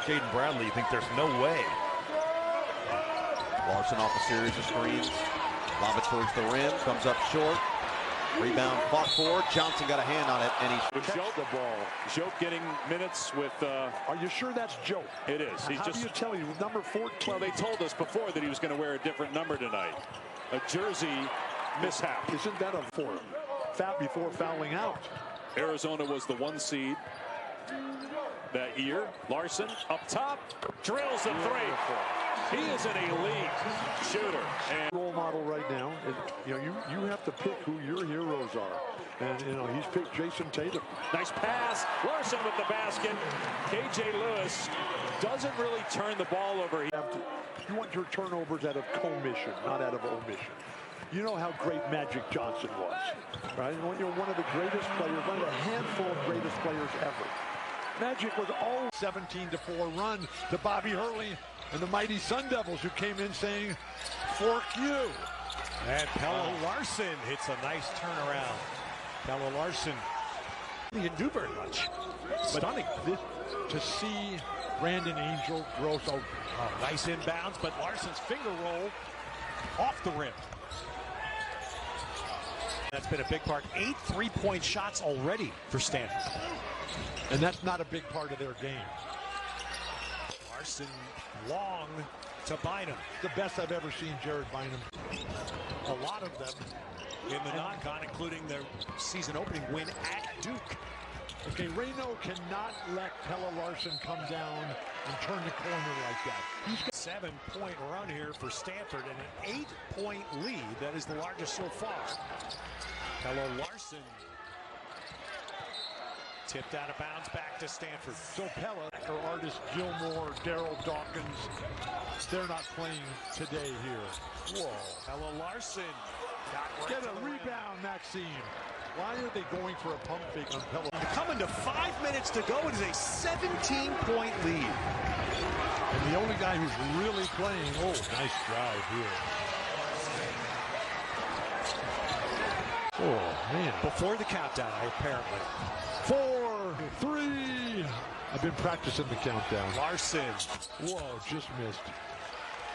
Jaden Bradley, you think there's no way. Larsson off a series of screens. Lob it towards the rim. Comes up short. Rebound fought for. Johnson got a hand on it, and he Joke the ball. Joke getting minutes with. Are you sure that's Joke? It is. How do you tell you number 14? Well, they told us before that he was going to wear a different number tonight. A jersey mishap. Isn't that a foul? Foul before fouling out. Arizona was the 1 seed that year. Larsson up top, drills the three. He is an elite shooter. And role model right now. And, you have to pick who your heroes are. And he's picked Jason Tatum. Nice pass. Larsson with the basket. KJ Lewis doesn't really turn the ball over. You want your turnovers out of commission, not out of omission. You know how great Magic Johnson was, right? You're one of the greatest players, one of the handful of greatest players ever. Magic was all 17-4 run to Bobby Hurley and the mighty Sun Devils, who came in saying, "Fork you." And Pelle Larsson hits a nice turnaround. Pelle Larsson, he didn't do very much. Stunning. To see Brandon Angel grow so nice inbounds, but Larsson's finger roll off the rim. That's been a big part. 8 3-point shots already for Stanford. And that's not a big part of their game. Larsson long to Bynum. The best I've ever seen Jared Bynum. A lot of them in the non-con, including their season opening win at Duke. Okay, Reno cannot let Pelle Larsson come down and turn the corner like that. He's got a 7-point run here for Stanford and an 8-point lead. That is the largest so far. Pelle Larsson tipped out of bounds back to Stanford. So Pelle, or artist Gilmore, Daryl Dawkins, they're not playing today here. Whoa. Pelle Larsson. Get a rebound, Maxime. Why are they going for a pump fake on Pelle? Coming to 5 minutes to go. It is a 17-point lead. And the only guy who's really playing, nice drive here. Oh, man. Before the countdown, apparently. 4, 3. I've been practicing the countdown. Larsson. Whoa, just missed.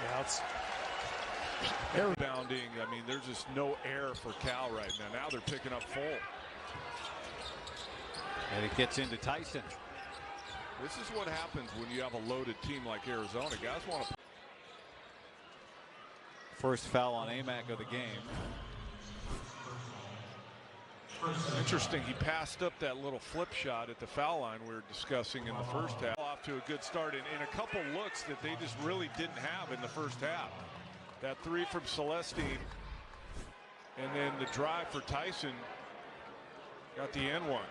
Yeah, it's air rebounding. I mean, there's just no air for Cal right now. Now they're picking up full. And it gets into Tyson. This is what happens when you have a loaded team like Arizona. Guys want to. First foul on Amac of the game. Interesting, he passed up that little flip shot at the foul line we were discussing in the first half. Off to a good start in a couple looks that they just really didn't have in the first half. That three from Celestine, and then the drive for Tyson got the end one.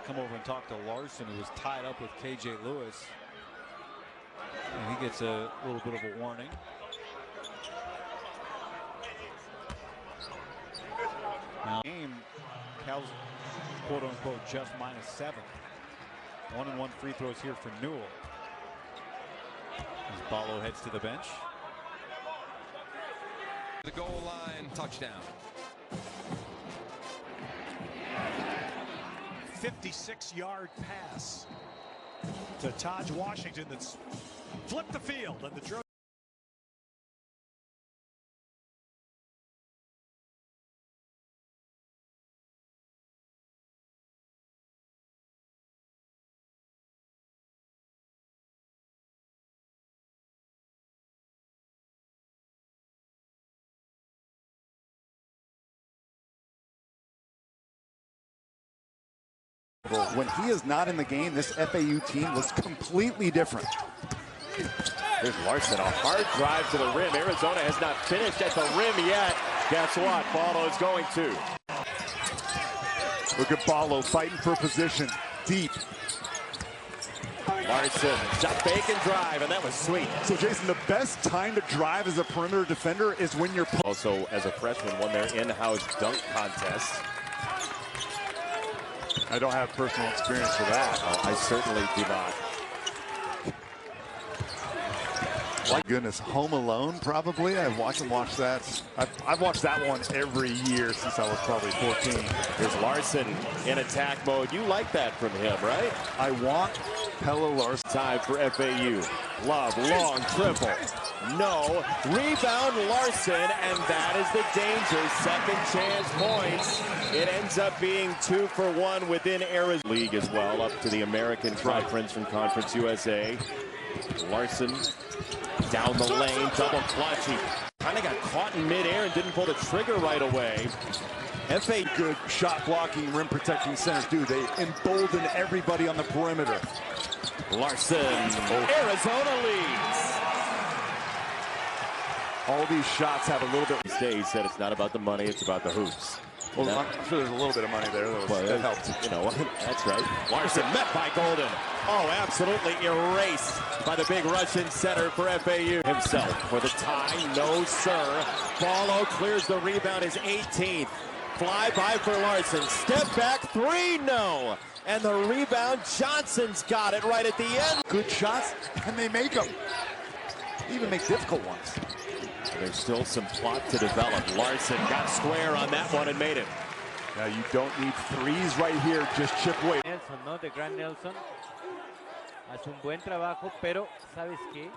Come over and talk to Larsson, who was tied up with KJ Lewis. And he gets a little bit of a warning. Now, game, Cal's quote-unquote just -7. 1-and-1 free throws here for Newell. As Ballo heads to the bench. The goal line, touchdown. 56-yard pass to Taj Washington that's flipped the field, and the When he is not in the game, this FAU team was completely different. Here's Larsson, a hard drive to the rim. Arizona has not finished at the rim yet. Guess what? Ballo is going to. Look at Ballo fighting for position deep. Larsson, shot fake and drive, and that was sweet. So, Jason, the best time to drive as a perimeter defender is when you're... Also, as a freshman, won their in-house dunk contest. I don't have personal experience with that. I certainly do not. My goodness, Home Alone, probably. I've watched him watch that. I've watched that one every year since I was probably 14. Here's Larsson in attack mode. You like that from him, right? I want Pelle Larsson. Time for FAU. Love, long triple. No. Rebound Larsson, and that is the danger. Second chance points. It ends up being 2 for 1 within Arizona League as well, up to the American Conference from Conference USA. Larsson down the lane, double clutch. He kind of got caught in midair and didn't pull the trigger right away. FA good shot blocking, rim protecting centers do. They embolden everybody on the perimeter. Larsson, Arizona leads. All these shots have a little bit. These days said it's not about the money, it's about the hoops. Well, I'm sure there's a little bit of money there. That helped. You know, that's right. Larsson met by Golden. Oh, absolutely erased by the big Russian center for FAU. Himself for the tie. No, sir. Follow clears the rebound, his 18th. Fly by for Larsson. Step back, 3, no. And the rebound, Johnson's got it right at the end. Good shots, and they make them. Even make difficult ones. There's still some plot to develop. Larsson got square on that one and made it. Now you don't need threes right here, just chip away. Nelson, ¿no? De Gran Nelson. Hace un buen trabajo, pero ¿sabes qué?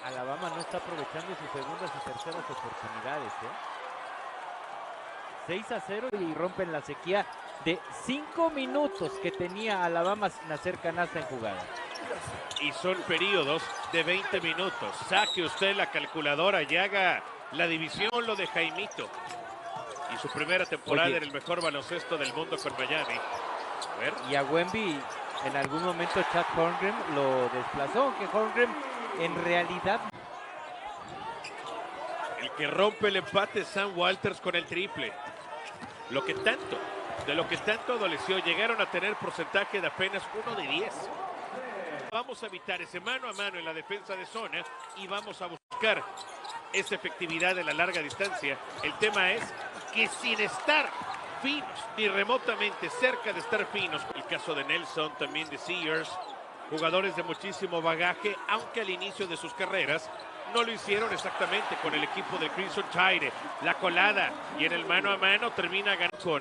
Alabama no está aprovechando sus segundas y terceras oportunidades, 6-0 y rompen la sequía de 5 minutos que tenía Alabama sin hacer canasta en jugada. Y son periodos de 20 minutos. Saque usted la calculadora y haga la división lo de Jaimito. Y su primera temporada en el mejor baloncesto del mundo con Miami. A ver. Y a Wemby en algún momento Chad Holmgren lo desplazó, aunque Holmgren en realidad... El que rompe el empate es Sam Walters con el triple. De lo que tanto adoleció, llegaron a tener porcentaje de apenas 1 de 10. Vamos a evitar ese mano a mano en la defensa de zona y vamos a buscar esa efectividad en la larga distancia. El tema es que sin estar finos, ni remotamente cerca de estar finos, el caso de Nelson, también de Sears, jugadores de muchísimo bagaje, aunque al inicio de sus carreras no lo hicieron exactamente con el equipo de Crimson Tide. La colada y en el mano a mano termina ganando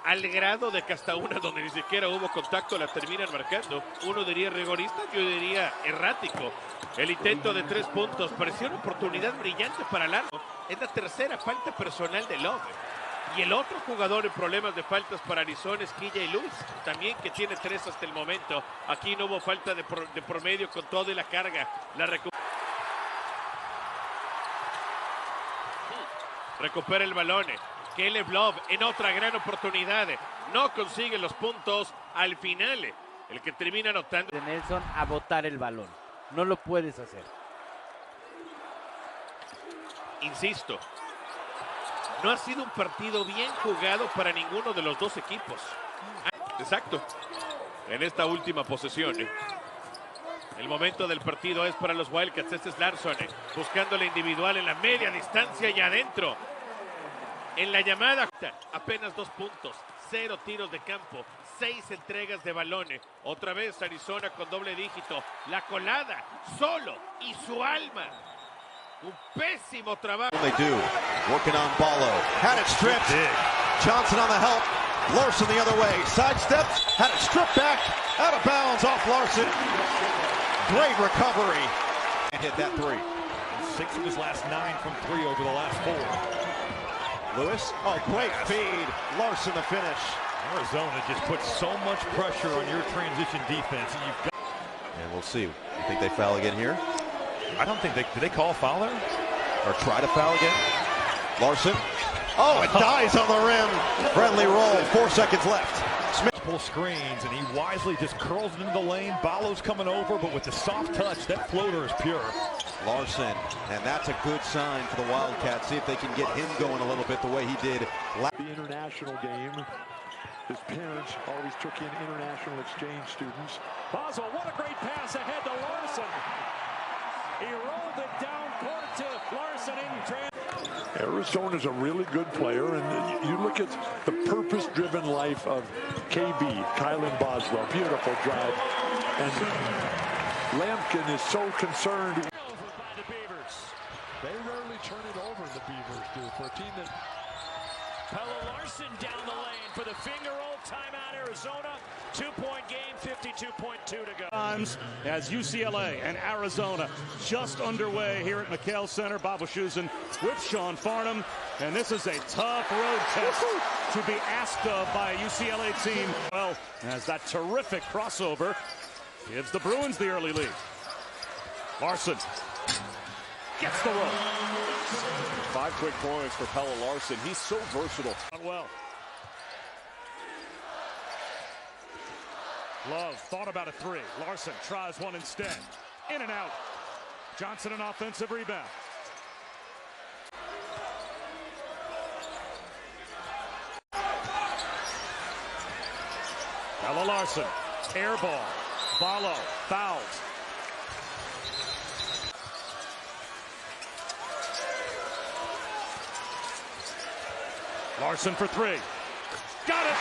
al grado de que hasta una donde ni siquiera hubo contacto la terminan marcando. Uno diría rigorista, yo diría errático. El intento de 3 puntos pareció una oportunidad brillante para Larsson. Es la tercera falta personal de Love. Y el otro jugador en problemas de faltas para Arizona es KJ Lewis, también que tiene 3 hasta el momento. Aquí no hubo falta de promedio con todo y la carga. Recupera el balón. Caleb Love en otra gran oportunidad. No consigue los puntos al final. El que termina anotando. De Nelson a botar el balón. No lo puedes hacer. Insisto. No ha sido un partido bien jugado para ninguno de los dos equipos. Exacto. En esta última posesión. El momento del partido es para los Wildcats. Este es Larsson buscando la individual en la media distancia y adentro. En la llamada, apenas 2 puntos, 0 tiros de campo, 6 entregas de balones. Otra vez Arizona con doble dígito. La colada, solo y su alma. Un pésimo trabajo. They do. Working on Ballo. Had it stripped. Johnson on the help. Larsson the other way. Sidesteps. Had it stripped back. Out of bounds off Larsson. Great recovery. And hit that 3. 6 of his last 9 from 3 over the last 4. Lewis. Oh, great feed. Larsson the finish. Arizona just puts so much pressure on your transition defense. And we'll see. You think they foul again here? I don't think did they call a foul there? Or try to foul again? Larsson. Oh, it dies on the rim. Friendly roll. 4 seconds left. Smith pull screens, and he wisely just curls it into the lane. Ballo's coming over, but with the soft touch, that floater is pure. Larsson, and that's a good sign for the Wildcats. See if they can get him going a little bit the way he did. The international game. His parents always took in international exchange students. Boswell, what a great pass ahead to Larsson. He rolled it down court to Larsson in transition. Arizona's a really good player, and you look at the purpose-driven life of KB, Kylan Boswell. Beautiful drive. And Lampkin is so concerned. They rarely turn it over, the Beavers do, for a team that Pelle Larsson down the lane for the finger roll. Timeout, Arizona. 2-point game, 52.2 to go. Times as UCLA and Arizona just underway here at McHale Center. Bob Wischusen with Sean Farnham. And this is a tough road test to be asked of by a UCLA team. Well, as that terrific crossover gives the Bruins the early lead. Larsson gets the roll. 5 quick points for Pelle Larsson. He's so versatile. Well. Love thought about a 3. Larsson tries one instead. In and out. Johnson an offensive rebound. Pelle Larsson. Air ball. Ballo fouls. Larsson for 3. Got it!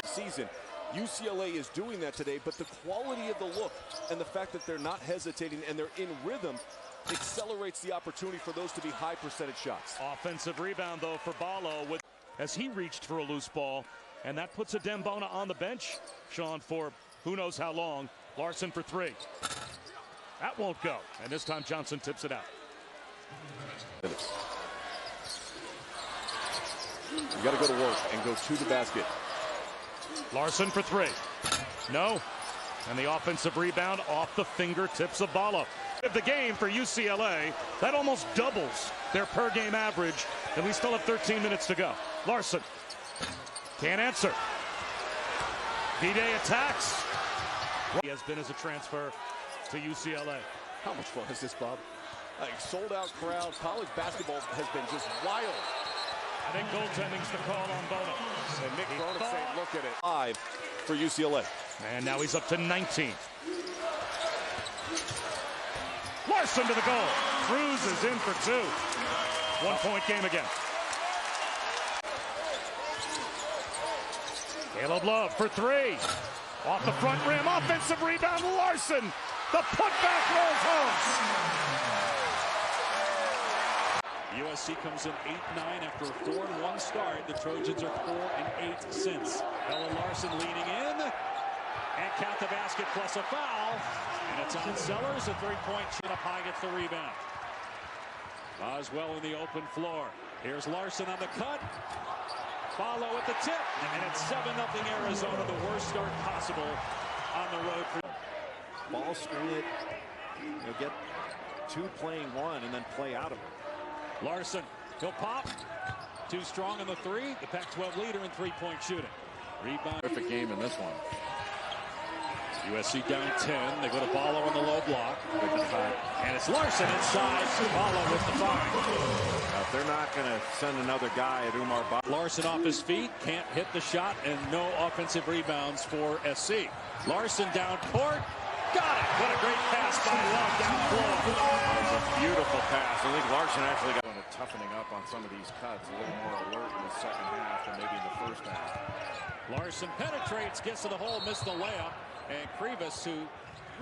Season. UCLA is doing that today, but the quality of the look and the fact that they're not hesitating and they're in rhythm accelerates the opportunity for those to be high percentage shots. Offensive rebound, though, for Ballo as he reached for a loose ball, and that puts a Dembona on the bench, Sean, for who knows how long. Larsson for 3. That won't go, and this time Johnson tips it out. You got to go to work and go to the basket. Larsson for 3. No. And the offensive rebound off the fingertips of Ballo. Of the game for UCLA, that almost doubles their per game average, and we still have 13 minutes to go. Larsson can't answer. V-Day attacks. He has been as a transfer to UCLA. How much fun is this, Bob? A sold-out crowd. College basketball has been just wild. I think goaltending's the call on Bono. And Nick Cronin saying, look at it. 5 for UCLA. And now he's up to 19. Larsson to the goal. Cruz is in for 2. 1-point game again. Caleb Love for 3. Off the front rim. Offensive rebound. Larsson. The putback rolls home. USC comes in 8-9 after a 4-1 start. The Trojans are 4-8 since. Pelle Larsson leaning in. And count the basket plus a foul. And it's on Sellers. A 3-point shot up high gets the rebound. Oswell in the open floor. Here's Larsson on the cut. Follow at the tip. And it's 7-0 Arizona. The worst start possible on the road. Ball screen it. You'll get 2 playing 1 and then play out of it. Larsson, he'll pop. Too strong on the 3. The Pac-12 leader in 3-point shooting. Rebound. Perfect game in this one. USC down 10. They go to Ballo on the low block. And it's Larsson inside. Ballo with the fine. If they're not going to send another guy at Umar Ballo. Larsson off his feet. Can't hit the shot. And no offensive rebounds for SC. Larsson down court. Got it. What a great pass by Love down floor. That was a beautiful pass. I think Larsson actually got toughening up on some of these cuts. A little more alert in the second half than maybe in the first half. Larsson penetrates, gets to the hole, missed the layup. And Krivas, who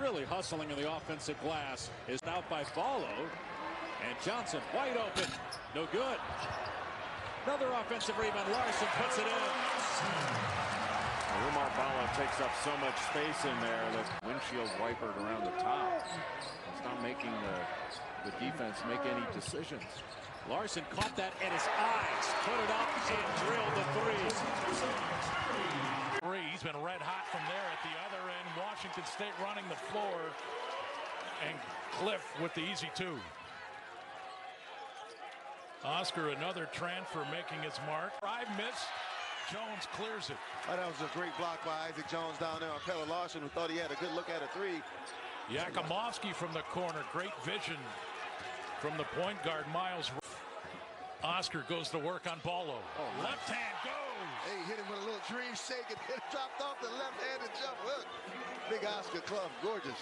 really hustling in the offensive glass, is out by Ballo. And Johnson wide open. No good. Another offensive rebound. Larsson puts it in. Umar Ballo takes up so much space in there that windshield wipered around the top. It's not making the defense make any decisions. Larsson caught that at his eyes, put it up and drilled the 3. He's been red hot from there at the other end. Washington State running the floor, and Cliff with the easy 2. Oscar, another transfer, making his mark. I miss. Jones clears it. Oh, that was a great block by Isaac Jones down there on Pelle Larsson, who thought he had a good look at a 3. Yakimovsky from the corner. Great vision from the point guard, Miles. Oscar goes to work on Ballo. Oh, left hand goes. Hey, hit him with a little dream shake and it dropped off the left-handed jump hook. Big Oscar Club, gorgeous.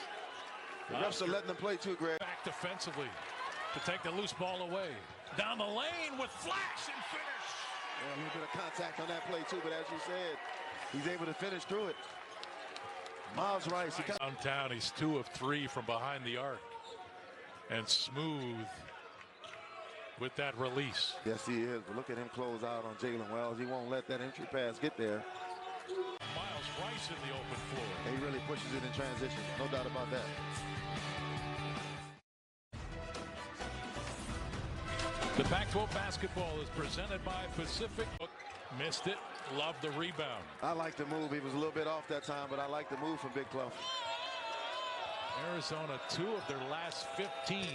The refs are letting them play too, Greg. Back defensively to take the loose ball away. Down the lane with flash and finish. Yeah, a little bit of contact on that play too, but as you said, he's able to finish through it. Miles Rice. Downtown, he's 2 of 3 from behind the arc. And smooth with that release. Yes, he is. But look at him close out on Jalen Wells. He won't let that entry pass get there. Miles Rice in the open floor. He really pushes it in transition. No doubt about that. The Pac-12 basketball is presented by Pacific. Missed it. Loved the rebound. I like the move. He was a little bit off that time, but I like the move from Big Clough. Arizona, 2 of their last 15.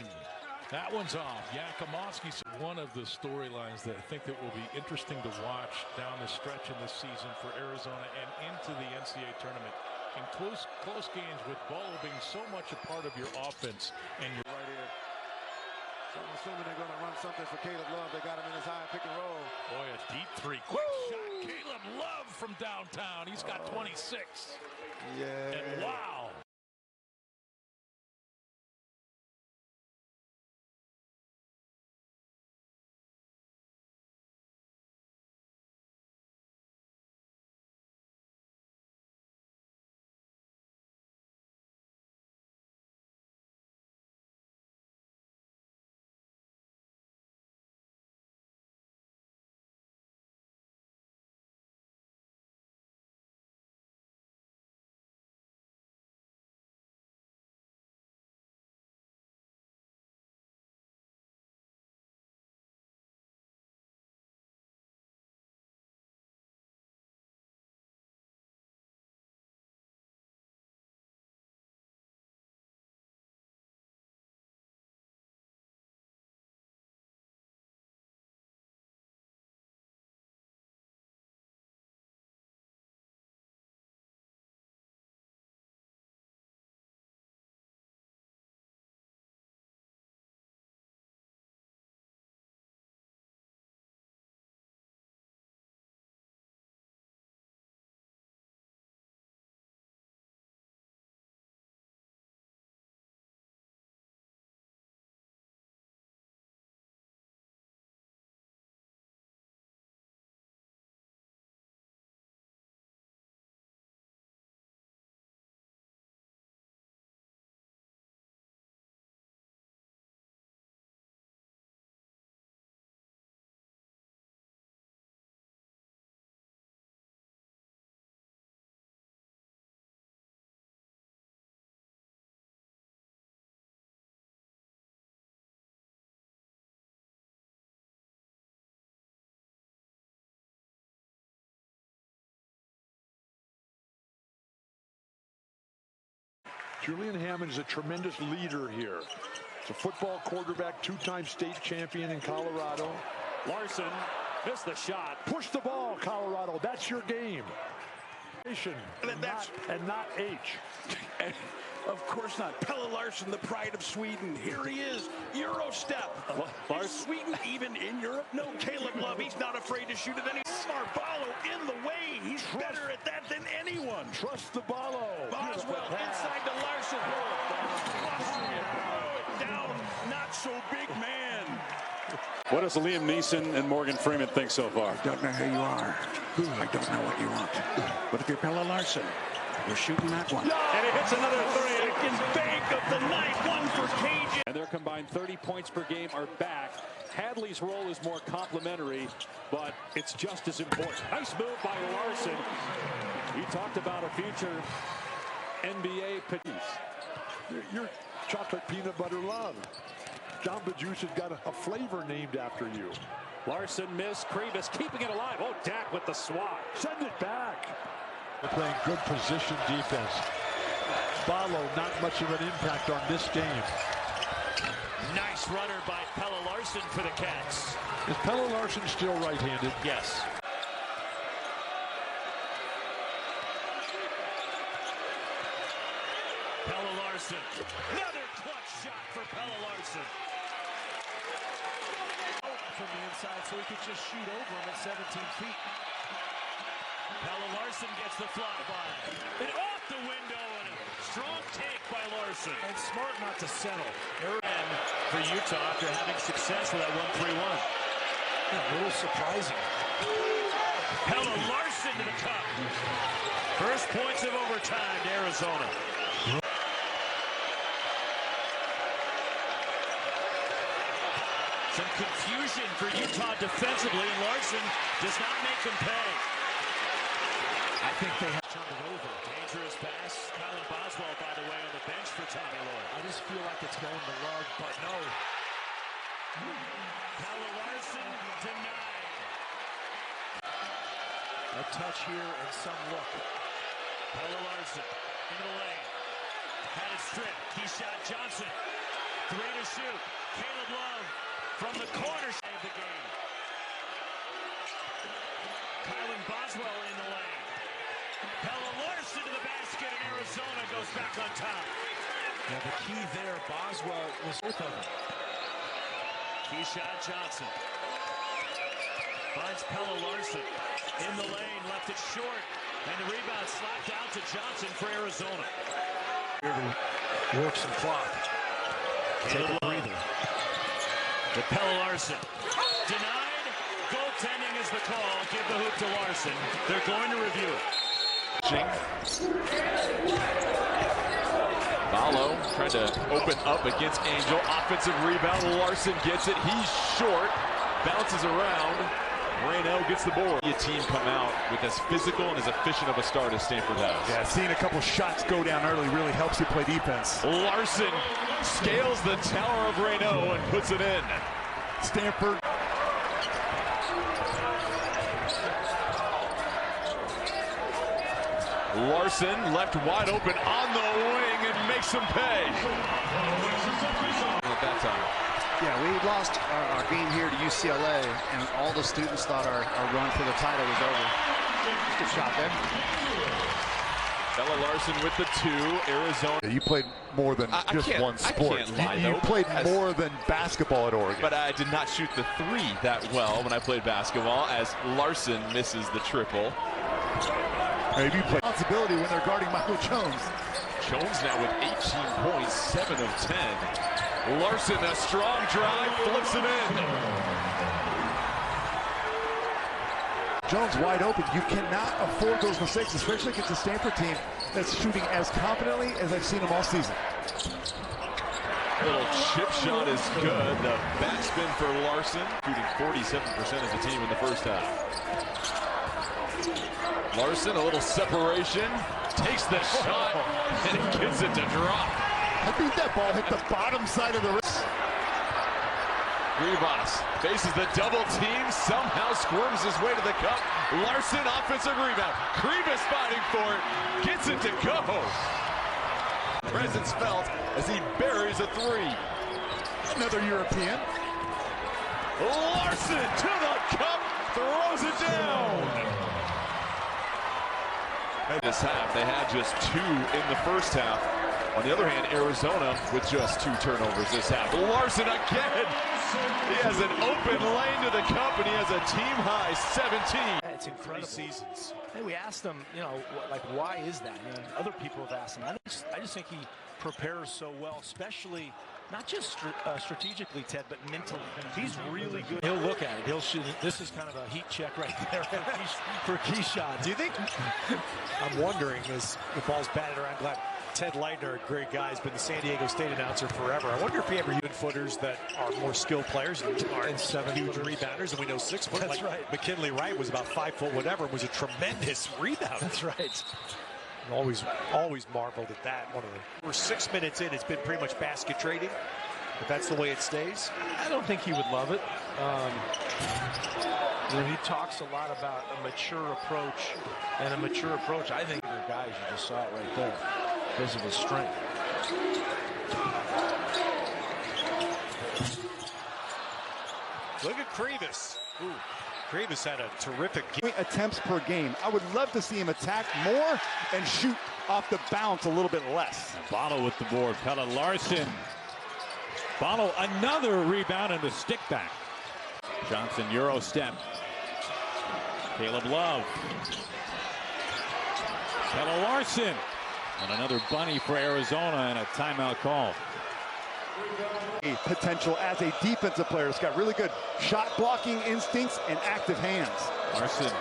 That one's off. Yakimovsky, one of the storylines that I think that will be interesting to watch down the stretch in this season for Arizona and into the NCAA tournament. In close games with ball being so much a part of your offense. And you're right here. So I'm assuming they're going to run something for Caleb Love. They got him in his high pick and roll. Boy, a deep three. Quick shot. Caleb Love from downtown. He's got 26. Yeah. And wow. Julian Hammond is a tremendous leader here. He's a football quarterback, 2-time state champion in Colorado. Larsson missed the shot. Push the ball, Colorado. That's your game. And not H. Of course not. Pelle Larsson, the pride of Sweden. Here he is, Euro step. Is Sweden even in Europe? No, Caleb Love, he's not afraid to shoot it. Any Marballo in the way. He's better at that than anyone. Trust the Ballo. Boswell inside to Larsson. Down, not so big man. What does Liam Neeson and Morgan Freeman think so far? I don't know who you are. I don't know what you want. But if you're Pelle Larsson, you're shooting that one. And he hits another three. Second bank of the night, one for Cajun. And their combined 30 points per game are back. Hadley's role is more complimentary, but it's just as important. Nice move by Larsson. We talked about a future NBA piece. You're chocolate peanut butter love. Jamba Juice has got a flavor named after you. Larsson missed. Krivas keeping it alive. Oh, Dak with the swat. Send it back. They're playing good position defense. Ballo, not much of an impact on this game. Nice runner by Pelle Larsson for the Cats. Is Pelle Larsson still right-handed? Yes. Pelle Larsson. Another clutch shot for Pelle Larsson. From the inside so he could just shoot over him at 17 feet. Pelle Larsson gets the flyby. And off the window and a strong take by Larsson. And smart not to settle. And for Utah after having success with that 1-3-1. Yeah, a little surprising. Pelle Larsson to the cup. First points of overtime to Arizona. Some confusion for Utah defensively, and Larsson does not make them pay. I think they have turned it over. Dangerous pass. Kylan Boswell, by the way, on the bench for Tommy Lloyd. I just feel like it's going to Love, but no. Pelle Larsson denied. A touch here and some look. Pelle Larsson into the lane. Had it stripped. Keyshawn Johnson. 3 to shoot. Caleb Love from the corner of the game. Kylan Boswell in the lane. Pelle Larsson to the basket, and Arizona goes back on top. Now the key there, Boswell was with him. Keyshawn Johnson finds Pelle Larsson in the lane, left it short, and the rebound slapped out to Johnson for Arizona. Here to work some clock. Take a breather. To Pelle Larsson. Denied. Goaltending is the call. Give the hoop to Larsson. They're going to review it. Ballo trying to open up against Angel. Offensive rebound. Larsson gets it. He's short. Bounces around. Reno gets the board. A team come out with as physical and as efficient of a start as Stanford has. Yeah, seeing a couple shots go down early really helps you play defense. Larsson scales the tower of Reno and puts it in. Stanford. Larsson left wide open on the wing and makes him pay. At that time. Yeah, we lost our game here to UCLA, and all the students thought our run for the title was over. Good shot there. Pelle Larsson with the 2, Arizona. You played more than just one sport. You played more than basketball at Oregon. But I did not shoot the 3 that well when I played basketball, as Larsson misses the triple. Maybe you play responsibility when they're guarding Michael Jones. Jones now with 18 points, 7 of 10. Larsson, a strong drive, flips it in. Jones wide open. You cannot afford those mistakes, especially against a Stanford team that's shooting as confidently as I've seen them all season. Little chip shot is good. The backspin for Larsson, shooting 47% as a team in the first half. Larsson, a little separation, takes the shot, and it gets it to drop. I think that ball hit the bottom side of the wrist. Rivas faces the double team, somehow squirms his way to the cup. Larsson, offensive rebound. Rivas fighting for it, gets it to go. Presence felt as he buries a 3. Another European. Larsson to the cup, throws it down. This half, they had just 2 in the first half. On the other hand, Arizona with just 2 turnovers this half. Larsson again. He has an open lane to the cup, and he has a team-high 17. It's incredible. 3 seasons. Hey, we asked him, you know, like, why is that? You know, other people have asked him. I just think he prepares so well, especially not just strategically, Ted, but mentally. He's really good. He'll look at it. He'll shoot it. This is kind of a heat check right there for Keyshawn. Do you think? I'm wondering, as the ball's batted around, glad Ted Leitner, a great guy, has been the San Diego State announcer forever. I wonder if he ever used footers that are more skilled players and aren't 7 huge rebounders, and we know 6 foot. That's like right. McKinley Wright was about 5 foot whatever, and was a tremendous rebounder. That's right. Always marveled at that. We're 6 minutes in. It's been pretty much basket trading. If that's the way it stays, I don't think he would love it. When he talks a lot about a mature approach, I think the guys, you just saw it right there, because of his strength. Look at Krivas. Krivas had a terrific game. Attempts per game. I would love to see him attack more and shoot off the bounce a little bit less. Ballo with the board. Pelle Larsson. Ballo, another rebound and a stick back. Johnson, Euro step. Caleb Love. Pelle Larsson. And another bunny for Arizona and a timeout call. Potential as a defensive player. He's got really good shot blocking instincts and active hands. Larsson.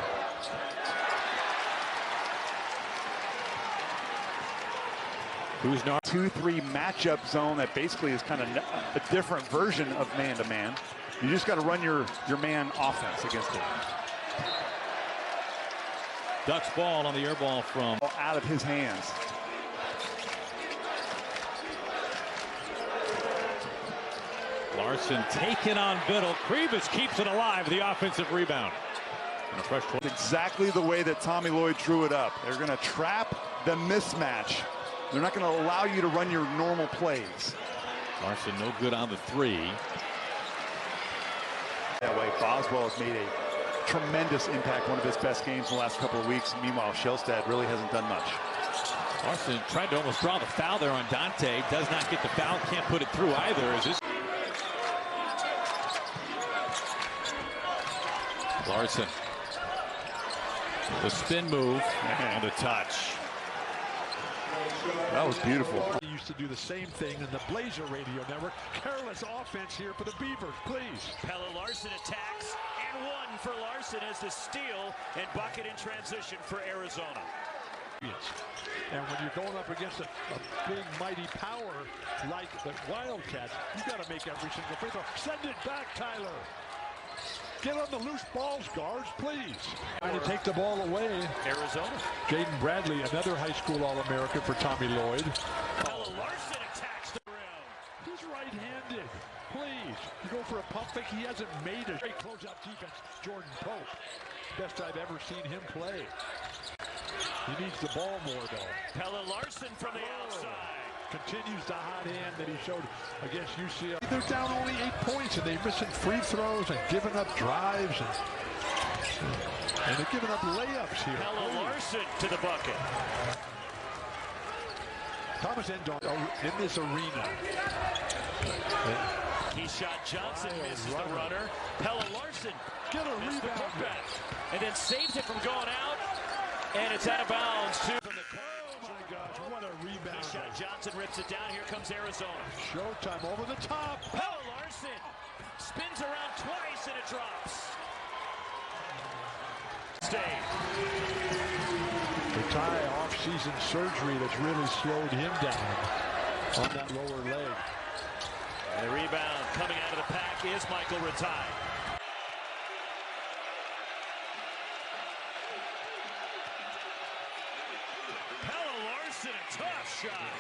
Who's not 2-3 matchup zone that basically is kind of a different version of man-to-man. You just got to run your man offense against it. Ducks ball on the air ball from out of his hands. Larsson taken on Biddle. Krivas keeps it alive, the offensive rebound. And a fresh exactly the way that Tommy Lloyd drew it up. They're going to trap the mismatch. They're not going to allow you to run your normal plays. Larsson no good on the three. That way, Boswell has made a tremendous impact, one of his best games in the last couple of weeks. Meanwhile, Shellstad really hasn't done much. Larsson tried to almost draw the foul there on Dante. Does not get the foul, can't put it through either. As this Larsson. The spin move and a touch. That was beautiful. He used to do the same thing in the Blazer Radio Network. Careless offense here for the Beavers, please. Pelle Larsson attacks, and one for Larsson as the steal and bucket in transition for Arizona. And when you're going up against a big, mighty power like the Wildcats, you got to make every single free throw. Send it back, Tyler. Get on the loose balls, guards, please. Trying to take the ball away. Arizona. Jaden Bradley, another high school All-American for Tommy Lloyd. Pelle Larsson attacks the rim. He's right-handed. Please. You go for a pump fake. He hasn't made a great closeout defense. Jordan Pope. Best I've ever seen him play. He needs the ball more, though. Pelle Larsson from the outside. Continues the hot hand that he showed against UCLA. They're down only 8 points, and they're missing free throws and giving up drives. And they're giving up layups here. Pelle Larsson to the bucket. Thomas Endon in this arena. He shot Johnson, misses the runner. Pelle Larsson get a rebound back, and then saves it from going out. And it's out of bounds too. From the corner. Oh my gosh, what a rebound. He shot Johnson, rips it down. Here comes Arizona. Showtime over the top. Pelle Larsson spins around twice and it drops. Stay. The Ty off-season surgery that's really slowed him down on that lower leg. And the rebound coming out of the pack is Michael Rataj. A tough shot.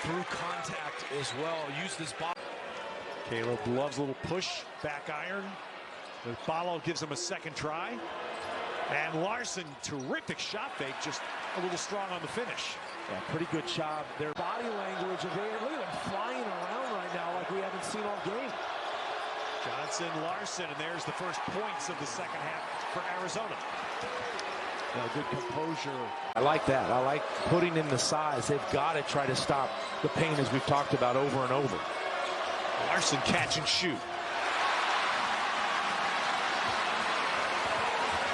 Through contact as well. Use this ball. Caleb loves a little push, back iron. Ballo gives him a second try. And Larsson, terrific shot fake, just a little strong on the finish. Yeah, pretty good job. Their body language, look at them flying around right now like we haven't seen all game. Johnson, Larsson, and there's the first points of the second half for Arizona. Yeah, good composure. I like that. I like putting in the size. They've got to try to stop the pain as we've talked about over and over. Larsson catch and shoot.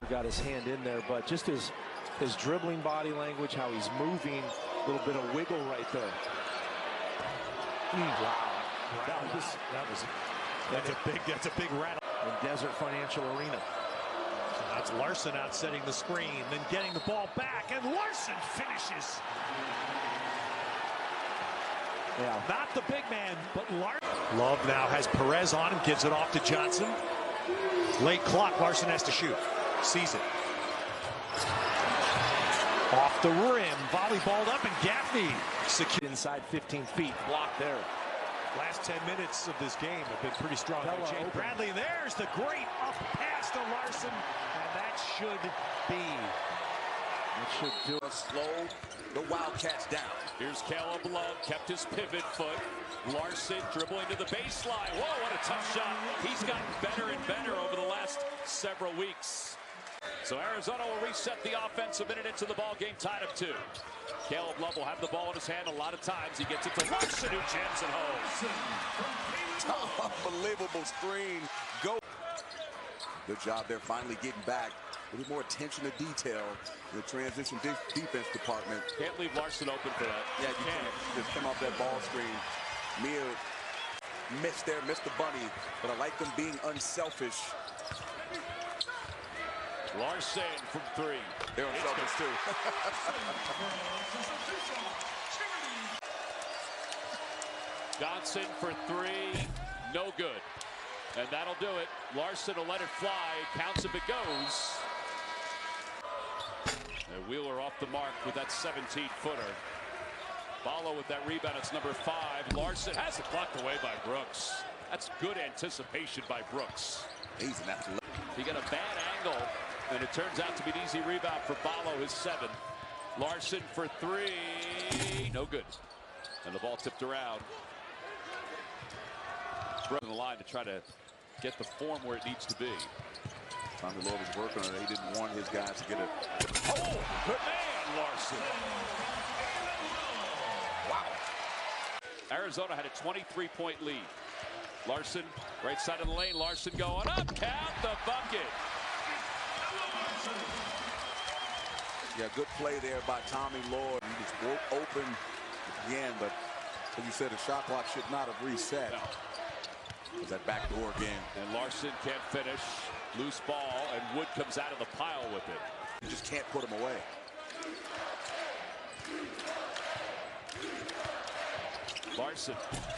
Got his hand in there, but just his dribbling body language, how he's moving, a little bit of wiggle right there. Wow. That's a big rattle. In Desert Financial Arena. That's Larsson out setting the screen, then getting the ball back, and Larsson finishes. Yeah. Not the big man, but Larsson. Love now has Perez on him, gives it off to Johnson. Late clock, Larsson has to shoot. Sees it. Off the rim, volleyballed up, and Gaffney secure inside 15 feet, blocked there. Last 10 minutes of this game have been pretty strong. Jake Bradley, and there's the great up pass to Larsson, and that should be. It should do it. Slow the Wildcats down. Here's Caleb Love, kept his pivot foot. Larsson dribbling to the baseline. Whoa, what a tough shot. He's gotten better and better over the last several weeks. So Arizona will reset the offense a minute into the ball game, tied up 2. Caleb Love will have the ball in his hand a lot of times. He gets it to Larsson, who jams and holds. Unbelievable screen. Go. Good job there, finally getting back. A little more attention to detail in the transition defense department. Can't leave Larsson open for that. Yeah, you can't. Just come off that ball screen. Mir missed there, missed the bunny, but I like them being unselfish. Larsson from 3. They're unselfish too. Johnson for 3, no good. And that'll do it. Larsson will let it fly. Counts if it goes. And Wheeler off the mark with that 17-footer. Ballo with that rebound. It's number 5. Larsson has it blocked away by Brooks. That's good anticipation by Brooks. He's an athlete. He got a bad angle, and it turns out to be an easy rebound for Ballo, his 7th. Larsson for 3. No good. And the ball tipped around. Brooks on the line to try to get the form where it needs to be. Tommy Lloyd was working on it. He didn't want his guys to get it. Oh, good man, Larsson. Wow. Arizona had a 23-point lead. Larsson, right side of the lane. Larsson going up. Count the bucket. Yeah, good play there by Tommy Lloyd. He just broke open again, but as you said, the shot clock should not have reset. No. Was that back door again. And Larsson can't finish. Loose ball, and Wood comes out of the pile with it. You just can't put him away. Larsson,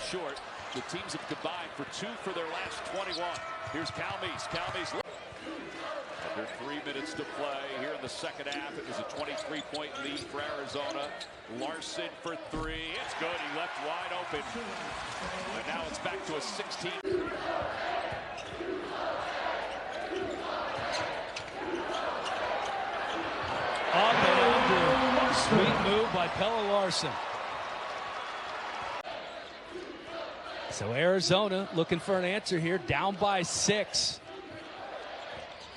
short. The teams have combined for 2 for their last 21. Here's Calmes. Calmes. Under 3 minutes to play here in the second half. It was a 23-point lead for Arizona. Larsson for 3. It's good. He left wide open. And now it's back to a 16. Up and under. Sweet move by Pelle Larsson. So Arizona looking for an answer here, down by 6.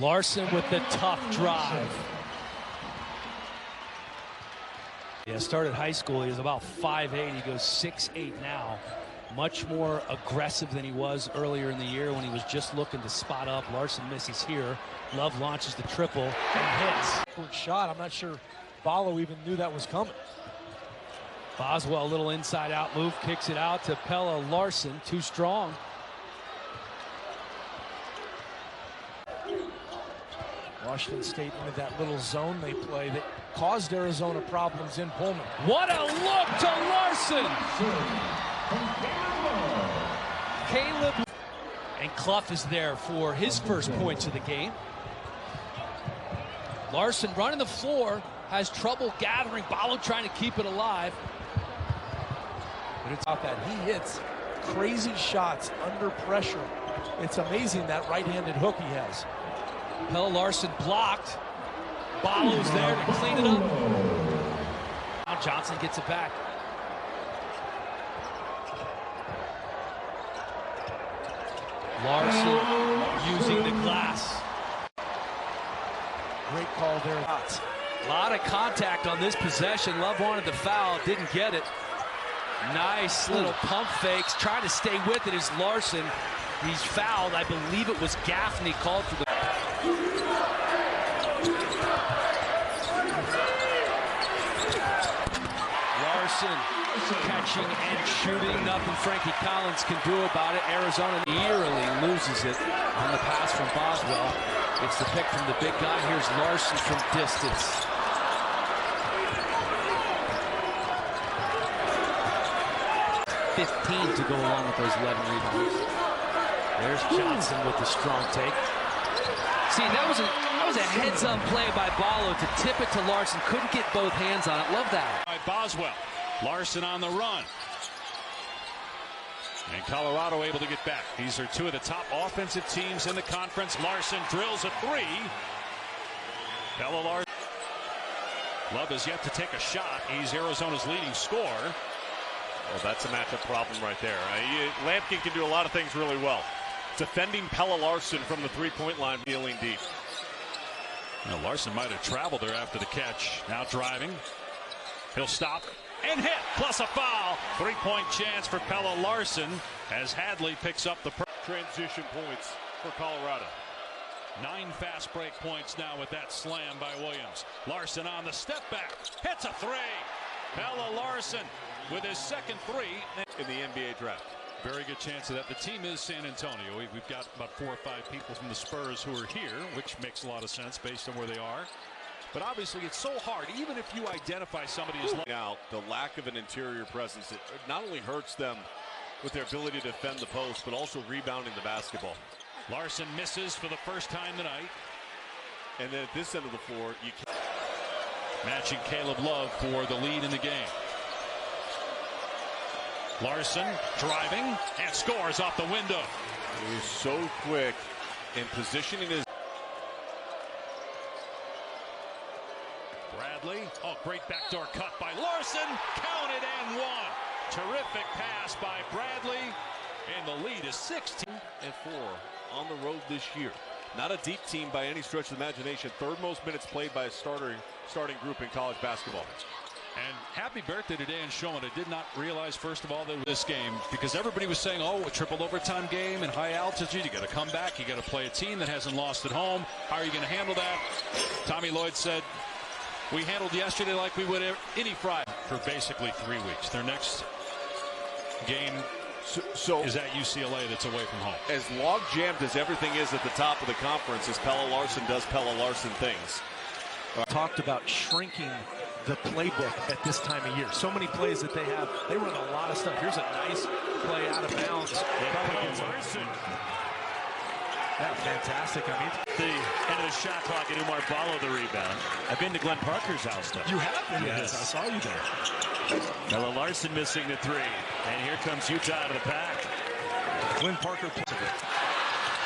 Larsson with the tough drive. Yeah, started high school. He was about 5'8". He goes 6'8" now. Much more aggressive than he was earlier in the year when he was just looking to spot up. Larsson misses here. Love launches the triple and hits. Shot. I'm not sure Ballo even knew that was coming. Boswell, a little inside-out move, kicks it out to Pelle Larsson, too strong. Washington State into that little zone they play that caused Arizona problems in Pullman. What a look to Larsson! Caleb. And Clough is there for his first points of the game. Larsson running the floor, has trouble gathering. Ballo trying to keep it alive. But it's out that he hits crazy shots under pressure. It's amazing that right-handed hook he has. Pelle Larsson blocked. Ballo's there to clean it up. Now Johnson gets it back. Larsson using the glass. Great call there. A lot of contact on this possession. Love wanted the foul, didn't get it. Nice little pump fakes, trying to stay with it is Larsson. He's fouled. I believe it was Gaffney called for the... Larsson catching and shooting. Nothing Frankie Collins can do about it. Arizona eerily loses it on the pass from Boswell. It's the pick from the big guy. Here's Larsson from distance. .15 to go along with those 11 rebounds. There's Johnson with the strong take. See, that was a heads-up play by Ballo to tip it to Larsson. Couldn't get both hands on it. Love that. By Boswell. Larsson on the run. And Colorado able to get back. These are 2 of the top offensive teams in the conference. Larsson drills a 3. Pelle Larsson. Love is yet to take a shot. He's Arizona's leading scorer. Well, that's a matchup problem right there. Lampkin can do a lot of things really well. Defending Pelle Larsson from the three-point line, dealing deep. Now, Larsson might have traveled there after the catch. Now driving. He'll stop and hit, plus a foul. 3-point chance for Pelle Larsson as Hadley picks up the transition points for Colorado. 9 fast break points now with that slam by Williams. Larsson on the step back. Hits a 3. Pelle Larsson with his second 3 in the NBA draft. Very good chance of that. The team is San Antonio. We've got about 4 or 5 people from the Spurs who are here, which makes a lot of sense based on where they are. But obviously it's so hard, even if you identify somebody as... Now, the lack of an interior presence, it not only hurts them with their ability to defend the post, but also rebounding the basketball. Larsson misses for the first time tonight. And then at this end of the floor, you can't. Matching Caleb Love for the lead in the game. Larsson driving and scores off the window. He's so quick in positioning his. Bradley, great backdoor cut by Larsson, counted and one. Terrific pass by Bradley, and the lead is 16-4 on the road this year. Not a deep team by any stretch of the imagination. Third most minutes played by a starting group in college basketball. And happy birthday to Dan Schoen. I did not realize, first of all, that this game, because everybody was saying, oh, a triple overtime game and high altitude, you got to come back, you got to play a team that hasn't lost at home. How are you going to handle that? Tommy Lloyd said, we handled yesterday like we would any Friday for basically 3 weeks. Their next game is at UCLA that's away from home. As log jammed as everything is at the top of the conference, as Pelle Larsson does Pelle Larsson things. Talked about shrinking the playbook at this time of year. So many plays that they have. They run a lot of stuff. Here's a nice play out of bounds. Larsson. Yeah, fantastic. I mean, the end of the shot clock and Umar Ballo the rebound. I've been to Glenn Parker's house though. You have been? Yes. I saw you there. Pelle Larsson missing the three. And here comes Utah out of the pack. Glenn Parker puts it.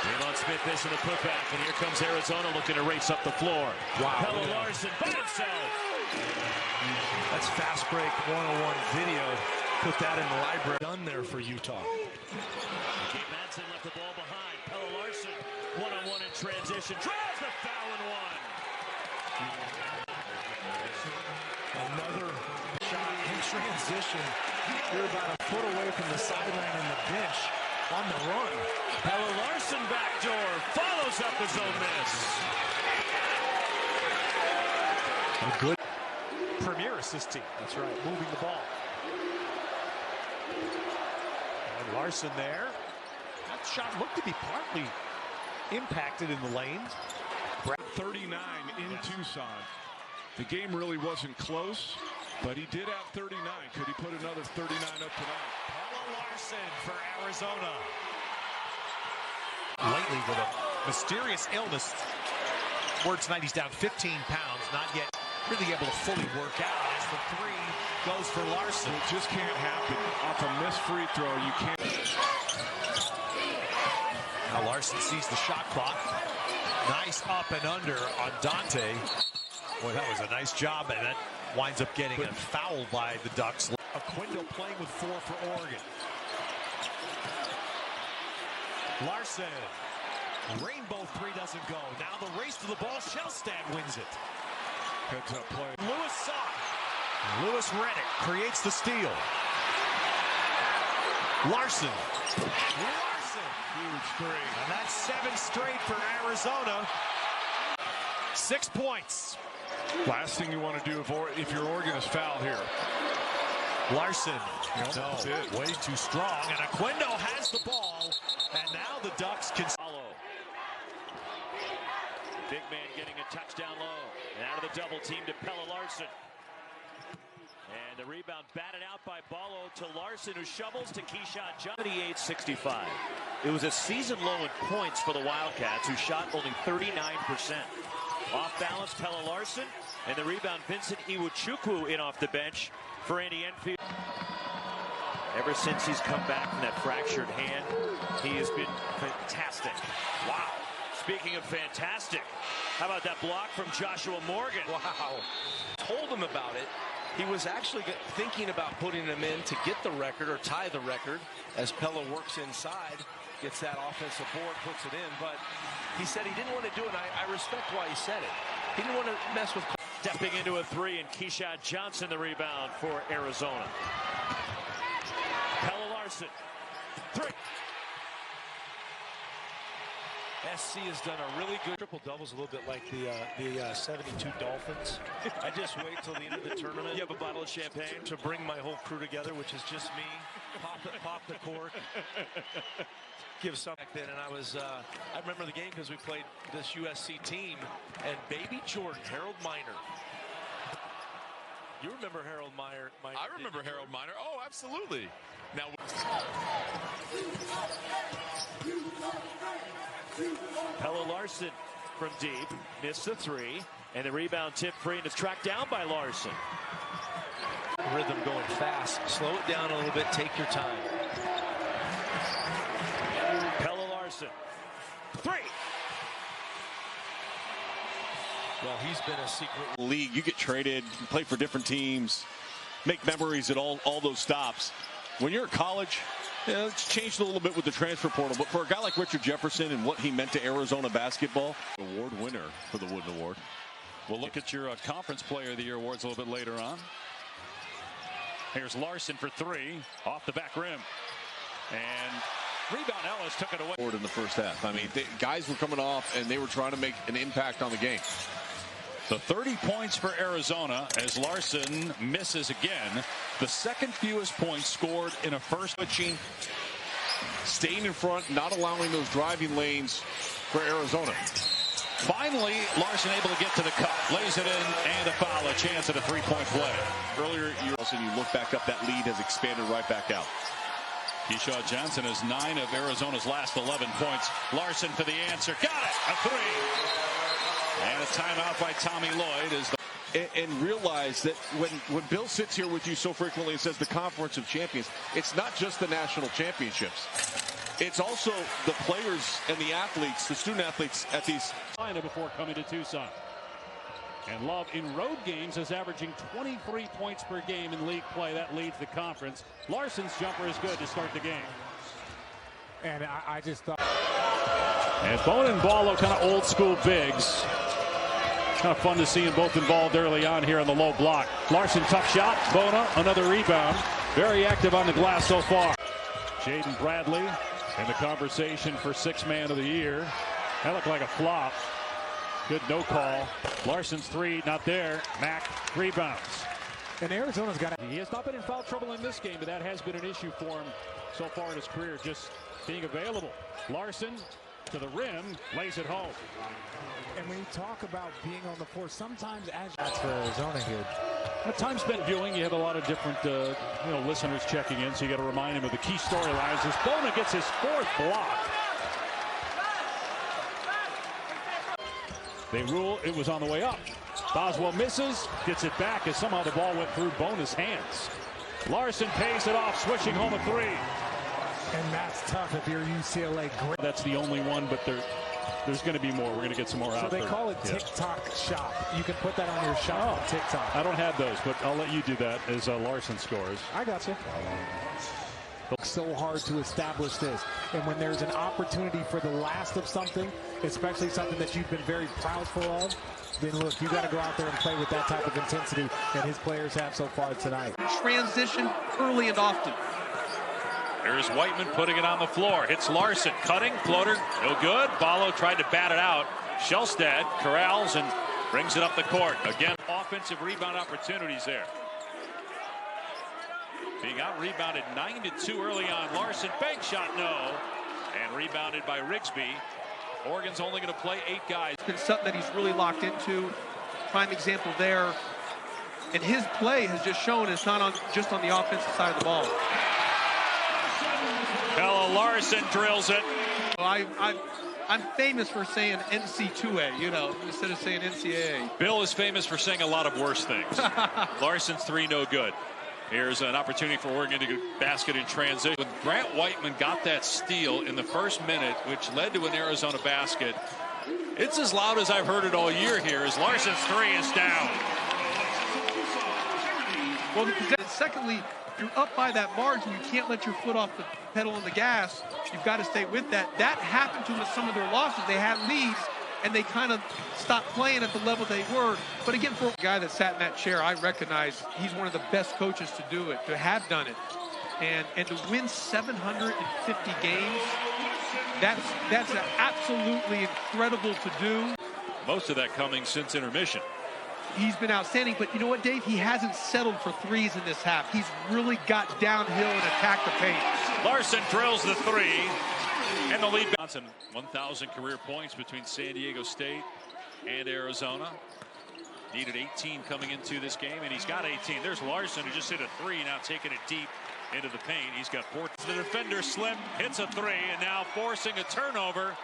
Javon Smith missing the putback, and here comes Arizona looking to race up the floor. Wow. Pelle Larsson by himself. That's fast break 101 video. Put that in the library. Done there for Utah. Gabe Madsen left the ball behind. Pelle Larsson, one-on-one in transition. Draws the foul and one. Another shot in transition. You're about a foot away from the sideline and the bench on the run. Pelle Larsson backdoor follows up his own miss. A good premier assist team. That's right, moving the ball. And Larsson there. That shot looked to be partly impacted in the lanes. 39 in Tucson. The game really wasn't close, but he did have 39. Could he put another 39 up tonight? Pelle Larsson for Arizona. Lately with a mysterious illness. Word tonight he's down 15 pounds, not yet really able to fully work out as the three goes for Larsson. It just can't happen. Off a missed free throw, you can't. Now Larsson sees the shot clock. Nice up and under on Dante. Boy, that was a nice job, and that winds up getting a foul by the Ducks. Aquindo playing with 4 for Oregon. Larsson. Rainbow three doesn't go. Now the race to the ball. Shellstad wins it. Heads up play. Lewis saw it. Lewis read it. Creates the steal. Larsson. Huge three. And that's 7 straight for Arizona. 6 points. Last thing you want to do if you're Oregon is foul here. Larsson. No, way too strong. And Aquindo has the ball. And now the Ducks can follow. Big man getting a touchdown low. And out of the double team to Pelle Larsson. And the rebound batted out by Ballo to Larsson, who shovels to Keyshawn Johnson. 78-65. It was a season low in points for the Wildcats, who shot only 39%. Off balance, Pelle Larsson, and the rebound, Vincent Iwuchukwu in off the bench for Andy Enfield. Ever since he's come back from that fractured hand, he has been fantastic. Wow. Speaking of fantastic, how about that block from Joshua Morgan? Wow. Told him about it. He was actually thinking about putting him in to get the record or tie the record as Pelle works inside, gets that offensive board, puts it in. But he said he didn't want to do it, and I respect why he said it. He didn't want to mess with... Stepping into a three, and Keyshawn Johnson the rebound for Arizona. Pelle Larsson. Three. SC has done a really good triple-doubles, a little bit like the 72 Dolphins. I just wait till the end of the tournament. You have a bottle of champagne? To bring my whole crew together, which is just me. Pop the cork. Give some back then, and I remember the game because we played this USC team, and baby Jordan, Harold Miner. You remember Harold Miner? I remember Harold Miner. Oh, absolutely. Now, Pelle Larsson from deep, missed the three, and the rebound tip free, and it's tracked down by Larsson. Rhythm going fast. Slow it down a little bit. Take your time. Pelle Larsson. Three. Well, he's been a secret league. You get traded, you play for different teams, make memories at all those stops. When you're at college, it's changed a little bit with the transfer portal, but for a guy like Richard Jefferson and what he meant to Arizona basketball, award winner for the Wooden Award. We'll look at your Conference Player of the Year awards a little bit later on. Here's Larsson for three, off the back rim. And rebound, Ellis took it away. In the first half. I mean, guys were coming off, and they were trying to make an impact on the game. The 30 points for Arizona as Larsson misses again. The second fewest points scored in a first. Staying in front, not allowing those driving lanes for Arizona. Finally, Larsson able to get to the cup. Lays it in, and a foul, a chance at a three-point play. Earlier, you look back up, that lead has expanded right back out. Keyshawn Johnson has 9 of Arizona's last 11 points. Larsson for the answer. Got it! A three! And a timeout by Tommy Lloyd. And realize that when Bill sits here with you so frequently and says the Conference of Champions, it's not just the national championships. It's also the players and the athletes, the student athletes at these. Before coming to Tucson. And Love in road games is averaging 23 points per game in league play. That leads the conference. Larsson's jumper is good to start the game. And I just thought. And Bona and Ballo, kind of old school bigs. Kind of fun to see them both involved early on here on the low block. Larsson, tough shot. Bona, another rebound. Very active on the glass so far. Jaden Bradley in the conversation for Sixth Man of the Year. That looked like a flop. Good no call. Larsson's three, not there. Mack rebounds. And Arizona's got it. He has not been in foul trouble in this game, but that has been an issue for him so far in his career, just being available. Larsson to the rim, lays it home. And when you talk about being on the floor, sometimes that's for Arizona here. At time spent viewing, you have a lot of different listeners checking in, so you got to remind him of the key storylines. As Bona gets his 4th block. They rule it was on the way up. Boswell misses, gets it back as somehow the ball went through Bona's hands. Larsson pays it off, switching home a three. And that's tough if you're UCLA. That's the only one, but there's going to be more. We're going to get some more out there. So they call it TikTok shop. You can put that on your shop TikTok. I don't have those, but I'll let you do that as Larsson scores. I got you. So hard to establish this, and when there's an opportunity for the last of something, especially something that you've been very proudful of, then look, you got to go out there and play with that type of intensity that his players have so far tonight. Transition early and often. Here's Whiteman putting it on the floor. Hits Larsson, cutting, floater, no good. Ballo tried to bat it out. Shellstad corrals and brings it up the court. Again, offensive rebound opportunities there. Being out-rebounded 9-2 early on. Larsson, bank shot, no. And rebounded by Rigsby. Oregon's only going to play 8 guys. It's been something that he's really locked into. Prime example there. And his play has just shown it's not just on the offensive side of the ball. Pelle Larsson drills it. I'm famous for saying NC2A, instead of saying NCAA. Bill is famous for saying a lot of worse things. Larsson's three, no good. Here's an opportunity for Oregon to get basket in transition. When Grant Whiteman got that steal in the first minute, which led to an Arizona basket, it's as loud as I've heard it all year here as Larsson's three is down. Well, secondly, you're up by that margin. You can't let your foot off the pedal on the gas. You've got to stay with that. That happened to them with some of their losses. They had leads, and they kind of stopped playing at the level they were. But again, for a guy that sat in that chair, I recognize he's one of the best coaches to do it, to have done it. And to win 750 games, that's absolutely incredible to do. Most of that coming since intermission. He's been outstanding, but you know what, Dave? He hasn't settled for threes in this half. He's really got downhill and attacked the paint. Larsson drills the three, and the lead. Johnson, 1,000 career points between San Diego State and Arizona. Needed 18 coming into this game, and he's got 18. There's Larsson, who just hit a three, now taking it deep into the paint. He's got 4. The defender slipped, hits a 3, and now forcing a turnover.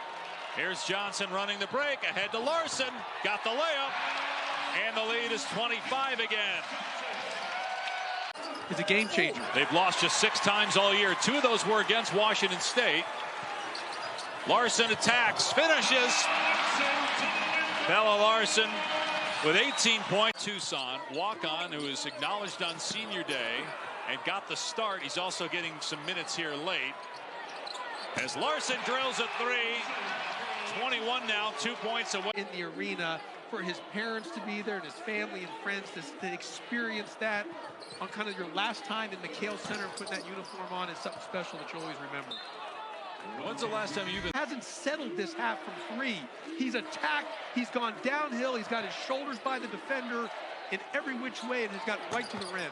Here's Johnson running the break, ahead to Larsson, got the layup, and the lead is 25 again. It's a game changer. They've lost just 6 times all year. 2 of those were against Washington State. Larsson attacks, finishes. Pelle Larsson with 18 points. Tucson, walk-on, who is acknowledged on senior day and got the start. He's also getting some minutes here late. As Larsson drills a 3. 21 now, 2 points away. In the arena, for his parents to be there and his family and friends to experience that on kind of your last time in McHale Center, putting that uniform on is something special that you always remember. When's the last time you've been? Hasn't settled this half from 3. He's attacked, he's gone downhill, he's got his shoulders by the defender in every which way, and has got right to the rim.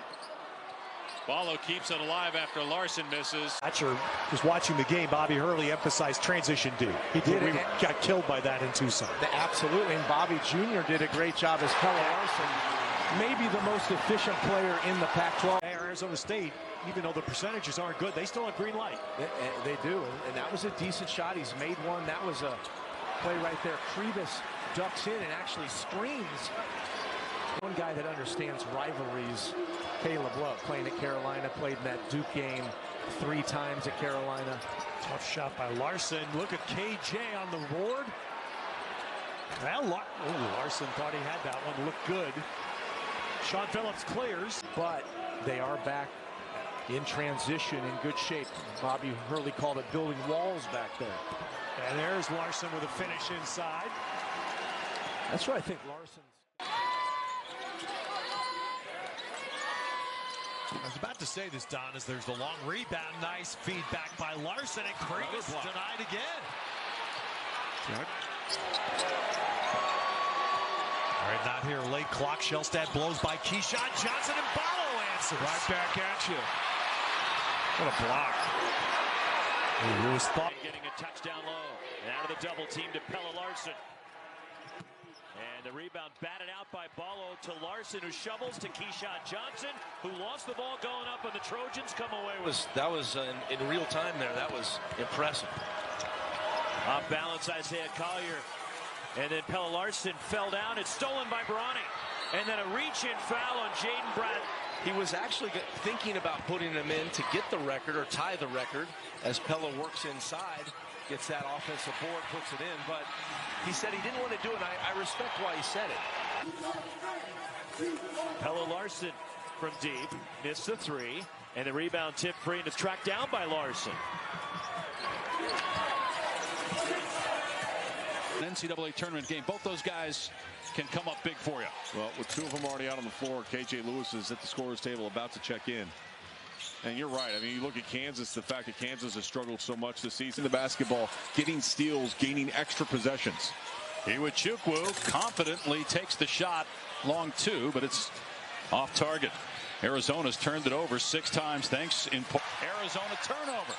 Ballo keeps it alive after Larsson misses. Just watching the game, Bobby Hurley emphasized transition D. He did. We got killed by that in Tucson. Absolutely, and Bobby Jr. did a great job as Pelle Larsson, maybe the most efficient player in the Pac-12. Arizona State, even though the percentages aren't good, they still have green light. They do, and that was a decent shot. He's made one. That was a play right there. Krivas ducks in and actually screens. One guy that understands rivalries, Caleb Love, playing at Carolina, played in that Duke game 3 times at Carolina. Tough shot by Larsson. Look at KJ on the board. Well, Larsson thought he had that one. Looked good. Sean Phillips clears. But they are back in transition, in good shape. Bobby Hurley called it building walls back there. And there's Larsson with a finish inside. That's where I think Larsson's. I was about to say this, Don, as there's the long rebound. Nice feedback by Larsson, and Krivas denied again. Yep. All right, not here. Late clock. Shellstad blows by Keyshawn Johnson, and Ballo answers. Right back at you. What a block. Lewis thought. Getting a touchdown low. And out of the double team to Pelle Larsson. And the rebound batted out by Ballo to Larsson, who shovels to Keyshawn Johnson, who lost the ball going up, and the Trojans come away with. That was in real time there. That was impressive. Off balance, Isaiah Collier. And then Pelle Larsson fell down. It's stolen by Bronny. And then a reach-in foul on Jaden Brad. He was actually thinking about putting him in to get the record or tie the record as Pelle works inside, gets that offensive board, puts it in. But he said he didn't want to do it. I respect why he said it. Pelle Larsson from deep, missed the 3. And the rebound tip free, and it's tracked down by Larsson. An NCAA tournament game. Both those guys can come up big for you. Well, with 2 of them already out on the floor, KJ Lewis is at the scorer's table about to check in. And you're right. I mean, you look at Kansas, the fact that Kansas has struggled so much this season, the basketball, getting steals, gaining extra possessions. Iwuchukwu confidently takes the shot, long 2, but it's off target. Arizona's turned it over 6 times. Thanks in Arizona turnover.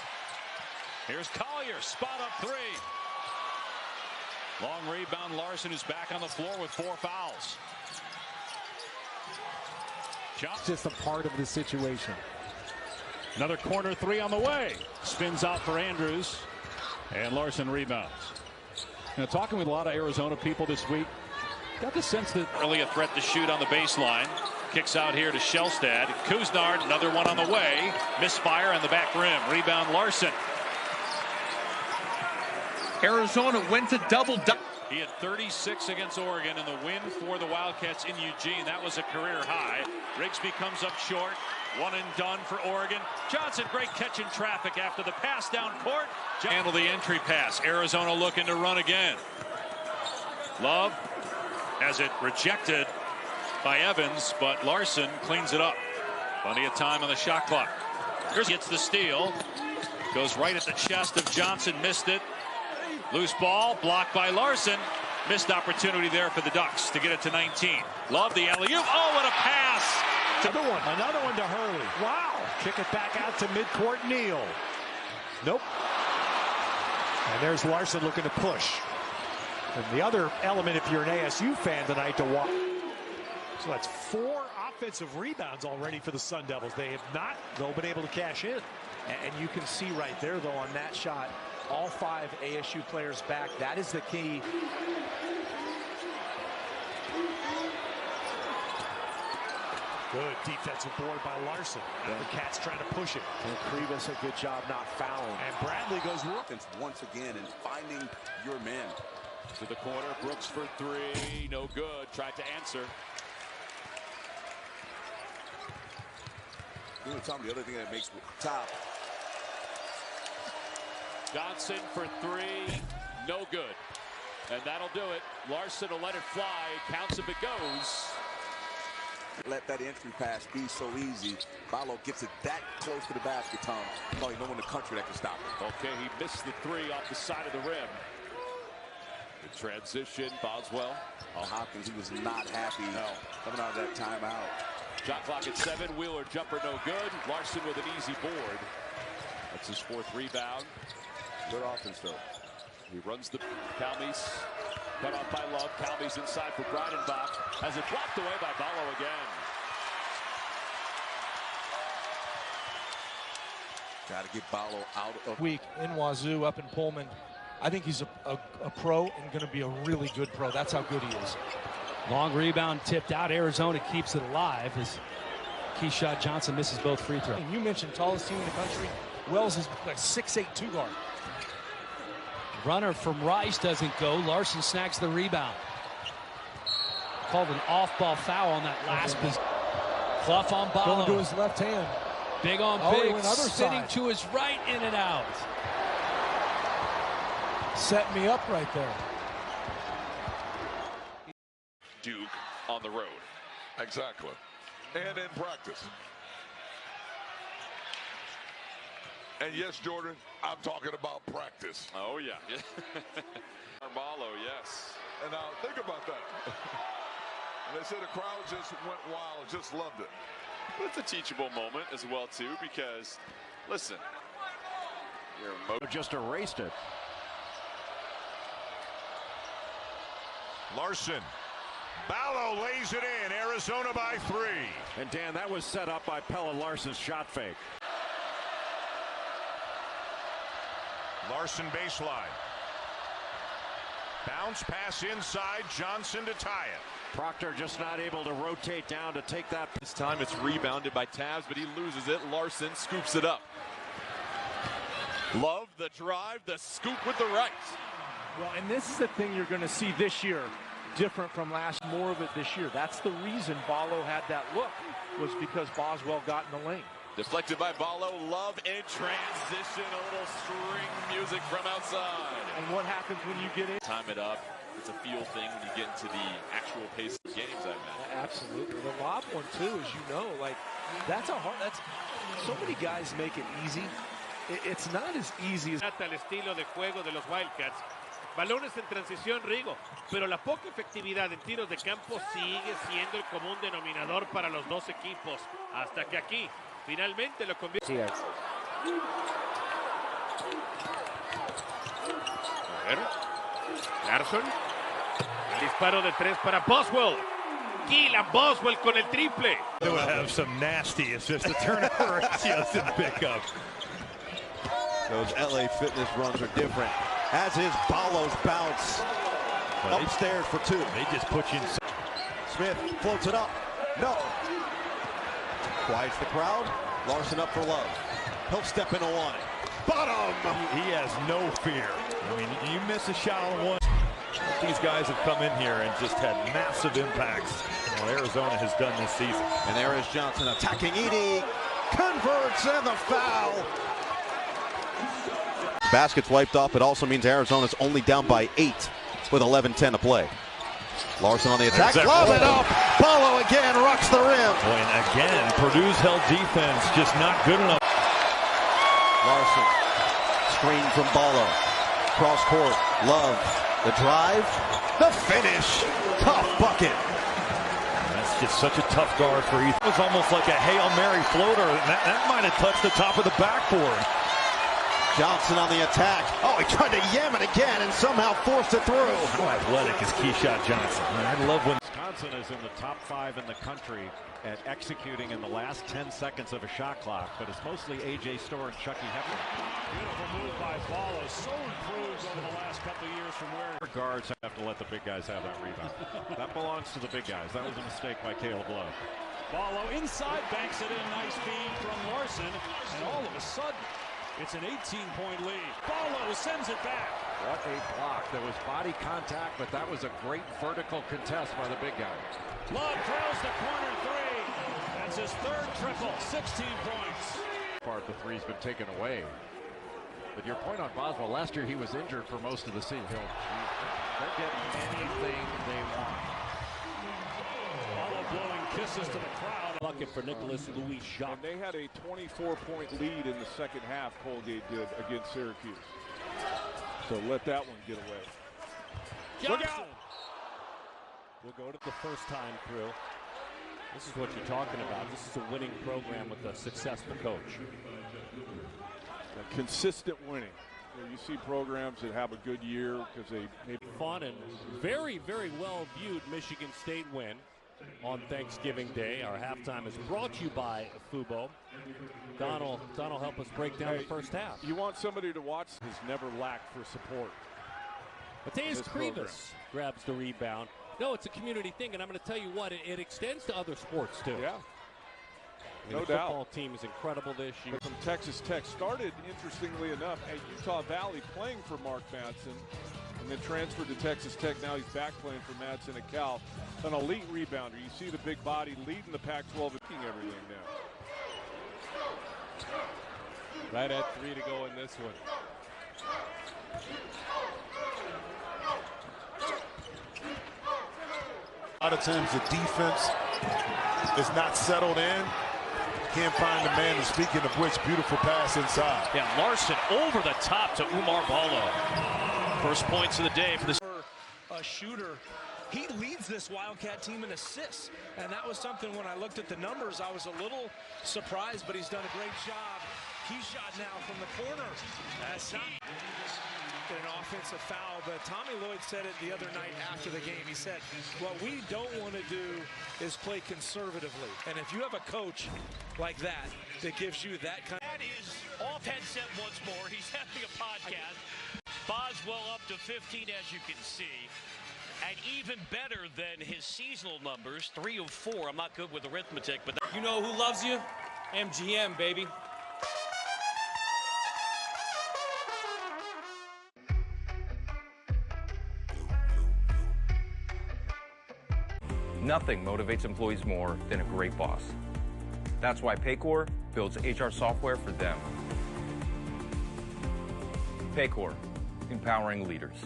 Here's Collier, spot up 3. Long rebound, Larsson, who's back on the floor with 4 fouls. Just a part of the situation. Another corner 3 on the way. Spins out for Andrews, and Larsson rebounds. Now, talking with a lot of Arizona people this week, got the sense that early a threat to shoot on the baseline. Kicks out here to Shellstad. Kuznard, another one on the way. Misfire on the back rim. Rebound Larsson. Arizona went to double. He had 36 against Oregon in the win for the Wildcats in Eugene. That was a career high. Rigsby comes up short. 1 and done for Oregon. Johnson, great catch in traffic after the pass down court. Handle the entry pass. Arizona looking to run again. Love has it rejected by Evans, but Larsson cleans it up. Plenty of time on the shot clock. Here's gets the steal. Goes right at the chest of Johnson. Missed it. Loose ball, blocked by Larsson. Missed opportunity there for the Ducks to get it to 19. Love the alley-oop. Oh, what a pass! Another one to Hurley. Wow. Kick it back out to midcourt. Neal. Nope. And there's Larsson looking to push. And the other element, if you're an ASU fan tonight, to watch. So that's 4 offensive rebounds already for the Sun Devils. They have not, though, been able to cash in. And you can see right there, though, on that shot, all 5 ASU players back. That is the key. Good defensive board by Larsson. Yeah. The Cats trying to push it. And Krivas a good job not fouling. And Bradley goes once again and finding your men. To the corner, Brooks for 3, no good. Tried to answer. You know, Tom, the other thing that makes top. Johnson for 3, no good. And that'll do it. Larsson will let it fly. Counts if it goes. Let that entry pass be so easy. Ballo gets it that close to the basket, Tom. Probably no one in the country that can stop it. Okay, he missed the 3 off the side of the rim. The transition, Boswell. Oh, Hopkins, he was not happy coming out of that timeout. Shot clock at 7. Wheeler jumper no good. Larsson with an easy board. That's his 4th rebound. Good offense, though. He runs the Calmes. Cut off by Love. Calmes inside for Breidenbach. Has it blocked away by Ballo again. Got to get Ballo out of week in Wazoo up in Pullman. I think he's a pro and going to be a really good pro. That's how good he is. Long rebound tipped out. Arizona keeps it alive as Keyshawn Johnson misses both free throws. And you mentioned tallest team in the country. Wells is like 6'8" 2-guard. Runner from Rice doesn't go. Larsson snags the rebound. Called an off-ball foul on that last possession. Clough on Ballo. Going to his left hand. Big on big. Spinning to his right, in and out. Set me up right there. Duke on the road. Exactly. And in practice. And yes, Jordan, I'm talking about practice. Oh, yeah. Ballo, yes. And now think about that. And they said the crowd just went wild, just loved it. But it's a teachable moment as well, too, because, listen, just erased it. Larsson. Ballo lays it in. Arizona by 3. And Dan, that was set up by Pelle Larsson's shot fake. Larsson baseline. Bounce pass inside. Johnson to tie it. Proctor just not able to rotate down to take that. This time it's rebounded by Tavs, but he loses it. Larsson scoops it up. Love the drive, the scoop with the right. Well, and this is the thing you're going to see this year, different from more of it this year. That's the reason Ballo had that look, was because Boswell got in the lane. Deflected by Ballo. Love in transition. A little string music from outside. And what happens when you get in? Time it up. It's a feel thing when you get into the actual pace of games, I imagine. Absolutely. The lob one, too, as you know, like, that's so many guys make it easy. It's not as easy as... El estilo de juego de los Wildcats. Balones en transición, Rigo, pero la poca efectividad en tiros de campo sigue siendo el común denominador para los dos equipos, hasta que aquí finalmente lo convierte. Larsson, el disparo de 3 para Boswell. Keelan Boswell con el triple. They would have some nasty assists. The turnover just didn't pick up. Those LA Fitness runs are different. As is Ballo's bounce. Upstairs for 2. They just put you in. Smith floats it up. No. Quiets the crowd. Larsson up for Love. He'll step into one. Bottom. He has no fear. I mean, you miss a shot on one. These guys have come in here and just had massive impacts. What Arizona has done this season. And there is Johnson attacking Edey. Converts and the foul. Basket's wiped off. It also means Arizona's only down by 8 with 11:10 to play. Larsson on the attack. Glove it up. Ballo again rocks the rim. Boy, and again, Purdue's held defense just not good enough. Larsson. Screen from Ballo. Cross court. Love. The drive. The finish. Tough bucket. That's just such a tough guard for Ethan. It was almost like a Hail Mary floater. That might have touched the top of the backboard. Johnson on the attack. Oh, he tried to yam it again and somehow forced it through. How athletic is Keyshawn Johnson? I love when Johnson is in the top 5 in the country at executing in the last 10 seconds of a shot clock, but it's mostly A.J. Storr and Chucky Hepburn. Beautiful move by Pelle. So improved over the last couple of years from where Guards have to let the big guys have that rebound. That belongs to the big guys. That was a mistake by Caleb Love. Pelle inside, banks it in. Nice feed from Larsson, and all of a sudden, it's an 18-point lead. Pelle sends it back. What a block. There was body contact, but that was a great vertical contest by the big guy. Love drills the corner three. That's his third triple, 16 points. Part the three's been taken away. But your point on Boswell, last year he was injured for most of the season. They're getting anything they want. Pelle blowing kisses to the crowd. Bucket for Nicholas Louis Jacques. And they had a 24-point lead in the second half, Colgate did, against Syracuse. So let that one get away. Johnson. Look out! We'll go to the first time through. This is what you're talking about. This is a winning program with a successful coach. Consistent winning. You see programs that have a good year because they maybe fun and very, very well viewed Michigan State win on Thanksgiving Day. Our halftime is brought to you by Fubo. Donald, help us break down the first half. You want somebody to watch has never lacked for support. Mateus Krivas grabs the rebound. No, it's a community thing, and I'm going to tell you what, it extends to other sports too. Yeah. No doubt. The football team is incredible this year. From Texas Tech, started, interestingly enough, at Utah Valley playing for Mark Madsen, and then transferred to Texas Tech. Now he's back playing for Madsen at Cal. An elite rebounder. You see the big body leading the Pac-12 and kicking everything now. Right at 3 to go in this one. A lot of times the defense is not settled in. Can't find the man, and speaking of which, beautiful pass inside. Yeah, Larsson over the top to Umar Ballo. First points of the day for this. A shooter. He leads this Wildcat team in assists, and that was something when I looked at the numbers, I was a little surprised, but he's done a great job. He shot now from the corner. That's an offensive foul, but Tommy Lloyd said it the other night after the game. He said, what we don't want to do is play conservatively. And if you have a coach like that gives you that kind of... That is off headset once more. He's having a podcast. Boswell up to 15, as you can see. And even better than his seasonal numbers, 3 of 4. I'm not good with arithmetic, but... You know who loves you? MGM, baby. Nothing motivates employees more than a great boss. That's why Paycor builds HR software for them. Paycor, empowering leaders.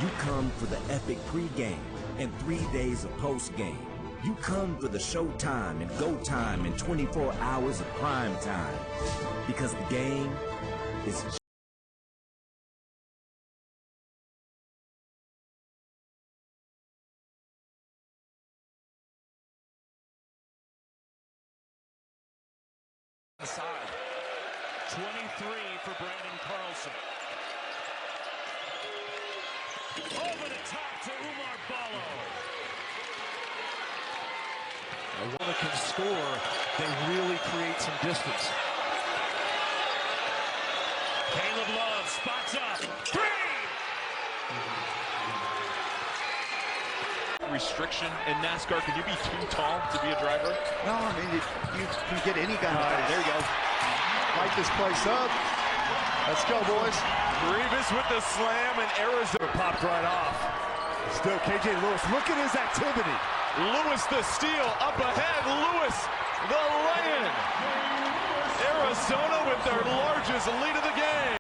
You come for the epic pregame and 3 days of postgame. You come for the showtime and go time and 24 hours of prime time. Because the game is aside. 23 for Brandon Carlson. Over the top to Umar Ballo. One that can score, they really create some distance. Caleb Love spots up. 3! Restriction in NASCAR. Can you be too tall to be a driver? No, I mean, you can get any guy. There you go. Light this place up. Let's go, boys. Rivas with the slam, and Arizona popped right off. Still KJ Lewis. Look at his activity. Lewis the steal up ahead. Lewis the lay-in. Arizona with their largest lead of the game.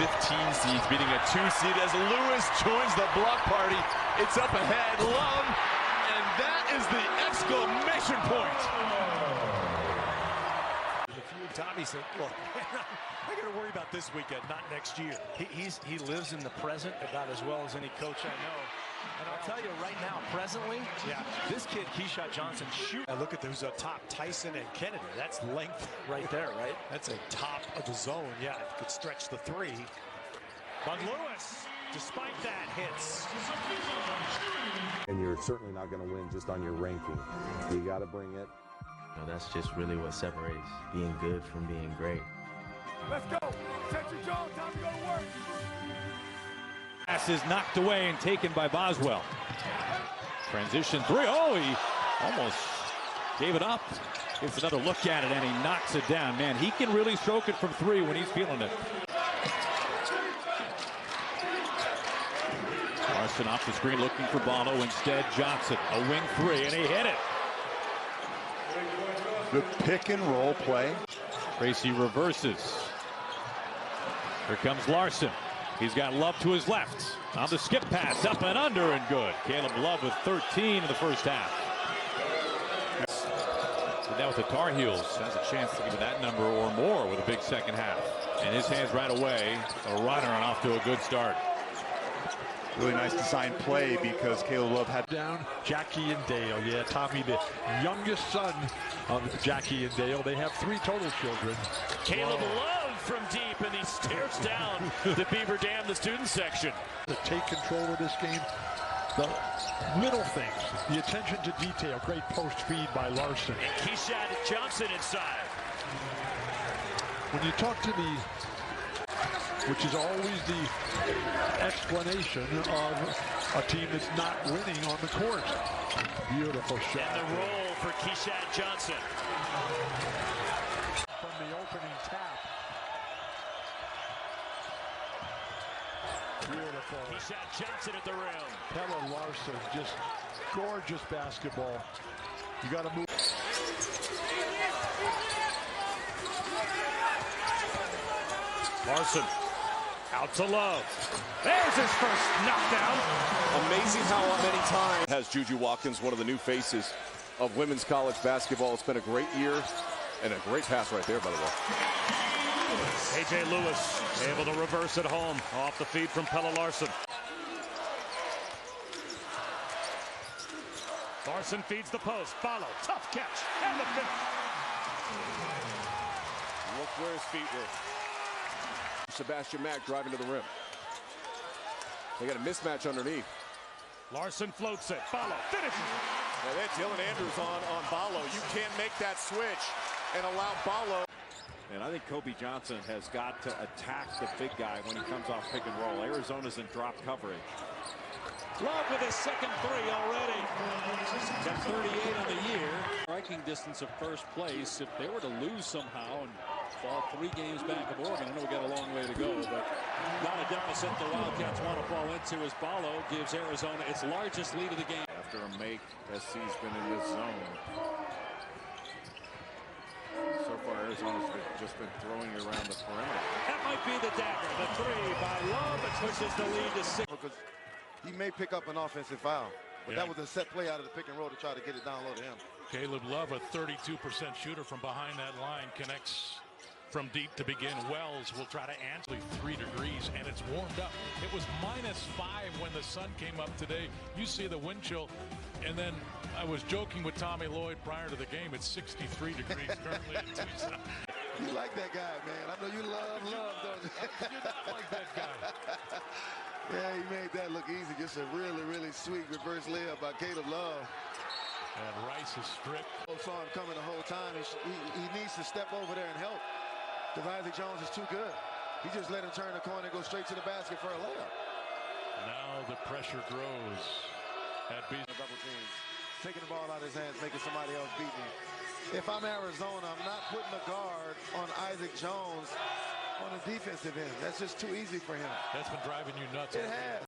15 seeds beating a 2 seed as Lewis joins the block party. It's up ahead. Love, and that is the exclamation point. Tommy said, look, I got to worry about this weekend, not next year. He lives in the present about as well as any coach I know. And I'll tell you right now, presently, this kid, Keyshawn Johnson, shoot. I look at who's up top, Tyson and Kennedy. That's length right there, right? That's a top of the zone. Yeah, it could stretch the 3. But Lewis despite that, hits. And you're certainly not going to win just on your ranking. You got to bring it. That's just really what separates being good from being great. Let's go. Set your jaw. Time to go to work. Pass is knocked away and taken by Boswell. Transition three. Oh, he almost gave it up. Gets another look at it, and he knocks it down. Man, he can really stroke it from three when he's feeling it. Larsson off the screen looking for Bono. Instead, Johnson, a wing three, and he hit it. Good pick and roll play. Tracy reverses. Here comes Larsson. He's got Love to his left. On the skip pass, up and under, and good. Caleb Love with 13 in the first half. So now with the Tar Heels, has a chance to give that number or more with a big second half. And his hands right away. A runner and off to a good start. Really nice design play because Caleb Love had down Jackie and Dale. Yeah, Tommy, the youngest son of Jackie and Dale. They have 3 total children. Caleb Love from deep, and he stares down the Beaver Dam, the student section. To take control of this game, the little things, the attention to detail. Great post feed by Larsson. And Keyshawn Johnson inside. When you talk to the, which is always the explanation of a team that's not winning on the court. Beautiful shot. And the roll for Keyshawn Johnson. From the opening tap. Beautiful. Keyshawn Johnson at the rim. Pelle Larsson, just gorgeous basketball. You got to move. Larsson out to Love. There's his first knockdown. Amazing how many times has Juju Watkins, one of the new faces of women's college basketball. It's been a great year and a great pass right there, by the way. A.J. Lewis able to reverse at home off the feed from Pelle Larsson. Larsson feeds the post. Follow. Tough catch. And the finish. Look where his feet were. Sebastian Mack driving to the rim. They got a mismatch underneath. Larsson floats it. Follow. Finishes. Yeah, that's Dylan Andrews on Ballo. You can't make that switch and allow Ballo. And I think Kobe Johnson has got to attack the big guy when he comes off pick and roll. Arizona's in drop coverage. Love with his second three already. Got 38 on the year. Striking distance of first place. If they were to lose somehow and fall 3 games back of Oregon, I know we got a long way to go, but not a deficit the Wildcats want to fall into as Ballo gives Arizona its largest lead of the game. After a make, SC's been in this zone. So far, Arizona's just been throwing it around the perimeter. That might be the dagger. The 3 by Love, it pushes the lead to 6. Because he may pick up an offensive foul, but that was a set play out of the pick and roll to try to get it down low to him. Caleb Love, a 32% shooter from behind that line, connects from deep to begin. Wells will try to answer 3 degrees, and it's warmed up. It was -5 when the sun came up today. You see the wind chill, and then I was joking with Tommy Lloyd prior to the game. It's 63 degrees currently in Tucson. You like that guy, man. I know you love, don't you? You not like that guy. Yeah, he made that look easy. Just a really, really sweet reverse layup by Caleb Love. And Rice is stripped. Saw him coming the whole time. He needs to step over there and help. Because Isaac Jones is too good. He just let him turn the corner and go straight to the basket for a layup. Now the pressure grows at B. Double team. Taking the ball out of his hands, making somebody else beat me. If I'm Arizona, I'm not putting a guard on Isaac Jones on the defensive end. That's just too easy for him. That's been driving you nuts. It has.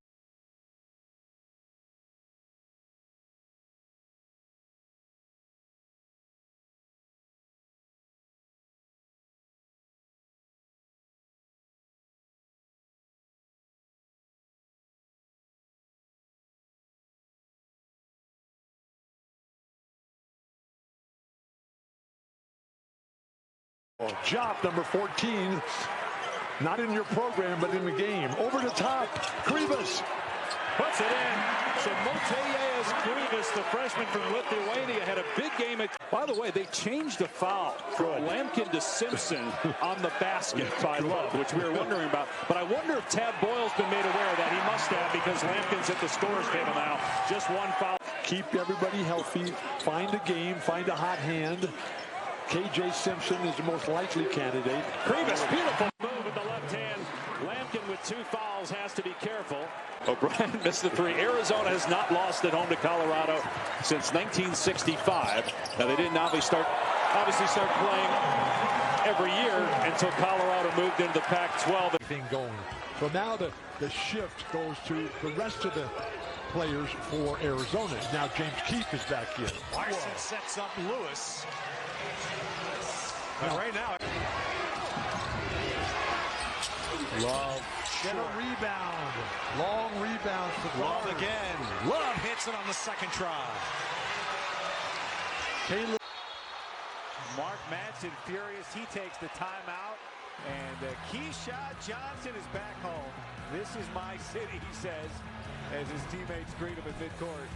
Job number 14, not in your program, but in the game. Over the top, Krivas. puts it in. So Motejas Krivas, the freshman from Lithuania, had a big game. By the way, they changed the foul from Lampkin to Simpson on the basket by Love, which we were wondering about. But I wonder if Tad Boyle's been made aware of that. He must have, because Lampkin's at the scorer's table now. Just one foul. Keep everybody healthy. Find a game. Find a hot hand. KJ Simpson is the most likely candidate. Krivas, beautiful move with the left hand. Lampkin with 2 fouls has to be careful. O'Brien missed the 3. Arizona has not lost at home to Colorado since 1965. Now, they didn't obviously start playing every year until Colorado moved into the Pac-12. Going. So now the shift goes to the rest of the players for Arizona. Now James Keefe is back in. Larsson sets up Lewis. And right now, Love get a rebound. Long rebound for Love again. Love hits it on the second try. Caleb. Mark Madsen furious. He takes the timeout. And Keyshawn Johnson is back home. This is my city, he says, as his teammates greet him at midcourt.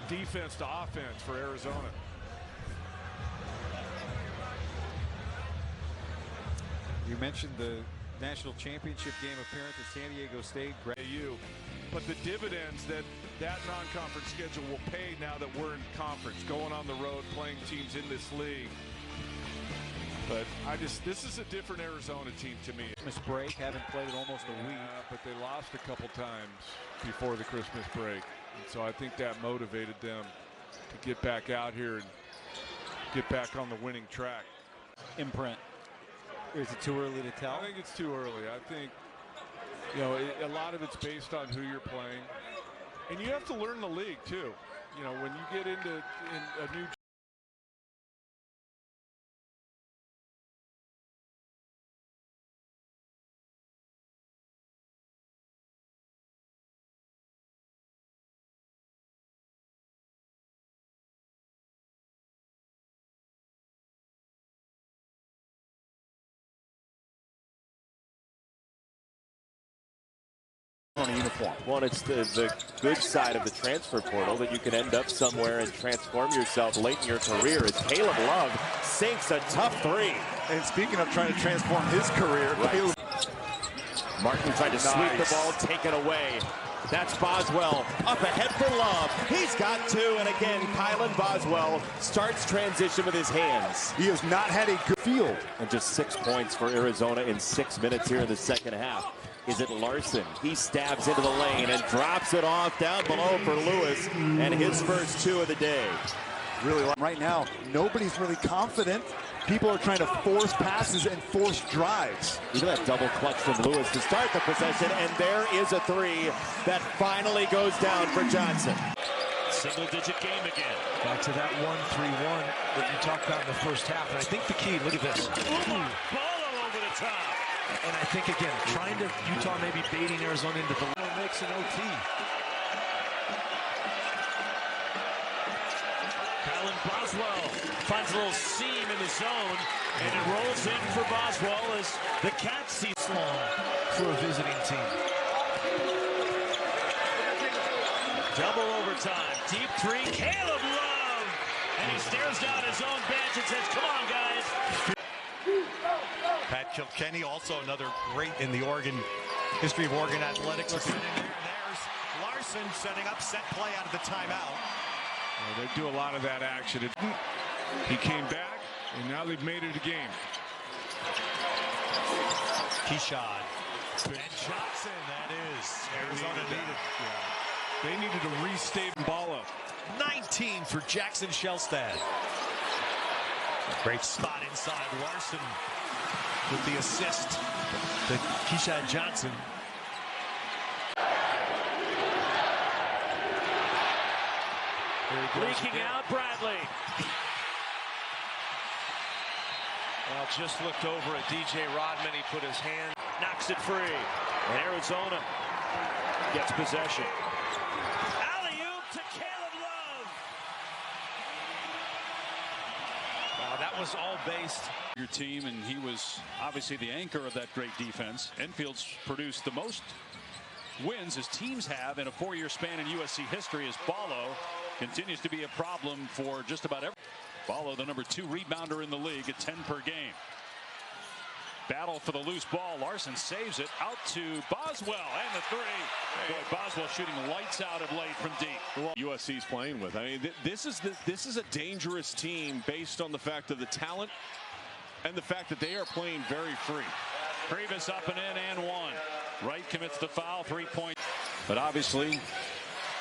Defense to offense for Arizona. You mentioned the national championship game appearance at San Diego State. But the dividends that non-conference schedule will pay now that we're in conference, going on the road, playing teams in this league. But this is a different Arizona team to me. Christmas break, haven't played in almost a week. But they lost a couple times before the Christmas break. And so I think that motivated them to get back out here and get back on the winning track. Imprint. Or is it too early to tell? I think it's too early. I think, a lot of it's based on who you're playing. And you have to learn the league, too. When you get into a new on a uniform. Well, it's the good side of the transfer portal that you can end up somewhere and transform yourself late in your career. As Caleb Love sinks a tough 3. And speaking of trying to transform his career, right. Martin tried to sweep the ball, taken away. That's Boswell up ahead for Love. He's got 2, and again, Kylan Boswell starts transition with his hands. He has not had a good field. And just 6 points for Arizona in 6 minutes here in the second half. Is it Larsson? He stabs into the lane and drops it off down below for Lewis, and his first 2 of the day. Really, right now, nobody's really confident. People are trying to force passes and force drives. Look at that double clutch from Lewis to start the possession, and there is a 3 that finally goes down for Johnson. Single-digit game again. Back to that 1-3-1 that you talked about in the first half. And I think the key, look at this. Ball over the top. And I think, again, trying to, Utah maybe baiting Arizona into the makes an OT. Kylan Boswell finds a little seam in the zone, and it rolls in for Boswell as the Cats see long for a visiting team. Double overtime, deep 3, Caleb Love, and he stares down his own bench and says, "Come on, guys." Pat Kilkenny, also another great in the Oregon history of Oregon athletics. There's Larsson setting up set play out of the timeout. They do a lot of that action. He came back, and now they've made it a game. Keyshawn. And Johnson, that is. Arizona needed. Yeah. They needed to restate ball up. 19 for Jackson Shellstad. Great spot inside. Larsson with the assist to Keyshawn Johnson. Leaking out, Bradley. Well, just looked over at DJ Rodman. He put his hand, knocks it free. And Arizona gets possession. Alley-oop to Caleb Love. Wow, that was all based. Your team, and he was obviously the anchor of that great defense. Enfield's produced the most wins as teams have in a 4-year span in USC history, as Ballo continues to be a problem for just about every. Ballo, the number 2 rebounder in the league at 10 per game. Battle for the loose ball. Larsson saves it out to Boswell, and the 3. Boy, Boswell shooting lights out of late from deep. USC's playing with. I mean, this is a dangerous team based on the fact of the talent and the fact that they are playing very free. Previs up and in and 1. Wright commits the foul, 3-point. But obviously,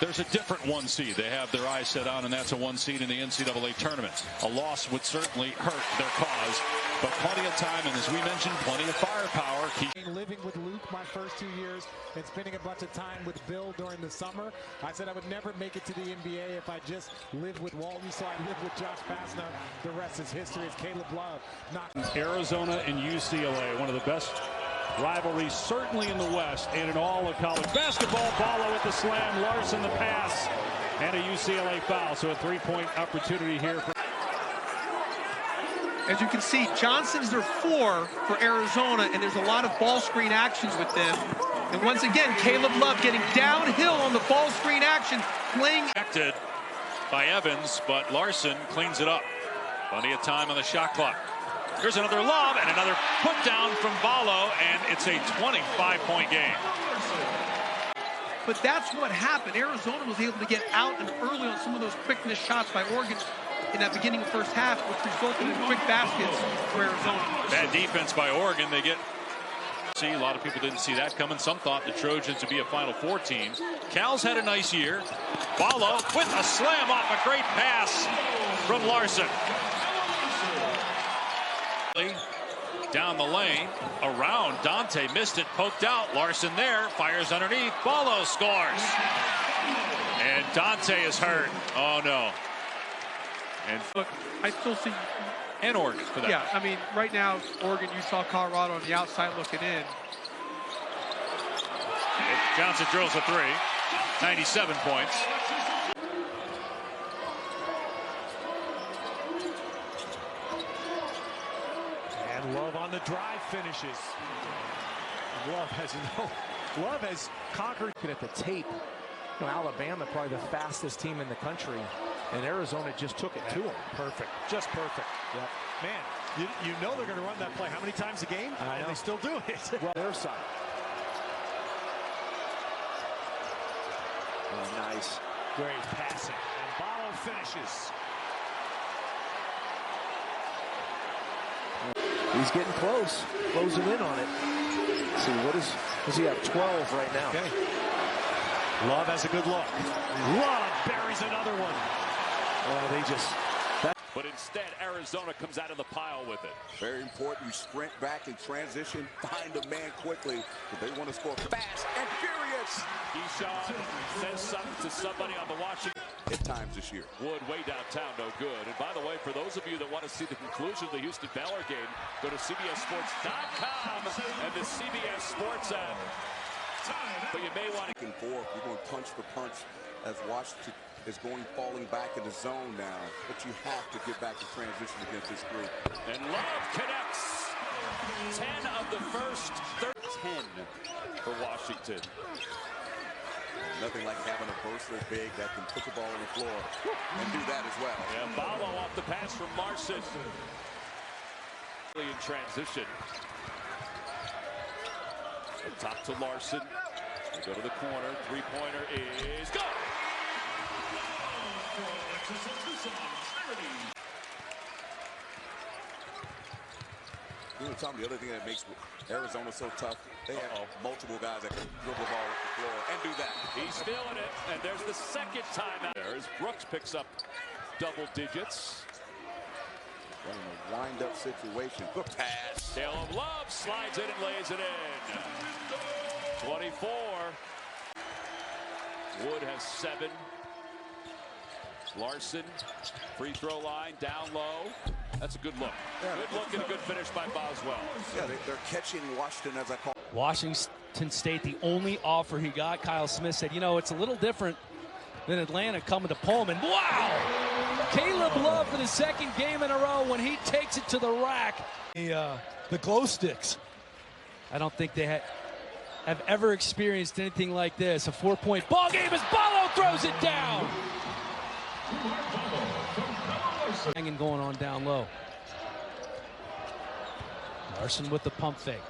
there's a different 1 seed they have their eyes set on, and that's a 1 seed in the NCAA tournament. A loss would certainly hurt their cause, but plenty of time, and as we mentioned, plenty of firepower. Living with Luke my first 2 years and spending a bunch of time with Bill during the summer, I said I would never make it to the NBA if I just lived with Walton, so I lived with Josh Pastner. The rest is history. It's Caleb Love. Arizona and UCLA, one of the best rivalries certainly in the West and in all of college basketball. Ballo with the slam, Larsson the pass, and a UCLA foul. So a 3-point opportunity here. As you can see, Johnson's their 4 for Arizona, and there's a lot of ball screen actions with them. And once again, Caleb Love getting downhill on the ball screen action, playing. Affected by Evans, but Larsson cleans it up. Plenty of time on the shot clock. Here's another lob and another put down from Ballo, and it's a 25-point game. But that's what happened. Arizona was able to get out and early on some of those quickness shots by Oregon in that beginning of first half, which resulted in quick baskets for Arizona. Bad defense by Oregon. They get. See, a lot of people didn't see that coming. Some thought the Trojans would be a Final Four team. Cal's had a nice year. Ballo with a slam off a great pass from Larsson. Down the lane, around, Dante missed it, poked out, Larsson there, fires underneath, Ballo scores. And Dante is hurt. Oh no. And look, I still see. And Oregon for that. Yeah, I mean, right now, Oregon, Utah, Colorado on the outside looking in. Johnson drills a 3, 97 points. Love on the drive finishes. Love has conquered. Looking at the tape, Alabama probably the fastest team in the country, and Arizona just took it to them. Perfect, just perfect. Yep. Man, you know they're going to run that play how many times a game? And they still do it. Well, their side. Oh, nice, great passing, and Ballo finishes. He's getting close, closing in on it. Let's see, does he have 12 right now? Okay. Love has a good look. Love buries another one. They just. But instead, Arizona comes out of the pile with it. Very important. You sprint back in transition, find a man quickly. But they want to score fast and furious. Keyshawn says something to somebody on the Washington. At times this year. Wood way downtown, no good. And by the way, for those of you that want to see the conclusion of the Houston-Baylor game, go to CBSSports.com and the CBS Sports app. But you may want to. You're going punch for punch as Washington is falling back in the zone now. But you have to get back to transition against this group. And Love connects. 10 of the first 10 for Washington. Nothing like having a burster big that can put the ball on the floor and do that as well. Yeah, Ballo off the pass from Larsson. In transition. Up top to Larsson. They go to the corner. 3-pointer is go. You know, Tom, the other thing that makes Arizona so tough, they have multiple guys that can dribble the ball off the floor and do that. He's feeling it, and there's the second timeout. There as Brooks picks up double digits. Running a wind-up situation. Good pass. Caleb Love slides it and lays it in. 24. Wood has 7. Larsson, free throw line, down low. That's a good look. Yeah. Good look and a good finish by Boswell. Yeah, they're catching Washington, as I call it. Washington State, the only offer he got, Kyle Smith said, you know, it's a little different than Atlanta coming to Pullman. Wow! Caleb Love for the second game in a row when he takes it to the rack. The glow sticks. I don't think they had. have ever experienced anything like this. A 4-point ball game as Ballo throws it down. Hanging going on down low. Larsson with the pump fake.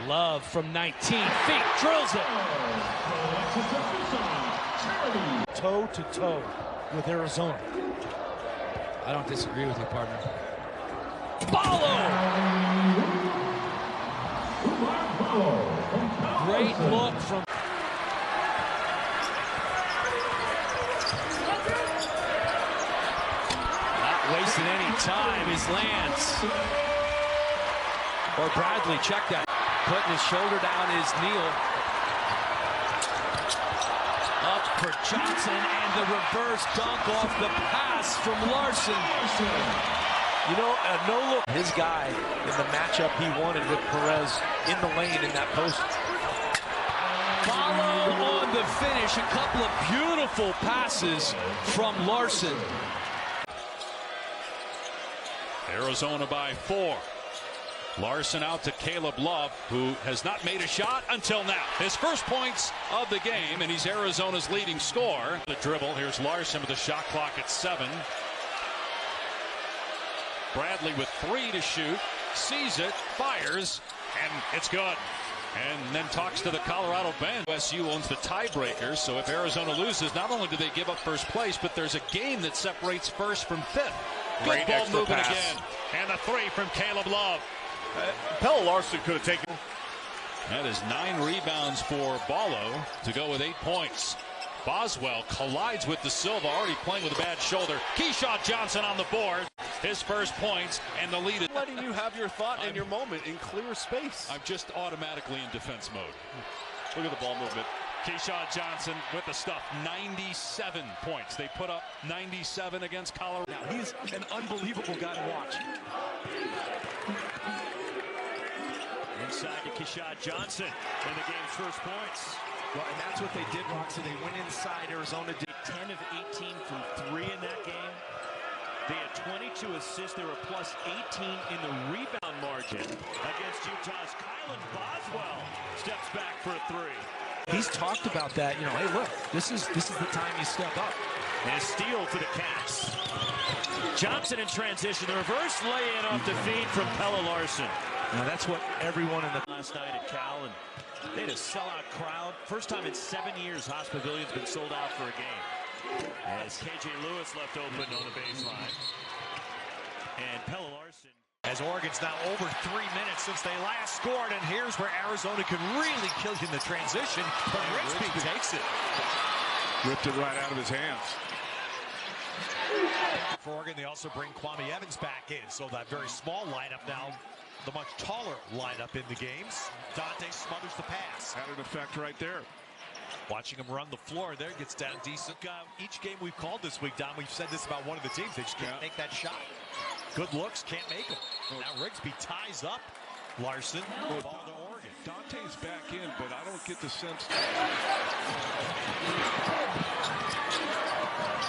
Love from 19 feet drills it. Toe to toe with Arizona. I don't disagree with you, partner. Ballo! Great look from... Not wasting any time as Lance. Or Bradley, check that. Putting his shoulder down is Neal. Up for Johnson and the reverse dunk off the pass from Larsson. You know, no look. His guy in the matchup he wanted with Perez in the lane in that post. Follow on the finish. A couple of beautiful passes from Larsson. Arizona by 4. Larsson out to Caleb Love, who has not made a shot until now. His first points of the game, and he's Arizona's leading scorer. The dribble, here's Larsson with the shot clock at 7. Bradley with 3 to shoot, sees it, fires, and it's good. And then talks to the Colorado bench. USU owns the tiebreaker, so if Arizona loses, not only do they give up first place, but there's a game that separates first from 5th. Good ball movement again. And a 3 from Caleb Love. Pelle Larsson could have taken. That is 9 rebounds for Ballo to go with 8 points. Boswell collides with De Silva, already playing with a bad shoulder. Keyshawn Johnson on the board. His first points, and the lead is... Letting you have your thought and your moment in clear space. I'm just automatically in defense mode. Look at the ball movement. Keyshawn Johnson with the stuff. 97 points. They put up 97 against Colorado. Now, he's an unbelievable guy to watch. Inside to Keyshawn Johnson in the game's first points. Well, and that's what they did, Roxy. They went inside. Arizona did 10 of 18 from 3 in that game. They had 22 assists. They were plus 18 in the rebound margin against Utah's Kylan Boswell. Steps back for a 3. He's talked about that. You know, hey, look, this is the time you step up. And a steal for the Cats. Johnson in transition. The reverse lay-in off the feed from Pelle Larsson. Now that's what everyone in the last night at Cal, and they had a sellout crowd. First time in 7 years Haas Pavilion's been sold out for a game. As KJ Lewis left open on the baseline. And Pelle Larsson. As Oregon's now over 3 minutes since they last scored, and here's where Arizona can really kill you in the transition, but Rigsby takes it. Ripped it right out of his hands. For Oregon, they also bring Kwame Evans back in, so that very small lineup now, the much taller lineup in the games. Dante smothers the pass. Had an effect right there. Watching him run the floor there, gets down decent. Each game we've called this week, Don, we've said this about one of the teams. They just can't make that shot. Good looks, can't make them. Now Rigsby ties up Larsson. Ball to Oregon. Dante's back in, but I don't get the sense.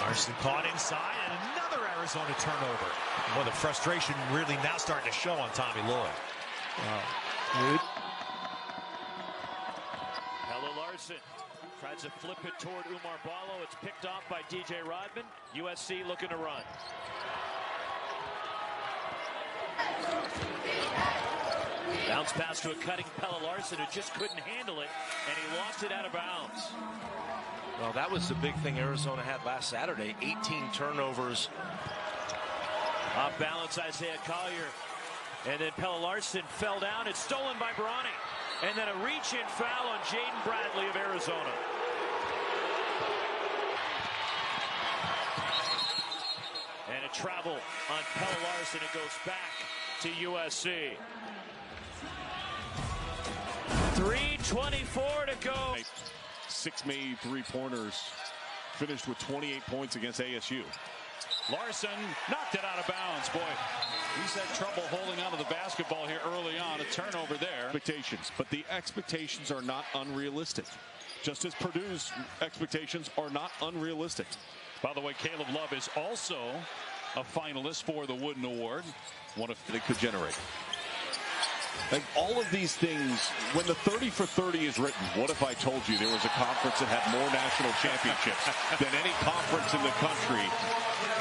Larsson caught inside, and another Arizona turnover. Well, the frustration really now starting to show on Tommy Lloyd. Pelle Larsson tries to flip it toward Umar Ballo. It's picked off by DJ Rodman. USC looking to run. Bounce pass to a cutting Pelle Larsson who just couldn't handle it, and he lost it out of bounds. Well, that was the big thing Arizona had last Saturday. 18 turnovers. Off balance, Isaiah Collier. And then Pelle Larsson fell down. It's stolen by Bronny. And then a reach-in foul on Jaden Bradley of Arizona. And a travel on Pelle Larsson. It goes back to USC. 3:24 to go. 6 made 3-pointers. Finished with 28 points against ASU. Larsson knocked it out of bounds. Boy, he's had trouble holding onto the basketball here early on. A turnover there. Expectations, but the expectations are not unrealistic. Just as Purdue's expectations are not unrealistic. By the way, Caleb Love is also a finalist for the Wooden Award. One of they could generate. Like all of these things, when the 30 for 30 is written, what if I told you there was a conference that had more national championships than any conference in the country,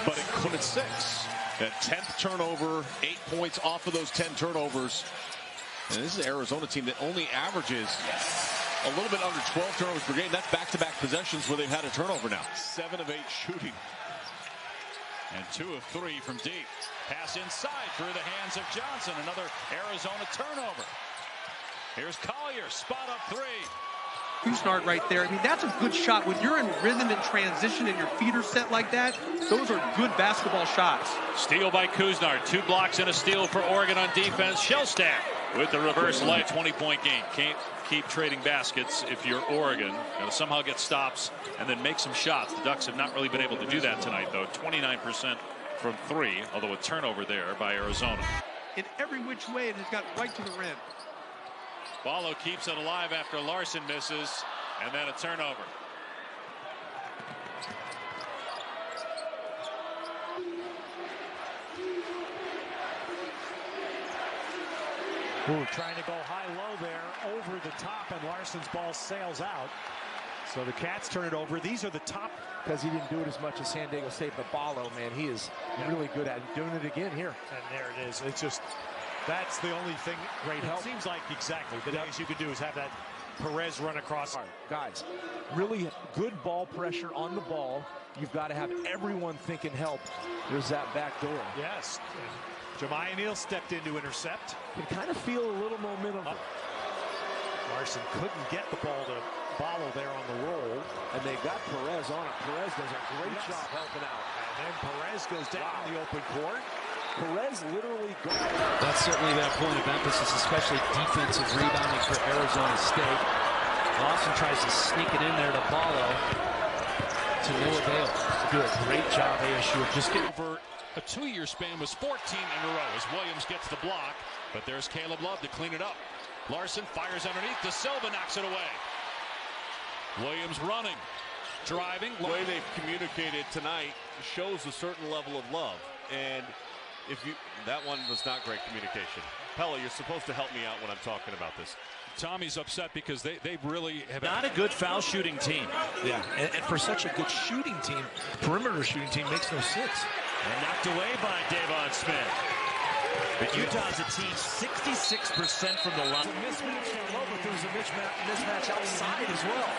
but it couldn't 6. That 10th turnover, 8 points off of those 10 turnovers. And this is an Arizona team that only averages a little bit under 12 turnovers per game. That's back-to-back possessions where they've had a turnover now. 7 of 8 shooting. And 2 of 3 from deep. Pass inside through the hands of Johnson. Another Arizona turnover. Here's Collier. Spot up 3. Couisnard right there. I mean, that's a good shot. When you're in rhythm and transition and your feet are set like that, those are good basketball shots. Steal by Couisnard. 2 blocks and a steal for Oregon on defense. Shellstack with the reverse lay. 20-point game. Can't keep trading baskets if you're Oregon. Got to somehow get stops and then make some shots. The Ducks have not really been able to do that tonight, though. 29% from 3, although a turnover there by Arizona. In every which way, it has got right to the rim. Ballo keeps it alive after Larsson misses, and then a turnover. Ooh, trying to go high-low there, over the top, and Larsson's ball sails out. So the Cats turn it over. These are the top. Because he didn't do it as much as San Diego State, but Ballo, man, he is really good at it. Doing it again here. And there it is. It's just, that's the only thing great help. It seems like exactly the things you can do is have that Perez run across. Guys, really good ball pressure on the ball. You've got to have everyone thinking help. There's that back door. Yes. Jemiah Neal stepped in to intercept. You can kind of feel a little momentum. Larsson couldn't get the ball to Ballo there on the roll. And they've got Perez on it. Perez does a great job helping out. And then Perez goes down in the open court. Perez literally goes. That's certainly that point of emphasis, especially defensive rebounding for Arizona State. Larsson tries to sneak it in there to Ballo. To no avail. Do a great job, ASU, of just getting over a 2-year span was 14 in a row as Williams gets the block, but there's Caleb Love to clean it up. Larsson fires underneath. De Silva knocks it away. Williams running, driving. The way they've communicated tonight shows a certain level of love, and that one was not great communication. Pelle, you're supposed to help me out when I'm talking about this. Tommy's upset because they really have not a good foul shooting team. Yeah, and for such a good shooting team, perimeter shooting team makes no sense. And knocked away by Davon Smith. But Utah's a team 66% from the line. There's a mismatch from low, but there's a mismatch outside as well.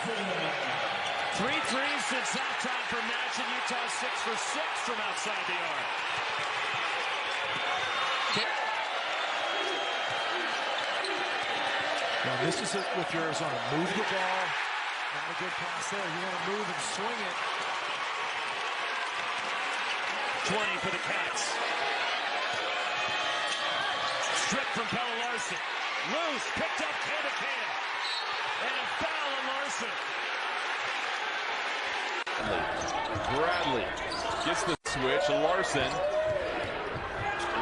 3 threes since halftime for Natch, and Utah 6 for 6 from outside the arc. Now this is it with Arizona. Move the ball. Not a good pass there. You want to move and swing it. 20 for the Cats. Stripped from Pelle Larsson. Loose, picked up can-to-can. And a foul on Larsson. Bradley gets the switch. Larsson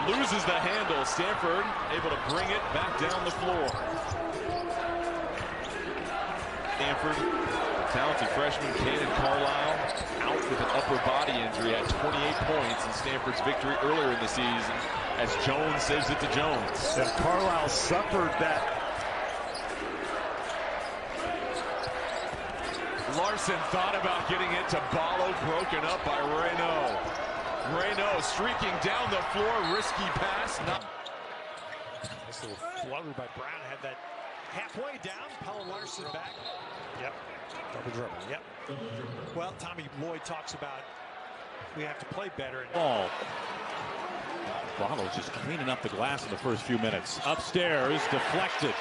loses the handle. Stanford able to bring it back down the floor. Stanford, talented freshman Caden Carlisle, out with an upper body injury, had 28 points in Stanford's victory earlier in the season as Jones saves it to Jones. And Carlisle suffered that. Larsson thought about getting it to Ballo, broken up by Reynaud. Reynaud streaking down the floor, risky pass. This little flutter by Brown had that halfway down. Pelle Larsson back. Yep. Double dribble. Yep. Well, Tommy Lloyd talks about we have to play better. Ball. Ballo's just cleaning up the glass in the first few minutes. Upstairs, deflected.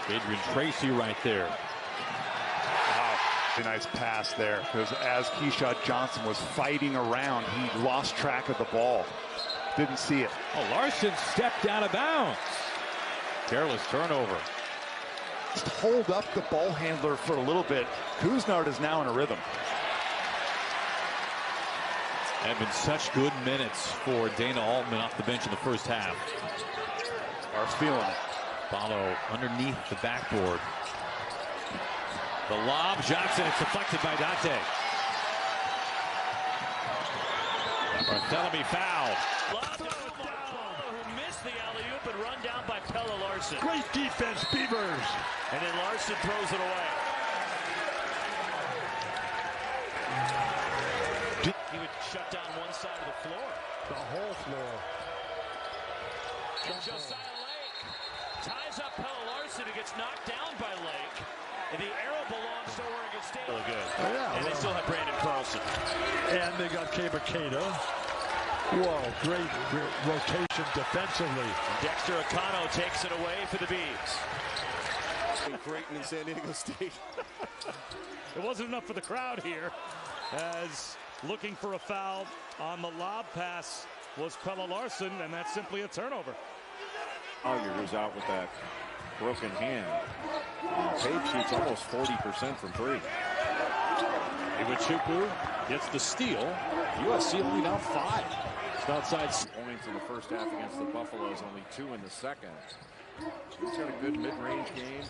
Adrian Tracy right there. Wow, a nice pass there, because as Keyshawn Johnson was fighting around, he lost track of the ball. Didn't see it. Oh, Larsson stepped out of bounds. Careless turnover. Just hold up the ball handler for a little bit. Couisnard is now in a rhythm. Have been such good minutes for Dana Altman off the bench in the first half. Are feeling it. Ballo underneath the backboard. The lob, Johnson, it's deflected by Dante. Barthélemy fouled. Lob who missed the alley-oop. run down by Pelle Larsson. Great defense, Beavers. And then Larsson throws it away. He would shut down one side of the floor. The whole floor. And Josiah Lake ties up Pelle Larsson, who gets knocked down by Lake. And the arrow belongs to Oregon State. Really good. Oh, yeah, and they still have Brandon Carlson. And they got Kebakeda. Whoa, great rotation defensively. Dexter Akano takes it away for the Bees. Creighton in San Diego State. It wasn't enough for the crowd here, as looking for a foul on the lob pass was Pelle Larsson, and that's simply a turnover. Auger goes out with that broken hand. Page shoots almost 40% from three. Iwachuku gets the steal. USC only now 5. It's outside points in the first half against the Buffaloes, only 2 in the second. He's got a good mid-range game.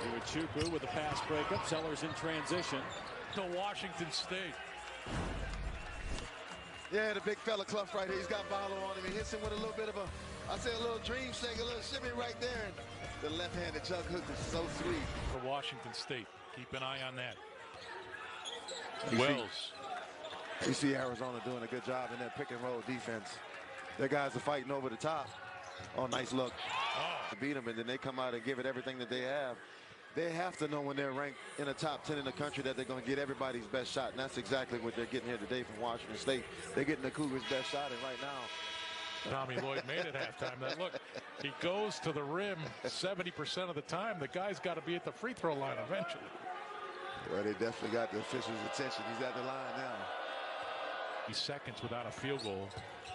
Iwachuku with a pass breakup. Sellers in transition to Washington State. Yeah, the big fella Clough right here. He's got Barlow on him. He hits him with a little bit of a, I say a little dream shake, a little shimmy right there. And the left-handed jug hook is so sweet. For Washington State. Keep an eye on that. You see Arizona doing a good job in that pick-and-roll defense. Their guys are fighting over the top. Oh, nice look. To beat them, and then they come out and give it everything that they have. They have to know when they're ranked in the top 10 in the country that they're going to get everybody's best shot, and that's exactly what they're getting here today from Washington State. They're getting the Cougars' best shot, and right now, Tommy Lloyd made it halftime. That look, he goes to the rim 70% of the time. The guy's got to be at the free throw line eventually. Well, they definitely got the officials' attention. He's at the line now. He's seconds without a field goal.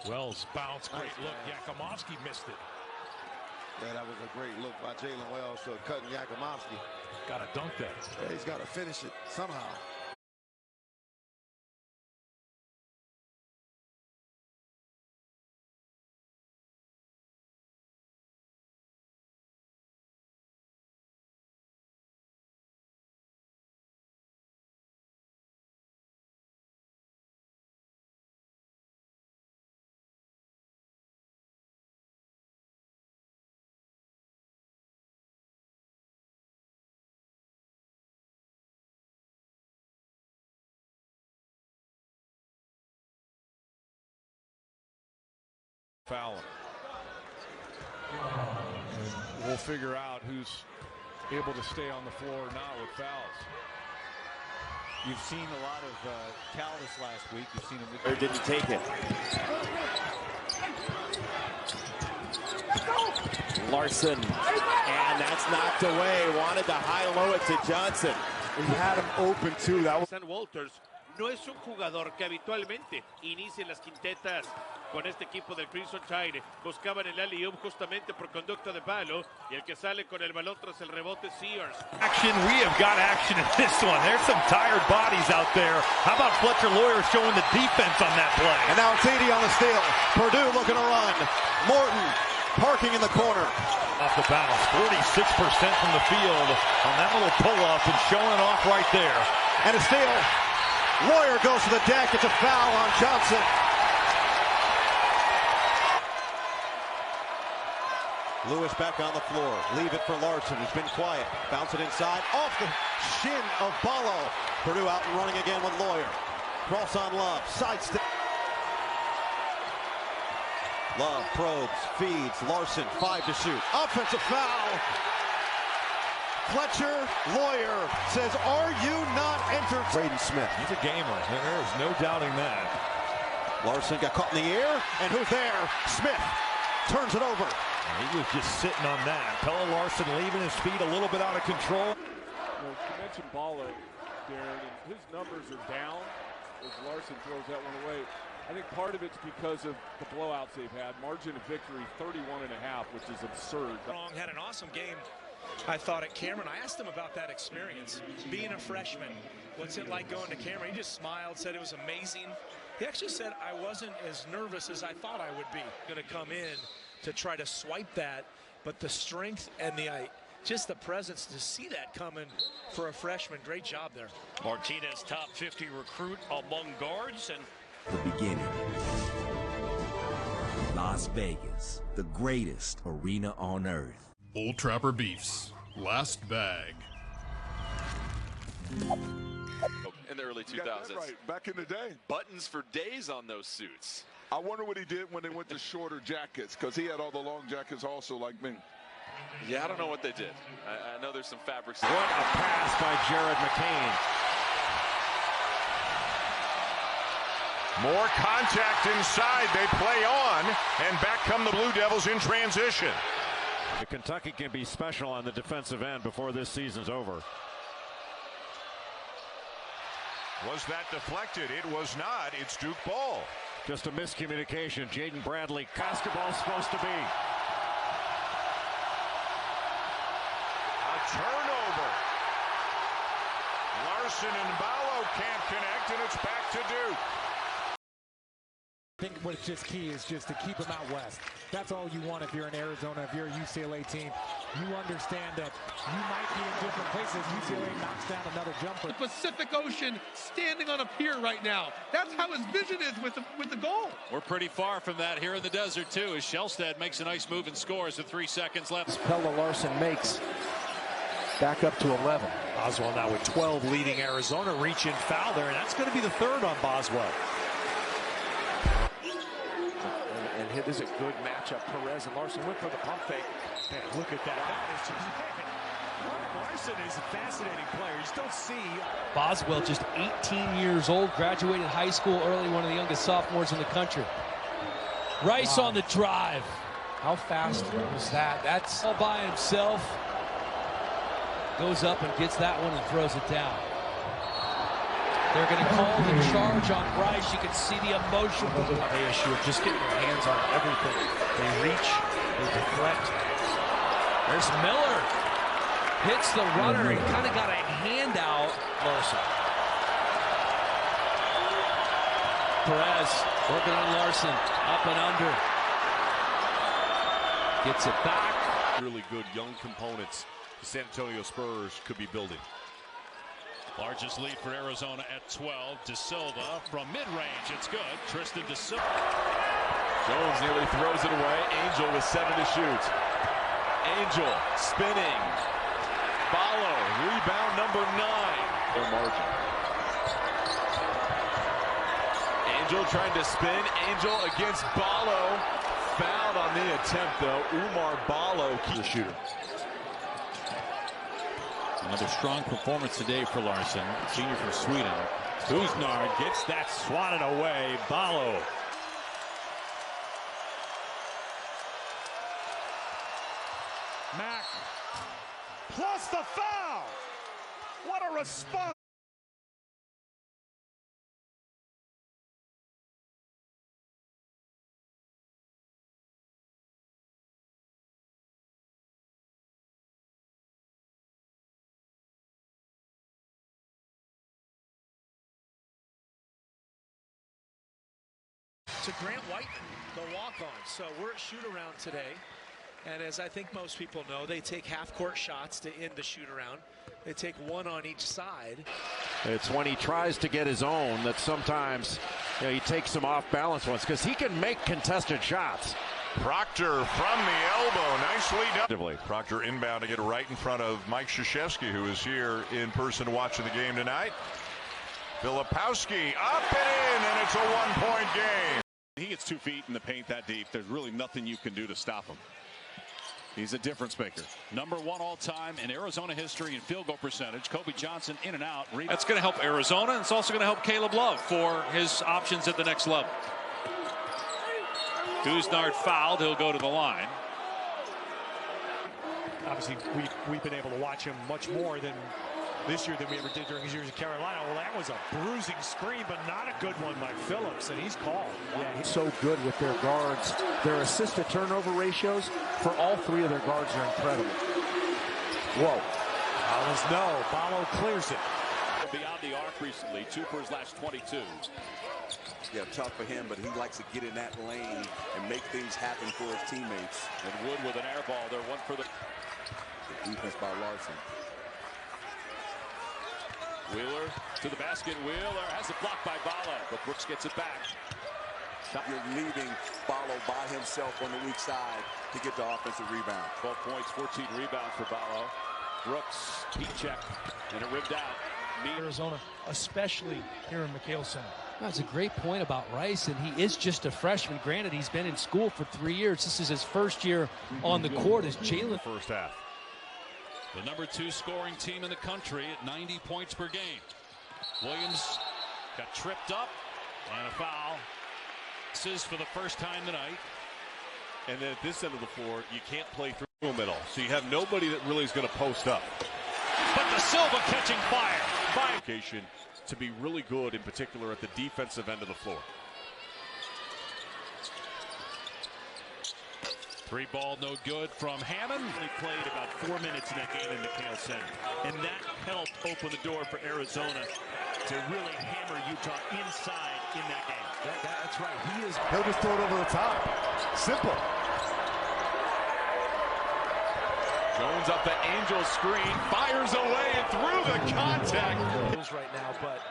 Wells bounce, great look. Yakimovsky missed it. Yeah, that was a great look by Jalen Wells to cutting Yakimovsky. Got to dunk that. Yeah, he's got to finish it somehow. Fouling. We'll figure out who's able to stay on the floor or not with fouls. You've seen a lot of Caldas last week. You've seen him. Or didn't take it. Larsson, and that's knocked away. Wanted to high-low it to Johnson. He had him open too. That was. Walters no es un jugador que habitualmente inicie en las quintetas con este equipo del Crimson Tide. Buscaban el alley-oop justamente por conducto de palo, y el que sale con el balón tras el rebote, Sears. Action, we have got action in this one. There's some tired bodies out there. How about Fletcher Lawyer showing the defense on that play? And now it's 80 on the steal. Purdue looking to run. Morton parking in the corner. Off the bounce, 46% from the field on that little pull-up and showing it off right there. And a steal. Lawyer goes to the deck. It's a foul on Johnson. Lewis back on the floor. Leave it for Larsson. He's been quiet. Bounce it inside. Off the shin of Ballo. Purdue out and running again with Lawyer. Cross on Love. Side step. Love probes, feeds. Larsson, 5 to shoot. Offensive foul. Fletcher Lawyer says, "Are you not entered?" Braden Smith. He's a gamer. There is no doubting that. Larsson got caught in the air, and who's there? Smith turns it over. He was just sitting on that. Pelle Larsson leaving his feet a little bit out of control. You mentioned Ballo, Darren, and his numbers are down as Larsson throws that one away. I think part of it's because of the blowouts they've had. Margin of victory, 31.5, which is absurd. Wrong, had an awesome game, I thought, at Cameron. I asked him about that experience, being a freshman. What's it like going to Cameron? He just smiled, said it was amazing. He actually said, I wasn't as nervous as I thought I would be. Going to come in to try to swipe that, but the strength and just the presence to see that coming for a freshman. Great job there. Martinez, top 50 recruit among guards, and the beginning. Live Las Vegas, the greatest arena on earth. Old Trapper Beefs, last bag. In the early 2000s. Right, back in the day. Buttons for days on those suits. I wonder what he did when they went to shorter jackets, because he had all the long jackets also like me. Yeah, I don't know what they did. I know there's some fabrics. What a pass by Jared McCain. More contact inside. They play on, and back come the Blue Devils in transition. Kentucky can be special on the defensive end before this season's over. Was that deflected? It was not. It's Duke ball. Just a miscommunication. Jaden Bradley, basketball's supposed to be. A turnover. Larsson and Ballo can't connect, and it's back to Duke. I think what's just key is just to keep them out west. That's all you want if you're in Arizona, if you're a UCLA team. You understand that you might be in different places. UCLA knocks down another jumper. The Pacific Ocean standing on a pier right now. That's how his vision is with the goal. We're pretty far from that here in the desert, too, as Shellstad makes a nice move and scores with 3 seconds left. Pelle Larsson makes back up to 11. Boswell now with 12 leading Arizona. Reach in foul there, and that's going to be the third on Boswell. And it is a good matchup. Perez and Larsson went for the pump fake. Man, look at that. That is just, Larsson is a fascinating player. You just don't see. Boswell, just 18 years old, graduated high school early, one of the youngest sophomores in the country. Rice on the drive. How fast was that? That's all by himself. Goes up and gets that one and throws it down. They're going to call the charge on Rice. You can see the emotion. The issue of just getting your hands on everything. They reach, they deflect. There's Miller. Hits the runner. He kind of got a handout. Larsson. Perez working on Larsson. Up and under. Gets it back. Really good young components the San Antonio Spurs could be building. Largest lead for Arizona at 12. De Silva from mid-range. It's good. Tristan De Silva. Jones nearly throws it away. Angel with 7 to shoot. Angel spinning. Ballo, rebound number 9. Their margin. Angel trying to spin. Angel against Ballo. Fouled on the attempt, though. Umar Ballo, the shooter. Another strong performance today for Larsson, senior from Sweden. Kuznard gets that swatted away. Ballo. Mack plus the foul. What a response. To Grant White, the walk-on. So we're at shoot-around today. And as I think most people know, they take half-court shots to end the shoot-around. They take one on each side. It's when he tries to get his own that sometimes he takes some off-balance ones because he can make contested shots. Proctor from the elbow, nicely done. Proctor inbounding it right in front of Mike Krzyzewski, who is here in person watching the game tonight. Filipowski up and in, and it's a one-point game. He gets 2 feet in the paint that deep. There's really nothing you can do to stop him. He's a difference maker. Number 1 all-time in Arizona history in field goal percentage. Kobe Johnson in and out. That's going to help Arizona, and it's also going to help Caleb Love for his options at the next level. Kuznard fouled. He'll go to the line. Obviously, we've been able to watch him much more than this year than we ever did during his years in Carolina. Well, that was a bruising screen, but not a good one by Phillips, and he's called. Yeah, he's so good with their guards. Their assist-to-turnover ratios for all 3 of their guards are incredible. Whoa. Collins, no. Ballo clears it. Beyond the arc recently, 2 for his last 22. Yeah, tough for him, but he likes to get in that lane and make things happen for his teammates. And Wood with an air ball. They're 1 for the defense by Larsson. Wheeler to the basket. Wheeler has it blocked by Ballo, but Brooks gets it back. You're leaving Ballo by himself on the weak side to get the offensive rebound. 12 points, 14 rebounds for Ballo. Brooks, heat check, and it ripped out. Arizona, especially here in McHale Center. That's a great point about Rice, and he is just a freshman. Granted, he's been in school for 3 years. This is his first year on the court as Jalen. First half. The number 2 scoring team in the country at 90 points per game. Williams got tripped up and a foul. This is for the first time tonight. And then at this end of the floor, you can't play through him at all. So you have nobody that really is going to post up. But the Silva catching fire. To be really good, in particular at the defensive end of the floor. 3 ball, no good from Hammond. He played about 4 minutes in that game in McHale Center. And that helped open the door for Arizona to really hammer Utah inside in that game. That's right. He'll just throw it over the top. Simple. Jones up the Angel screen, fires away and through the contact. Right now, but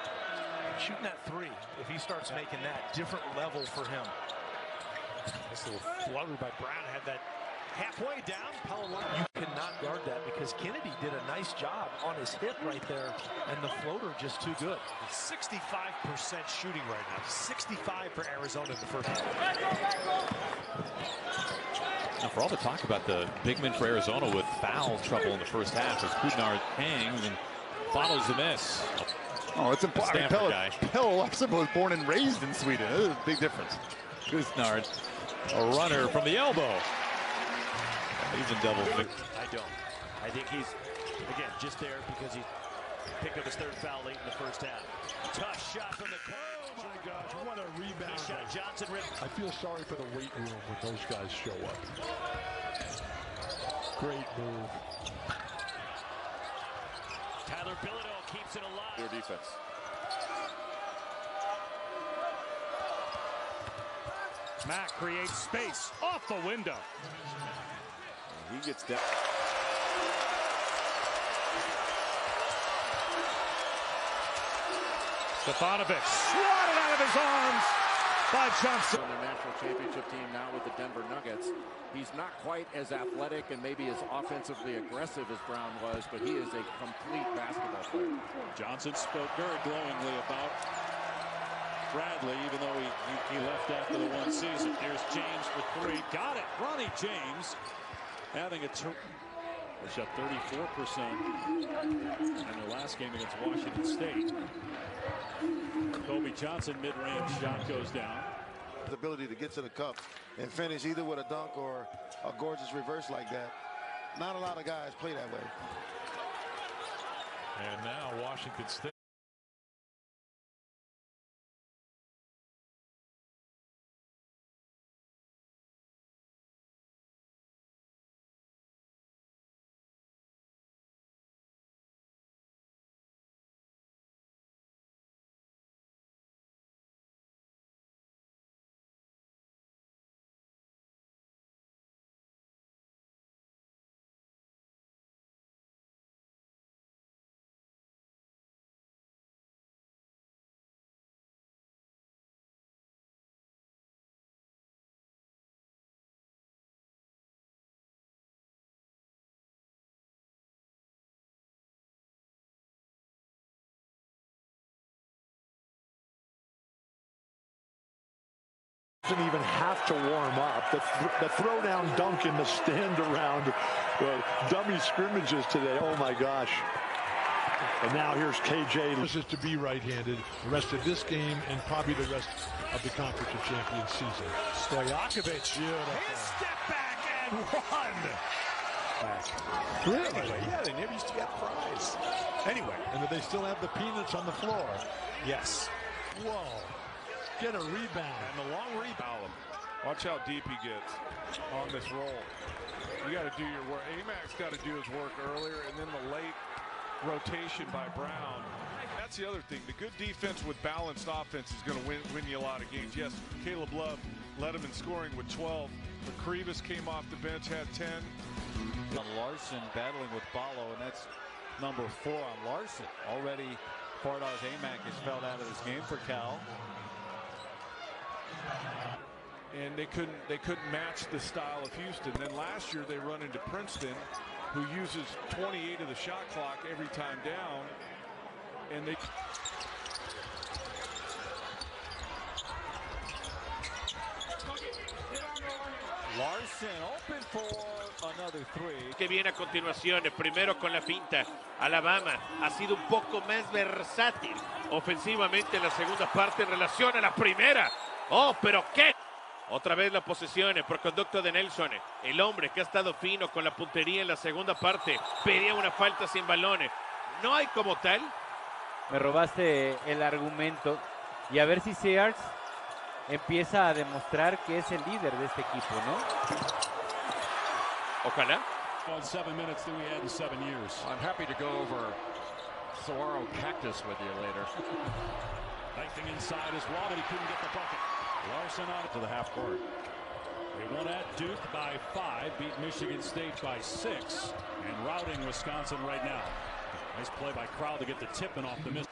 shooting that 3, if he starts making that, different level for him. This little flutter by Brown had that halfway down. You cannot guard that because Kennedy did a nice job on his hip right there, and the floater just too good. 65% shooting right now. 65 for Arizona in the first half. Now, for all the talk about the big men for Arizona with foul trouble in the first half, as Kudnar hangs and follows the miss. Oh, it's important. Pelle Larsson was born and raised in Sweden. This is a big difference. Kudnar, a runner from the elbow. He's in double. I don't. I think he's, again, just there because he picked up his 3rd foul late in the first half. Tough shot from the corner. Oh my gosh, what a rebound. Shot Johnson ripped. I feel sorry for the weight room when those guys show up. Great move. Tyler Bilodeau keeps it alive. Their defense. Mack creates space off the window. He gets down. Stefanovic swatted out of his arms by Johnson. On their national championship team now with the Denver Nuggets. He's not quite as athletic and maybe as offensively aggressive as Brown was, but he is a complete basketball player. Johnson spoke very glowingly about Bradley, even though he left after the 1 season. Here's James for 3. Got it. Ronnie James having a shot 34% in their last game against Washington State. Kobe Johnson mid-range shot goes down. The ability to get to the cup and finish either with a dunk or a gorgeous reverse like that. Not a lot of guys play that way. And now Washington State. Doesn't even have to warm up. The throwdown dunk in the stand around dummy scrimmages today. Oh my gosh. And now here's KJ. This is to be right-handed the rest of this game and probably the rest of the Conference of Champions season. Stojakovic. His step back and one. Really? Anyway, yeah, they never used to get prize. Anyway. And do they still have the peanuts on the floor? Yes. Whoa. Get a rebound. And the long rebound. Watch how deep he gets on this roll. You got to do your work. Amac's got to do his work earlier, and then the late rotation by Brown. That's the other thing. The good defense with balanced offense is going to win you a lot of games. Yes, Caleb Love led him in scoring with 12. But Krivas came off the bench, had 10. Larsson battling with Ballo, and that's number 4 on Larsson. Already Fardaws Amac is fouled out of this game for Cal. and they couldn't match the style of Houston. Then last year they run into Princeton, who uses 28 of the shot clock every time down, and they. Larsson open for another three. Que viene a continuación, primero con la finta. Alabama ha sido un poco más versátil ofensivamente en la segunda parte en relación a la primera. Oh, pero qué. Otra vez la posesión por conducto de Nelson. El hombre que ha estado fino con la puntería en la segunda parte. Pedía una falta sin balones. No hay como tal. Me robaste el argumento. Y a ver si Sears empieza a demostrar que es el líder de este equipo, ¿no? Ojalá. 7 minutes than we had in 7 years. I'm happy to go over Saguaro Cactus with you later. Knifing inside as well, but he couldn't get the bucket. Larsson out to the half court. They won at Duke by 5, beat Michigan State by 6, and routing Wisconsin right now. Nice play by Crowd to get the tipping off the miss.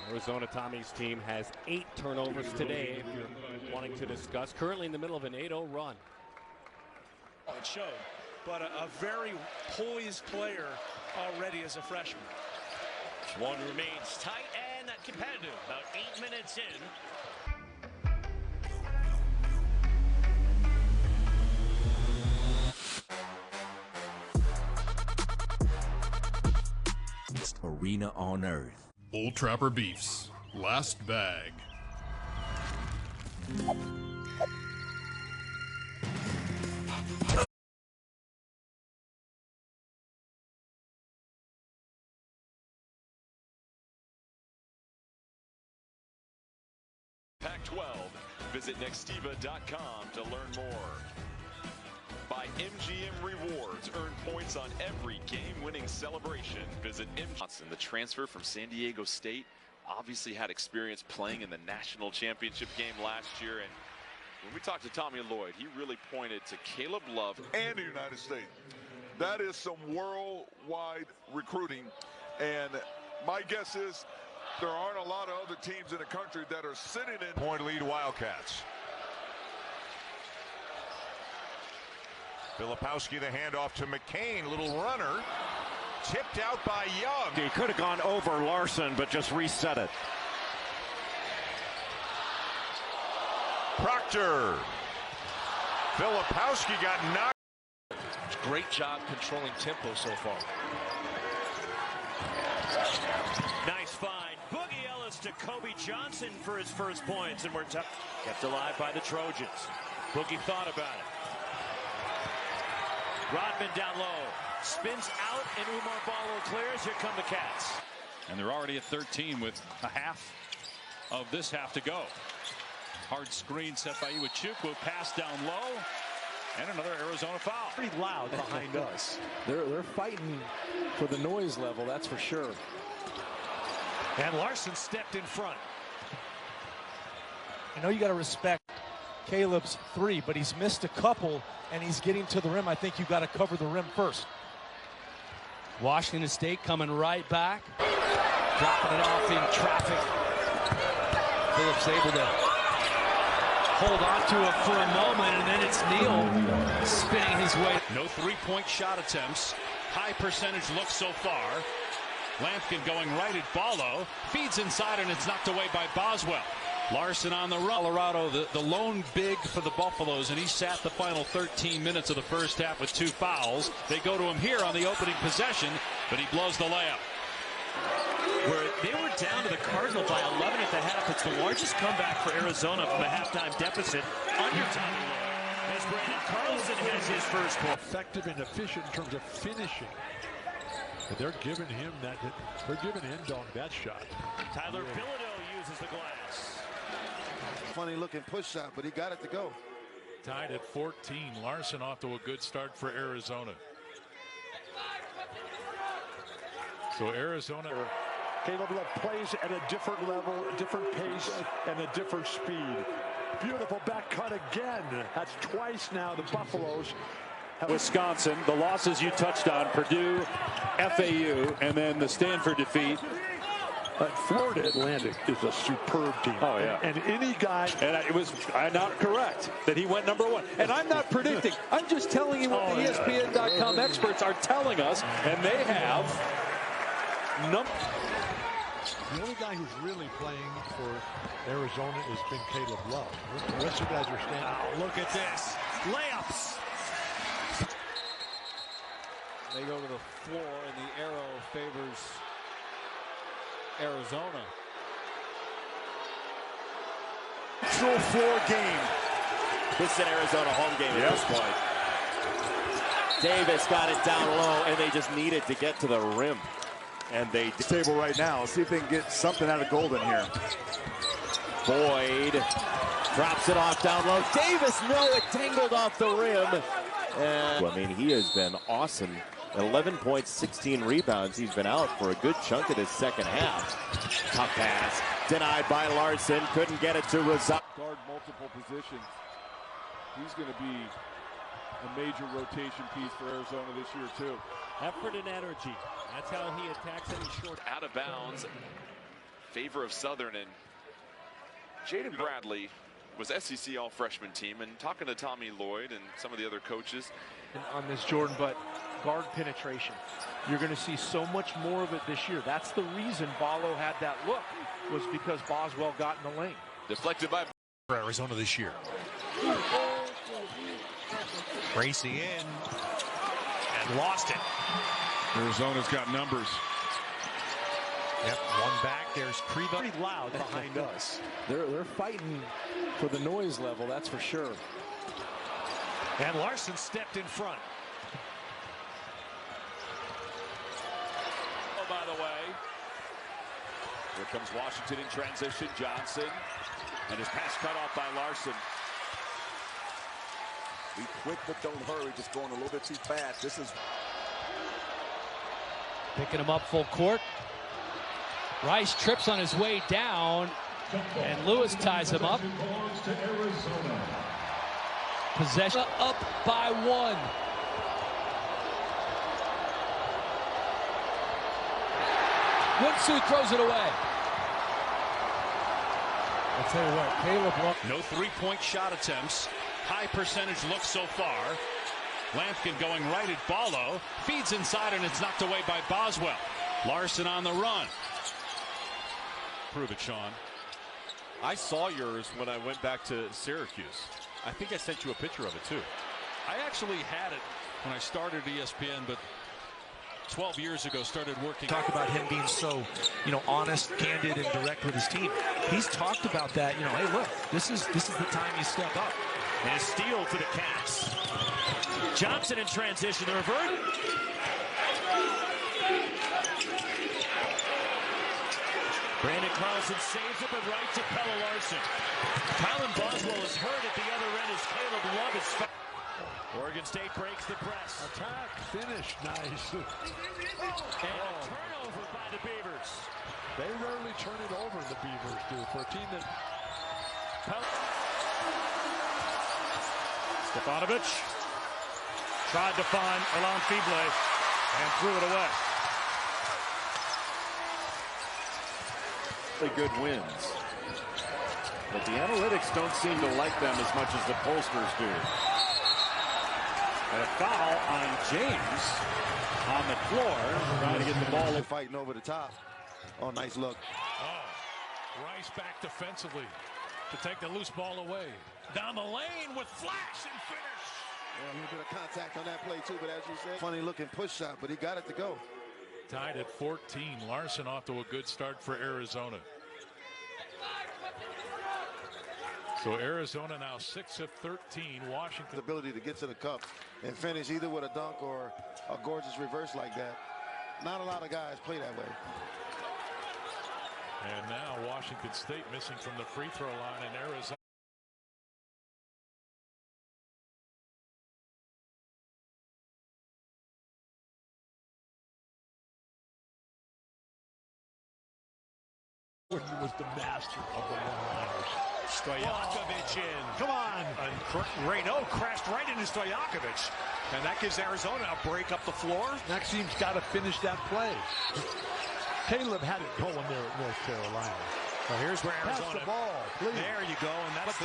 Arizona Tommy's team has 8 turnovers today, if you're wanting to discuss. Currently in the middle of an 8-0 run. It showed, but a very poised player already as a freshman. One remains tight and competitive. About 8 minutes in. Arena on Earth. Old Trapper Beefs. Last bag. Pac-12. Visit nextiva.com to learn more. By MGM Rewards, earn points on every game-winning celebration. Visit MGM. The transfer from San Diego State obviously had experience playing in the national championship game last year. And when we talked to Tommy Lloyd, he really pointed to Caleb Love and the United States. That is some worldwide recruiting. And my guess is there aren't a lot of other teams in the country that are sitting in point lead Wildcats. Filipowski, the handoff to McCain, little runner, tipped out by Young. He could have gone over Larsson, but just reset it. Proctor. Filipowski got knocked. Great job controlling tempo so far. Nice find. Boogie Ellis to Kobe Johnson for his first points, and we're kept alive by the Trojans. Boogie thought about it. Rodman down low, spins out, and Umar Ballo clears. Here come the Cats. And they're already at 13 with a half of this half to go. Hard screen set by Iwachukwu, pass down low, and another Arizona foul. Pretty loud behind us. They're fighting for the noise level, that's for sure. And Larsson stepped in front. I know you got to respect Caleb's three, but he's missed a couple, and he's getting to the rim. I think you got to cover the rim first. Washington State coming right back, dropping it off in traffic. Phillips able to hold on to it for a moment, and then it's Neal spinning his way. No three-point shot attempts. High percentage looks so far. Lampkin going right at Ballo, feeds inside, and it's knocked away by Boswell. Larsson on the run. Colorado, the lone big for the Buffaloes, and he sat the final 13 minutes of the first half with 2 fouls. They go to him here on the opening possession, but he blows the layup. Where they were down to the Cardinal by 11 at the half. It's the largest comeback for Arizona from a halftime deficit under Tommy Lloyd. As Brandon Carlson has his first point. Effective and efficient in terms of finishing. But they're giving him that. They're giving Endong that shot. Tyler Bilodeau uses the glass. Funny looking push shot, but he got it to go. Tied at 14. Larsson off to a good start for Arizona. So Arizona. Caleb Love plays at a different level, a different pace, and a different speed. Beautiful back cut again. That's twice now the Buffaloes. Wisconsin, the losses you touched on, Purdue, FAU, and then the Stanford defeat. Florida Atlantic is a superb team. Oh, yeah. And any guy... And I'm not correct that he went #1. And I'm not predicting. I'm just telling you what the ESPN.com experts are telling us, and they have The only guy who's really playing for Arizona has been Caleb Love. The rest of the guys are standing. Oh, look at this. Layups. They go to the floor, and the arrow favors Arizona. Neutral floor game. This is an Arizona home game at this point. Davis got it down low, and they just needed to get to the rim. And they table right now. See if they can get something out of Golden here. Boyd drops it off down low. Davis, no, it tangled off the rim. And I mean, he has been awesome. 11 points, 16 rebounds. He's been out for a good chunk of this second half. Tough pass, denied by Larsson. Couldn't get it to Rosado. Guard multiple positions. He's going to be a major rotation piece for Arizona this year, too. Effort and energy. That's how he attacks any short. Out of bounds. Favor of Southern, and Jaden Bradley was SEC all-freshman team, and talking to Tommy Lloyd and some of the other coaches. On this, Jordan, but guard penetration. You're going to see so much more of it this year. That's the reason Ballo had that look, was because Boswell got in the lane. Deflected by for Arizona this year. Racing in and lost it. Arizona's got numbers. Yep, one back. There's Kriva. Pretty loud behind us. They're fighting for the noise level, that's for sure. And Larsson stepped in front. Oh, by the way, here comes Washington in transition. Johnson, and his pass cut off by Larsson. Be quick, but don't hurry. Just going a little bit too fast. This is picking him up full court. Rice trips on his way down, and Lewis ties him up. Possession up by 1. Woodsu throws it away. I'll tell you what, Caleb. No three-point shot attempts. High percentage look so far. Lampkin going right at Ballo. Feeds inside, and it's knocked away by Boswell. Larsson on the run. Prove it, Sean. I saw yours when I went back to Syracuse. I think I sent you a picture of it, too. I actually had it when I started ESPN, but 12 years ago started working. Talk about him being so, honest, candid, and direct with his team. He's talked about that. Hey, look, this is the time you step up. And a steal for the Cats. Johnson in transition, the revert. Brandon Carlson saves it, but right to Pelle Larsson. Colin Boswell is hurt at the other end as Caleb Love is fouled. Oregon State breaks the press. Attack, finish, nice. And a turnover by the Beavers. They rarely turn it over, the Beavers do, for a team that... Stefanovic tried to find Alain Fible and threw it away. Good wins, but the analytics don't seem to like them as much as the pollsters do. And a foul on James on the floor, trying to get the ball. Fighting over the top. Oh, nice look. Oh, Rice back defensively to take the loose ball away. Down the lane with flash and finish. Yeah, a little bit of contact on that play too, but as you said, funny looking push shot, but he got it to go. Tied at 14. Larsson off to a good start for Arizona. So Arizona now 6 of 13. Washington. The ability to get to the cup and finish either with a dunk or a gorgeous reverse like that. Not a lot of guys play that way. And now Washington State missing from the free throw line in Arizona. Was the master of the one-liners. Stojakovic in. Come on. And Reynaud crashed right into Stojakovic. And that gives Arizona a break up the floor. Maxime's got to finish that play. Caleb had it going there at North Carolina. Well, here's where Arizona. Pass the ball, please. There you go, and that's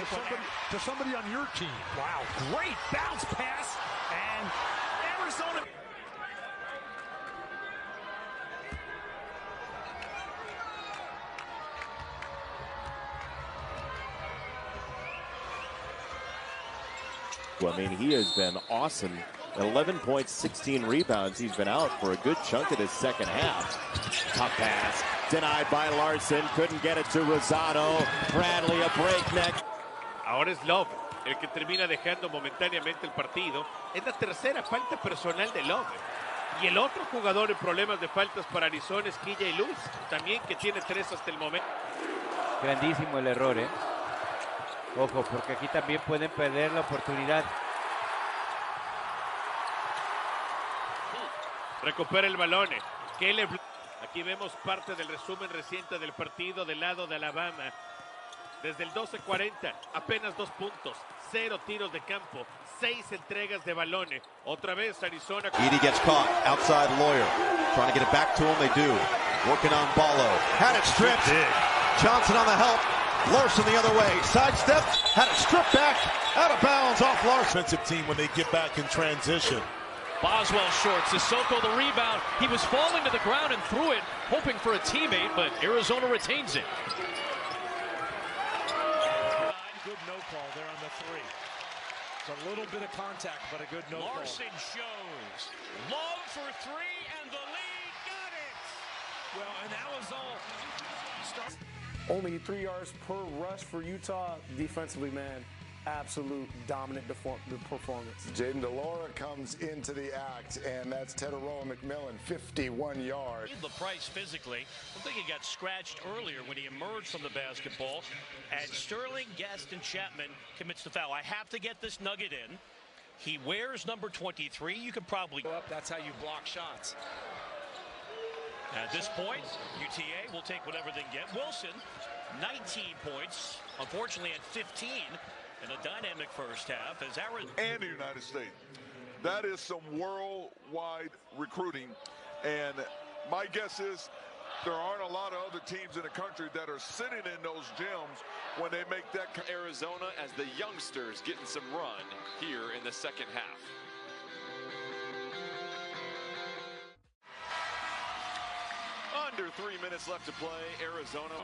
to somebody on your team. Wow, great bounce pass, and Arizona. Well, I mean, he has been awesome. 11 points, 16 rebounds. He's been out for a good chunk of this second half. Tough pass. Denied by Larsson. Couldn't get it to Rosado. Bradley, a breakneck. Ahora es Love el que termina dejando momentáneamente el partido. Es la tercera falta personal de Love. Y el otro jugador en problemas de faltas para Arizona es KJ Lewis. También que tiene 3 hasta el momento. Grandísimo el error, ¿eh? Ojo, porque aquí también pueden perder la oportunidad. Recupera el balón. Aquí vemos parte del resumen reciente del partido del lado de Alabama. Desde el 12:40, apenas 2 puntos, 0 tiros de campo, 6 entregas de balones. Otra vez Arizona. Edey gets caught outside Lawyer. Trying to get it back to him. They do. Working on Ballo. Had it stripped. Johnson on the help. Larsson the other way. Sidestep. Had it stripped back. Out of bounds off Larsson. Defensive team when they get back in transition. Boswell short. Sissoko the rebound. He was falling to the ground and threw it, hoping for a teammate, but Arizona retains it. Good no call there on the 3. It's a little bit of contact, but a good no call. Larsson shows. Love for 3, and the lead got it. Well, and that was all. Only 3 yards per rush for Utah. Defensively, man, absolute dominant performance. Jaden DeLora comes into the act, and that's Teteroa McMillan, 51 yards. The price physically. I think he got scratched earlier when he emerged from the basketball. And Sterling, Guest, and Chapman commits the foul. I have to get this nugget in. He wears number 23. You could probably go up. That's how you block shots. At this point, UTA will take whatever they can get. Wilson, 19 points, unfortunately at 15 in a dynamic first half. As and the United States. That is some worldwide recruiting. And my guess is there aren't a lot of other teams in the country that are sitting in those gyms when they make that. Arizona as the youngsters getting some run here in the second half. Under 3 minutes left to play. Arizona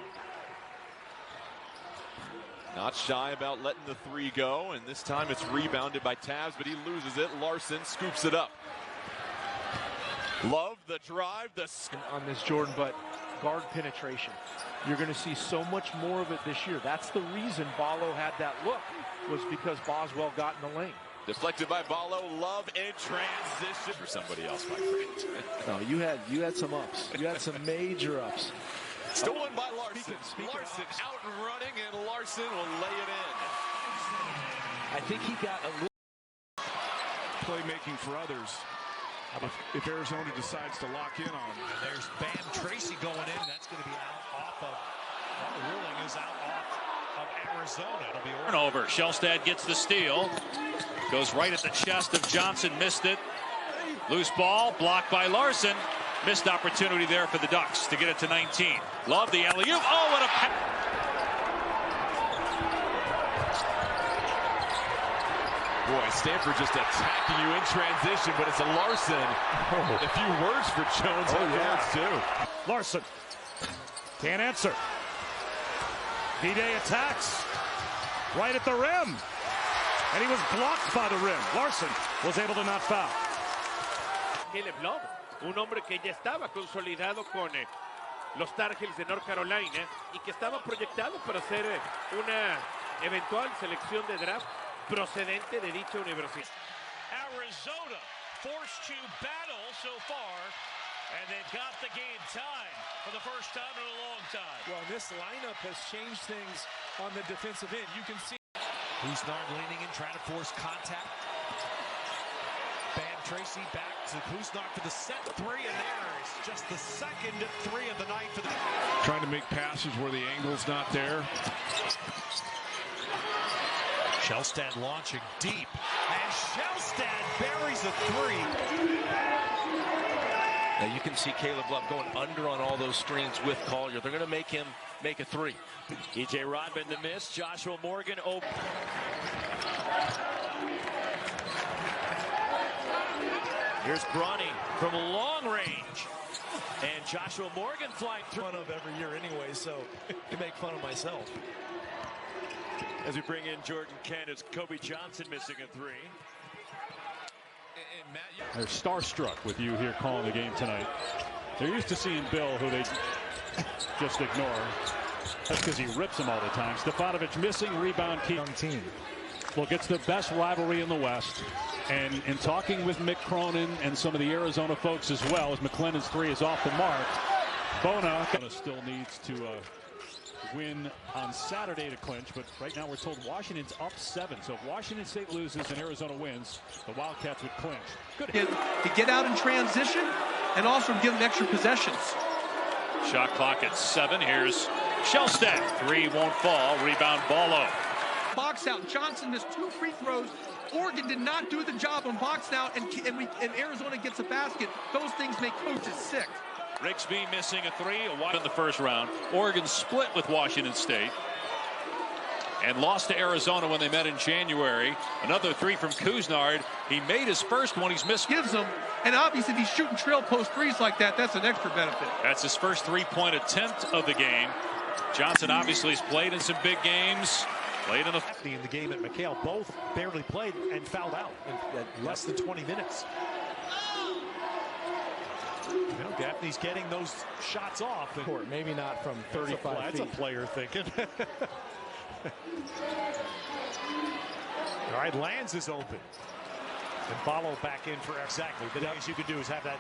not shy about letting the 3 go, and this time it's rebounded by Tavs, but he loses it. Larsson scoops it up. Love the drive, on this Jordan, but guard penetration. You're going to see so much more of it this year. That's the reason Ballo had that look, was because Boswell got in the lane. Deflected by Ballo. Love in transition for somebody else, my friend. No, you had some ups. You had some major ups. Stolen by Larsson. Larsson out and running, and Larsson will lay it in. I think he got a little playmaking for others. If Arizona decides to lock in on. And there's Bam Tracy going in. That's going to be out off of. The ruling is out off of Arizona. It'll be turnover. Shellstad gets the steal. Goes right at the chest of Johnson. Missed it. Loose ball. Blocked by Larsson. Missed opportunity there for the Ducks to get it to 19. Love the alley-oop. Oh, what a pass. Boy, Stanford just attacking you in transition, but it's a Larsson. A few words for Jones afterwards, too. Larsson can't answer. D-Day attacks right at the rim. And he was blocked by the rim. Larsson was able to not foul. Caleb Love, un hombre que ya estaba consolidado con los Tar Heels de North Carolina y que estaba proyectado para ser una eventual selección de draft procedente de dicha universidad. Arizona forced to battle so far, and they've got the game tied for the first time in a long time. Well, this lineup has changed things on the defensive end. You can see Kusnard leaning in, trying to force contact. Bam Tracy back to Kusnard for the set 3, and there is just the second 3 of the night for the. Trying to make passes where the angle's not there. Shellstad launching deep, and Shellstad buries a 3. Now you can see Caleb Love going under on all those screens with Collier. They're going to make him make a three. E.J. Rodman the miss. Joshua Morgan open. Here's Bronny from long range. And Joshua Morgan flying through. Fun of every year anyway, so you make fun of myself. As we bring in Jordan Kent, it's Kobe Johnson missing a three. They're starstruck with you here calling the game tonight. They're used to seeing Bill, who they just ignore. That's because he rips them all the time. Stefanovic missing, rebound key. Young team. Look, it's the best rivalry in the West. And in talking with Mick Cronin and some of the Arizona folks as well, as McLennan's three is off the mark, Bona still needs to win on Saturday to clinch, but right now we're told Washington's up 7. So if Washington State loses and Arizona wins, the Wildcats would clinch. Good. To get out in transition and also give them extra possessions. Shot clock at 7. Here's Shellstad. Three won't fall. Rebound Ballo. Box out. Johnson missed 2 free throws. Oregon did not do the job on box out, and Arizona gets a basket. Those things make coaches sick. Rigsby missing a 3, a wide in the first round. Oregon split with Washington State and lost to Arizona when they met in January. Another 3 from Kuznard. He made his first one. He's missed. Gives them, and obviously if he's shooting trail post threes like that, that's an extra benefit. That's his first 3-point attempt of the game. Johnson obviously has played in some big games. Played in the game at McHale. Both barely played and fouled out in less than 20 minutes. You know, Gaffney's getting those shots off. Court, maybe not from 35 feet. That's a player thinking. All right, Lands is open. And Ballo back in for exactly. The thing you could do is have that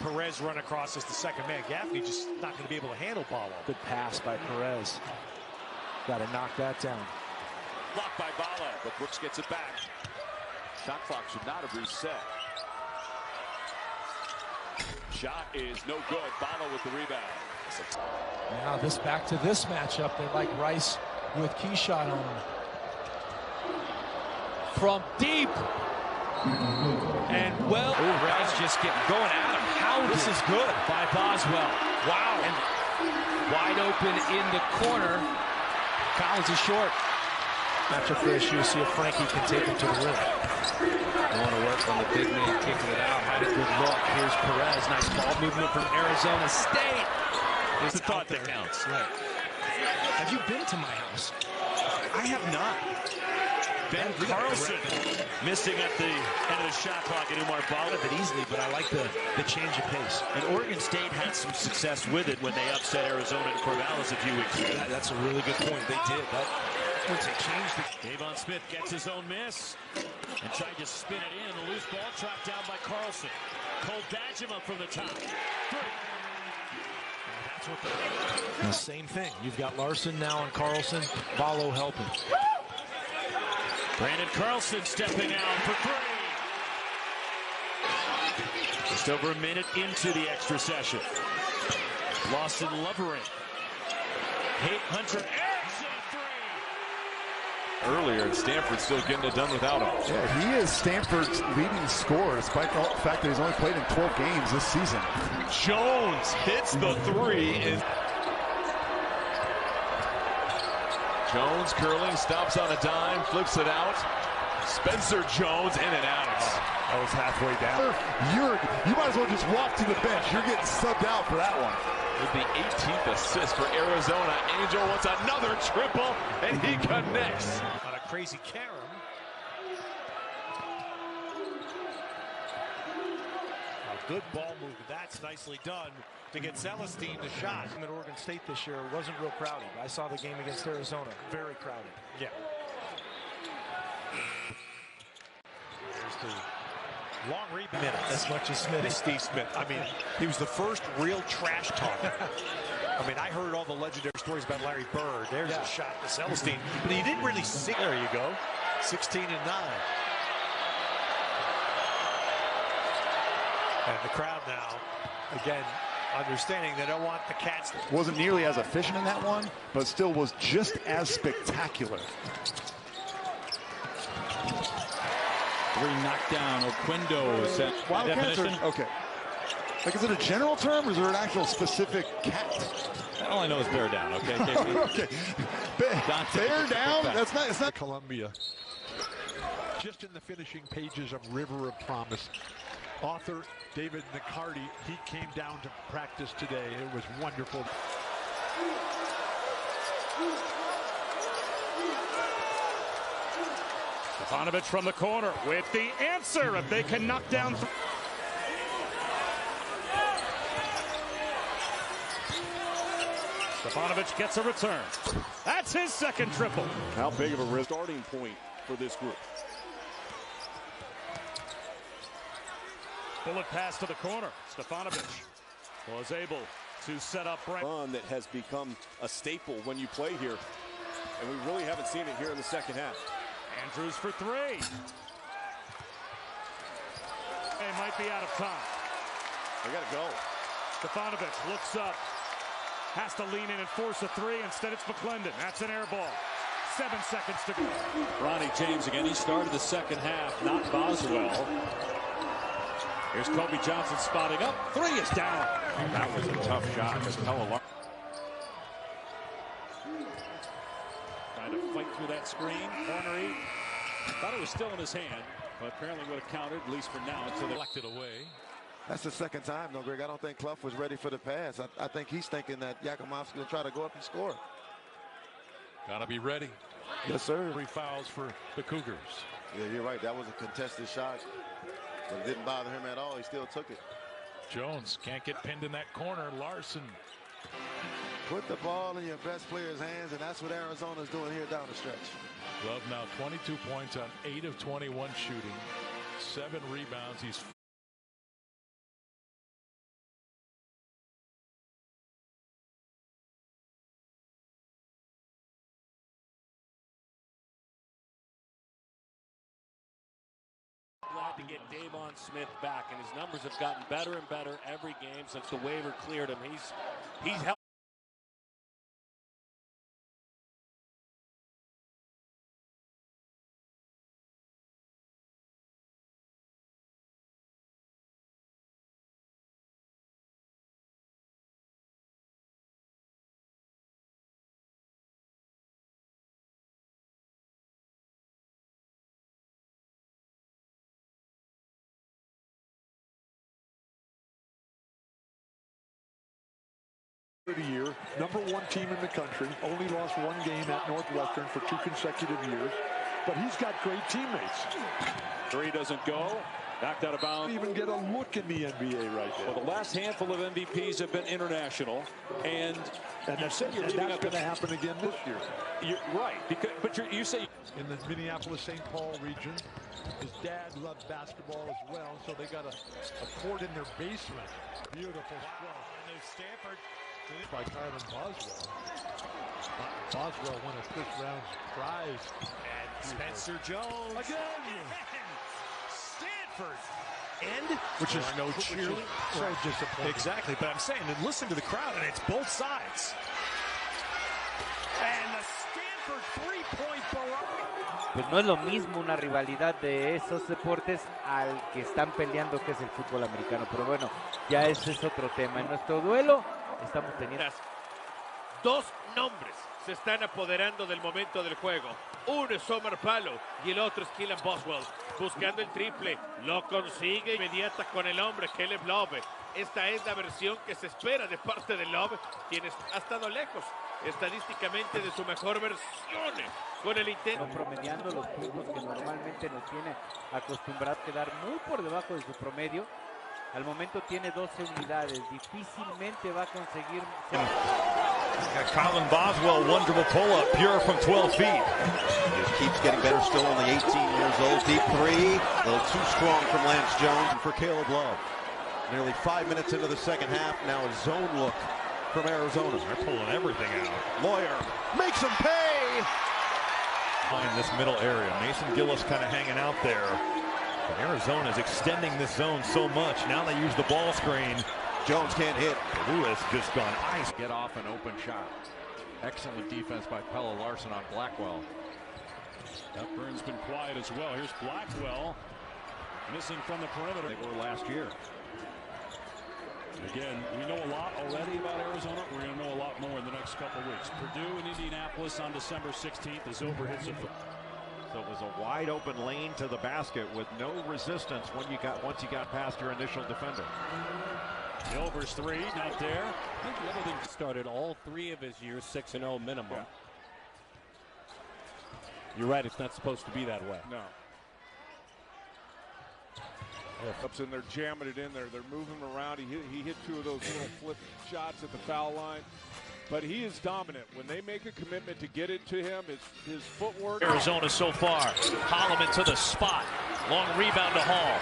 Perez run across as the second man. Gaffney just not going to be able to handle Ballo. Good pass by Perez. Got to knock that down. Blocked by Ballo, but Brooks gets it back. Shot clock should not have reset. Shot is no good. Ballo with the rebound. Now back to this matchup. They like Rice with key shot on him. From deep. And Rice just getting going at him. How this is good by Boswell. Wow. And wide open in the corner. Collins is short. Matchup for issue. See if Frankie can take him to the rim. They want to work on the big man kicking it out. Had a good look. Here's Perez. Nice ball movement from Arizona State. It's the thought that counts. Right. Have you been to my house? I have not. Ben Carlson missing at the end of the shot clock at Umar Ballo. But easily, but I like the change of pace. And Oregon State had some success with it when they upset Arizona and Corvallis a few weeks ago. That's a really good point. They did. Once they changed the... Davon Smith gets his own miss and tried to spin it in. The loose ball tracked down by Carlson. Cole Badgema from the top. 3. That's what the same thing. You've got Larsson now and Carlson. Ballo helping. Brandon Carlson stepping out for 3. Just over a minute into the extra session. Lawson Lovering. Hunter Erickson 3. Earlier, and Stanford still getting it done without him. Yeah, he is Stanford's leading scorer, despite the fact that he's only played in 12 games this season. Jones hits the 3. Jones curling, stops on a dime, flips it out. Spencer Jones in and out. That was halfway down. You might as well just walk to the bench. You're getting subbed out for that one. With the 18th assist for Arizona. Angel wants another triple, and he connects. On a crazy carom. A good ball move. That's nicely done to get Celestine the shot. At Oregon State this year wasn't real crowded. I saw the game against Arizona. Very crowded. Yeah. There's the long rebound. As much as Smith. Steve Smith. I mean, he was the first real trash talker. I mean, I heard all the legendary stories about Larry Bird. There's a shot to Celestine, but he didn't really see. There you go. 16 and 9. And the crowd now, again, understanding they don't want the Cats. Wasn't nearly as efficient in that one, but still was just as spectacular. 3 knocked down. Oquendo set. Wildcats definition. okay. Like, is it a general term or is there an actual specific cat? All I know is bear down, okay? Okay. Bear down? That's not, it's not Columbia. Just in the finishing pages of River of Promise. Author David McCarty, he came down to practice today. It was wonderful. Stefanovic from the corner with the answer if they can knock down. Stefanovic gets a return. That's his second triple. How big of a risk starting point for this group? Bullet pass to the corner. Stefanovic was able to set up run that has become a staple when you play here, and we really haven't seen it here in the second half. Andrews for three. They might be out of time. They got to go. Stefanovic looks up. Has to lean in and force a three. Instead, it's McClendon. That's an air ball. 7 seconds to go. Ronnie James again. He started the second half, not Boswell. Here's Kobe Johnson spotting up. Three is down. That was a tough shot because Pelle trying to fight through that screen. Cornery. Thought it was still in his hand, but apparently would have counted, at least for now, until they left it away. That's the second time, though, Greg. I don't think Clough was ready for the pass. I think he's thinking that Yakimov's going to try to go up and score. Got to be ready. Yes, sir. 3 fouls for the Cougars. Yeah, you're right. That was a contested shot. But it didn't bother him at all. He still took it. Jones can't get pinned in that corner. Larsson. Put the ball in your best player's hands, and that's what Arizona's doing here down the stretch. Love now 22 points on 8 of 21 shooting. 7 rebounds. He's glad to get Davon Smith back, and his numbers have gotten better and better every game since the waiver cleared him. He's helped. the year, #1 team in the country, only lost 1 game at Northwestern for 2 consecutive years, but he's got great teammates. Three doesn't go. Knocked out of bounds. Even get a look in the NBA right there. Well, the last handful of MVPs have been international, and that's going to happen again this year. You're right, but you say in the Minneapolis-St. Paul region, his dad loved basketball as well, so they got a court in their basement. Beautiful stuff. And there's Stanford. By Kylan Boswell. Boswell won a first-round prize. And Spencer Jones. Again. Stanford. And which is no cheerleading. So disappointing. Exactly, but I'm saying, and listen to the crowd, and it's both sides. And the Stanford three-point barrage. Pues no es lo mismo una rivalidad de esos deportes al que están peleando, que es el fútbol americano. Pero bueno, ya ese es otro tema. En nuestro duelo estamos teniendo 2 nombres se están apoderando del momento del juego. Uno es Omar Palo y el otro es Kylan Boswell. Buscando el triple, lo consigue inmediata con el hombre Caleb Love. Esta es la versión que se espera de parte de Love, quien ha estado lejos estadísticamente de su mejor versión con el intento. Promediando los puntos que normalmente nos tiene acostumbrado a quedar muy por debajo de su promedio. Al momento tiene 12 unidades, difícilmente va a conseguir. Kylan Boswell, wonderful pull-up, pure from 12 feet. Just keeps getting better, still only 18 years old. Deep three, a little too strong from Lance Jones and for Caleb Love. Nearly 5 minutes into the second half, now a zone look from Arizona. They're pulling everything out. Lawyer makes him pay. In this middle area, Mason Gillis kind of hanging out there. But Arizona is extending this zone so much. Now they use the ball screen. Jones can't hit. Lewis just gone ice. Get off an open shot. Excellent defense by Pelle Larsson on Blackwell. Hepburn's been quiet as well. Here's Blackwell missing from the perimeter. They were last year. Again, we know a lot already about Arizona. We're going to know a lot more in the next couple of weeks. Purdue and Indianapolis on December 16th as Ober hits it. So it was a wide open lane to the basket with no resistance once you got past your initial defender. Silver's three, not there. I think the other thing started all 3 of his years 6-0 minimum. Yeah. You're right, it's not supposed to be that way. No. Ups in there, jamming it in there. They're moving him around. He hit 2 of those little flip shots at the foul line. But he is dominant. When they make a commitment to get it to him, his footwork. Arizona so far. Holloman to the spot. Long rebound to Hall.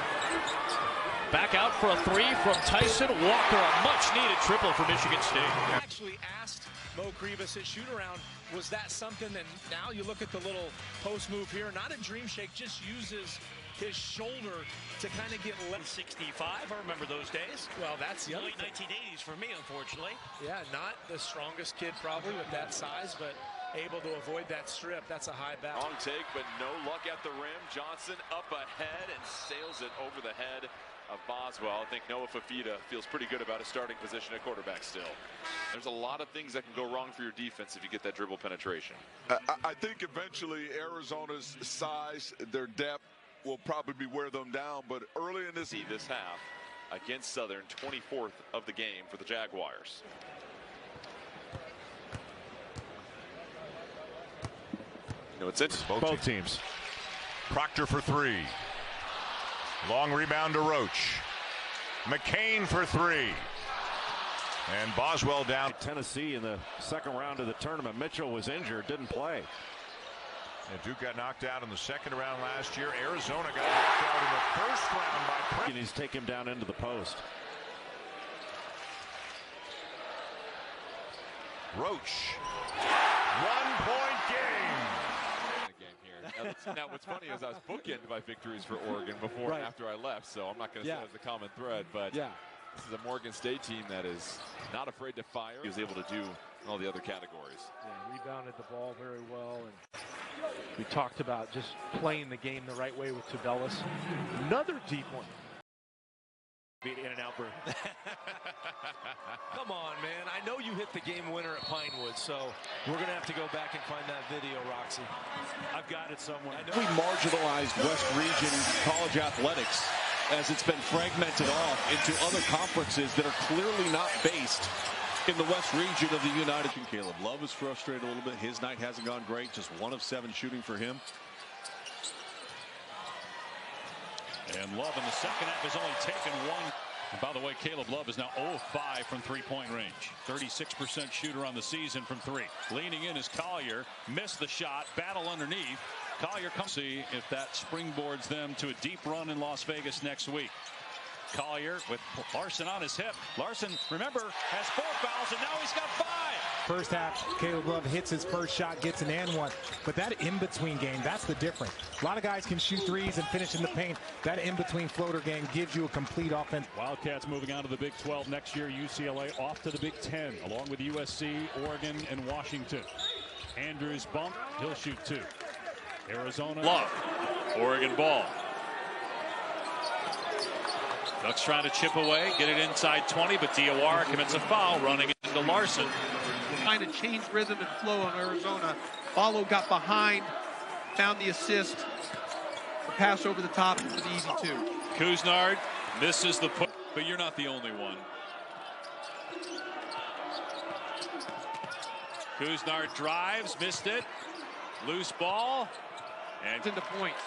Back out for a 3 from Tyson Walker. A much-needed triple for Michigan State. Actually asked Mo Krivas at shoot-around, was that something that now you look at the little post move here, not a dream shake, just uses his shoulder to kind of get left. 65, I remember those days. Well, that's the other late 1980s for me, unfortunately. Yeah, not the strongest kid probably with that size, but able to avoid that strip. That's a high bounce. Long take, but no luck at the rim. Johnson up ahead and sails it over the head of Boswell. I think Noah Fafita feels pretty good about his starting position at quarterback still. There's a lot of things that can go wrong for your defense if you get that dribble penetration. I think eventually Arizona's size, their depth, will probably wear them down, but early in this half against Southern, 24th of the game for the Jaguars. You know, it's both teams. Proctor for 3. Long rebound to Roach. McCain for 3. And Boswell down. Tennessee in the second round of the tournament. Mitchell was injured, didn't play. And Duke got knocked out in the second round last year. Arizona got knocked out in the first round by And he's taken him down into the post. Roach. 1-point game. Now, what's funny is I was bookended by victories for Oregon before and after I left, so I'm not going to say that's a common thread, but this is a Morgan State team that is not afraid to fire. He was able to do all the other categories. Yeah, rebounded the ball very well, and we talked about just playing the game the right way with Tubelis. Another deep one. Being in and out for. Come on, man. I know you hit the game winner at Pinewood, so we're going to have to go back and find that video, Roxy. I've got it somewhere. We marginalized West Region college athletics as it's been fragmented off into other conferences that are clearly not based in the West region of the United. Caleb Love is frustrated a little bit. His night hasn't gone great. Just 1 of 7 shooting for him. And Love in the second half has only taken 1. And by the way, Caleb Love is now 0 of 5 from three-point range. 36% shooter on the season from 3. Leaning in is Collier. Missed the shot. Battle underneath. Collier comes. See if that springboards them to a deep run in Las Vegas next week. Collier with Larsson on his hip. Larsson, remember, has 4 fouls, and now he's got 5. First half, Caleb Love hits his first shot, gets an and one. But that in-between game, that's the difference. A lot of guys can shoot threes and finish in the paint. That in-between floater game gives you a complete offense. Wildcats moving on to the Big 12 next year. UCLA off to the Big 10, along with USC, Oregon, and Washington. Andrews bump, he'll shoot 2. Arizona. Love, Oregon ball. Ducks trying to chip away, get it inside 20, but Diawara commits a foul running into Larsson. Trying to change rhythm and flow on Arizona. Ballo got behind, found the assist. The pass over the top for the easy 2. Kuznard misses the put, but you're not the only one. Kuznard drives, missed it. Loose ball. And into points.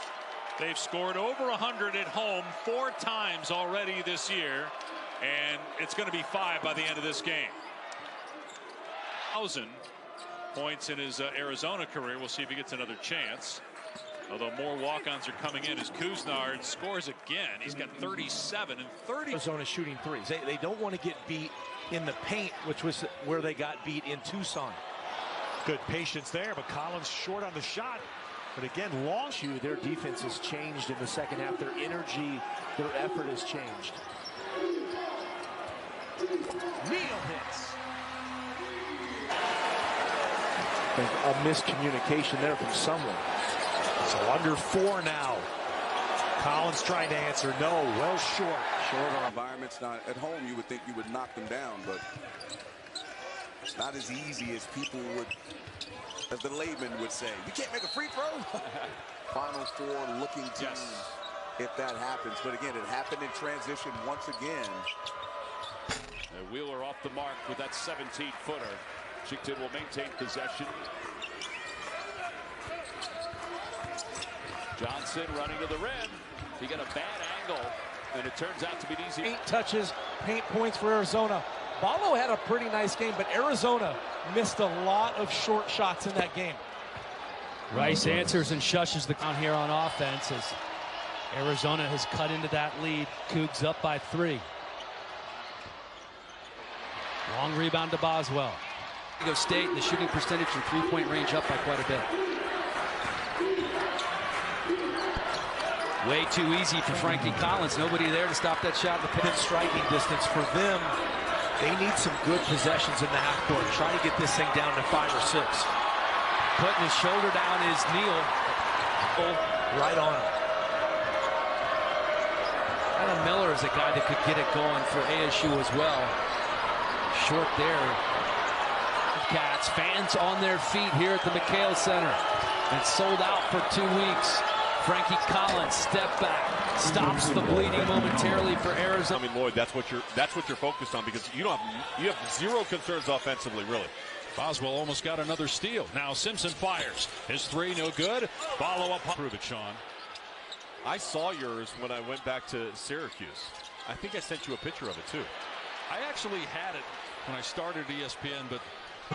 They've scored over 100 at home 4 times already this year, and it's going to be 5 by the end of this game. 1,000 points in his Arizona career. We'll see if he gets another chance. Although more walk-ons are coming in as Kuznard scores again. He's got 37 and 30. Arizona shooting threes. They don't want to get beat in the paint, which was where they got beat in Tucson. Good patience there, but Collins short on the shot. But again, long shoot. Their defense has changed in the second half. Their energy, their effort has changed. Neal hits. A miscommunication there from someone. So under 4 now. Collins trying to answer. No, well short. Short environments. Now, at home, you would think you would knock them down, but it's not as easy as people would, as the layman would say. You can't make a free throw. Final four looking team if that happens. But again, it happened in transition once again. Wheeler off the mark with that 17-footer. Washington will maintain possession. Johnson running to the rim. He got a bad angle, and it turns out to be an easy. 8 touches, paint points for Arizona. Ballo had a pretty nice game, but Arizona missed a lot of short shots in that game. Rice answers and shushes the count here on offense as Arizona has cut into that lead. Cougs up by 3. Long rebound to Boswell. Go State, and the shooting percentage from three-point range up by quite a bit. Way too easy for Frankie Collins. Nobody there to stop that shot. Within striking distance for them, they need some good possessions in the half court. Try to get this thing down to 5 or 6. Putting his shoulder down is Neal. Right on him. Adam Miller is a guy that could get it going for ASU as well. Short there. Cats, fans on their feet here at the McHale Center. And sold out for 2 weeks. Frankie Collins, step back, stops the bleeding momentarily for Arizona. I mean, Lloyd, that's what you're focused on, because you have zero concerns offensively, really. Boswell almost got another steal. Now Simpson fires. His 3 no good. Follow up. Prove it, Sean. I saw yours when I went back to Syracuse. I think I sent you a picture of it too. I actually had it when I started ESPN, but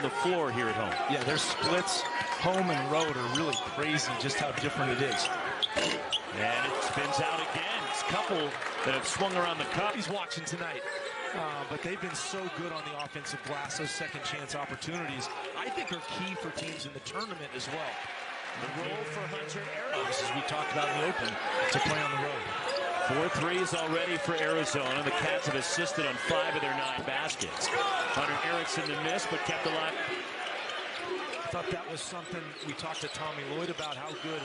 the floor here at home. Yeah, their splits, home and road, are really crazy just how different it is. And it spins out again. It's a couple that have swung around the cup. He's watching tonight. But they've been so good on the offensive glass. Those second chance opportunities, I think, are key for teams in the tournament as well. The roll for Hunter This, as we talked about in the open, to play on the road. 4 threes already for Arizona. The Cats have assisted on 5 of their 9 baskets. Hunter Erickson to miss, but kept alive. I thought that was something we talked to Tommy Lloyd about, how good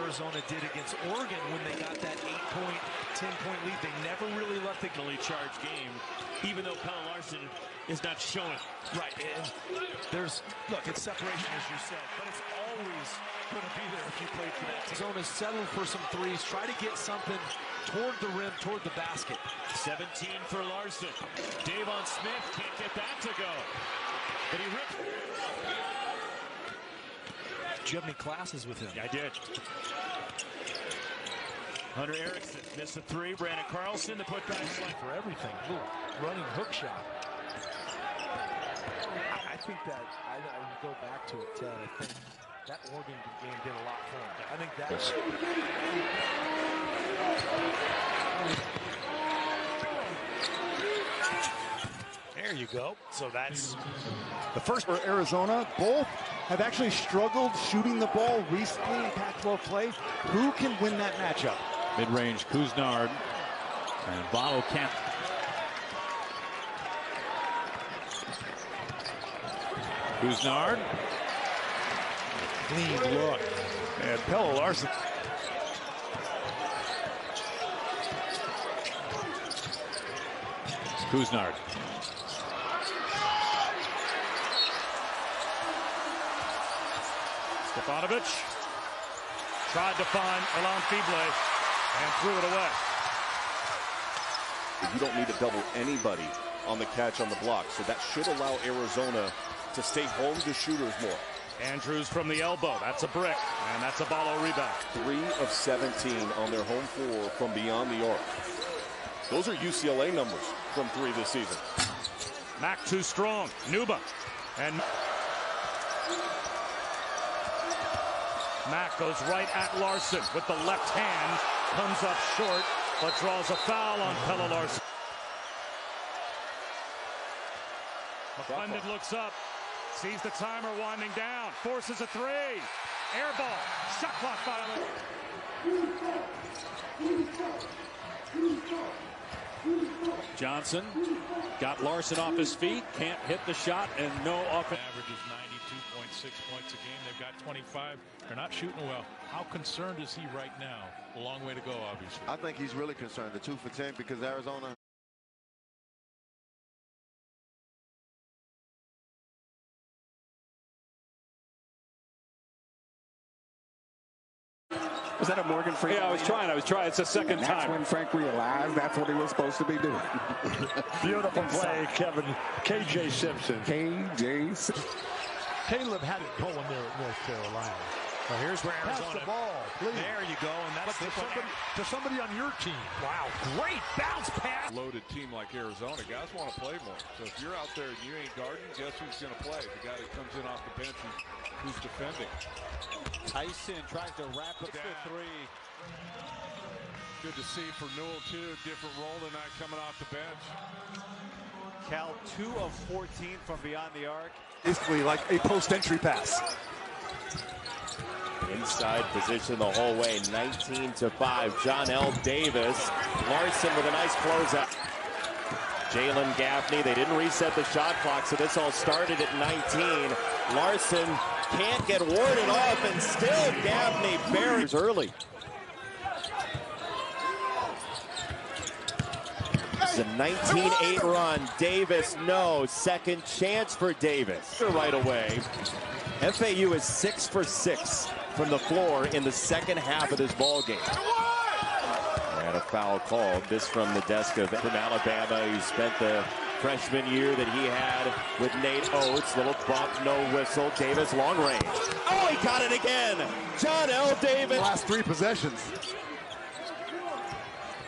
Arizona did against Oregon when they got that 8-point, 10-point lead. They never really let the charged game, even though Pelle Larsson is not showing. Right, and look, it's separation, as you said, but it's always going to be there if you played for that team. Arizona settle for some threes, try to get something toward the rim, toward the basket. 17 for Larsson. Davon Smith can't get that to go, but he ripped. Did you have any classes with him? I did. Hunter Erickson missed a 3. Brandon Carlson, the putback for everything. Ooh, running hook shot. I think that I would go back to it, Ted. I think that Oregon game did a lot for him. I think that's. There you go. So that's the first for Arizona. Both have actually struggled shooting the ball recently in Pac-12 play. Who can win that matchup? Mid-range, Kuznard. And Ballo can't. Kuznard. Clean look. And Pelle Larsson. Kuznard. Stefanovic tried to find Alain Fible and threw it away. You don't need to double anybody on the catch on the block, so that should allow Arizona to stay home to shooters more. Andrews from the elbow. That's a brick, and that's a Ballo rebound. 3 of 17 on their home floor from beyond the arc. Those are UCLA numbers from 3 this season. Mack too strong. Nuba. And Mack goes right at Larsson with the left hand. Comes up short, but draws a foul on Pelle Larsson. McClendon looks up. Sees the timer winding down. Forces a 3. Air ball. Shot clock violation. Johnson Got Larsson off his feet, can't hit the shot, and no offense. Averages 92.6 points a game. They've got 25. They're not shooting well. How concerned is he right now? A long way to go, obviously. I think he's really concerned. The 2 for 10 because Arizona. Was that a Morgan Freeman? Yeah, I was trying. It's the second That's time. when Frank realized that's what he was supposed to be doing. Beautiful play, Kevin. KJ Simpson. KJ Simpson. Caleb had it going there at North Carolina. Well, here's where Pass Arizona. the ball, please. There you go, and that's to somebody on your team. Wow, great bounce pass. Loaded team like Arizona, guys want to play more. So if you're out there and you ain't guarding, guess who's going to play? The guy that comes in off the bench who's defending. Tyson tries to wrap up the three. Good to see for Newell too. Different role tonight coming off the bench. Cal 2 of 14 from beyond the arc. Basically like a post-entry pass. Inside position the whole way, 19-5. John L. Davis. Larsson with a nice closeout. Jalen Gaffney, they didn't reset the shot clock, so this all started at 19. Larsson can't get warded off, and still Gaffney buries early. It's a 19-8 run. Davis, no. Second chance for Davis. Right away. FAU is 6 for 6 from the floor in the second half of this ball game. And a foul called. This from the desk of from Alabama, who spent the freshman year that he had with Nate Oates. Little bump, no whistle. Davis long range. Oh, he got it again. John L. Davis. Last 3 possessions.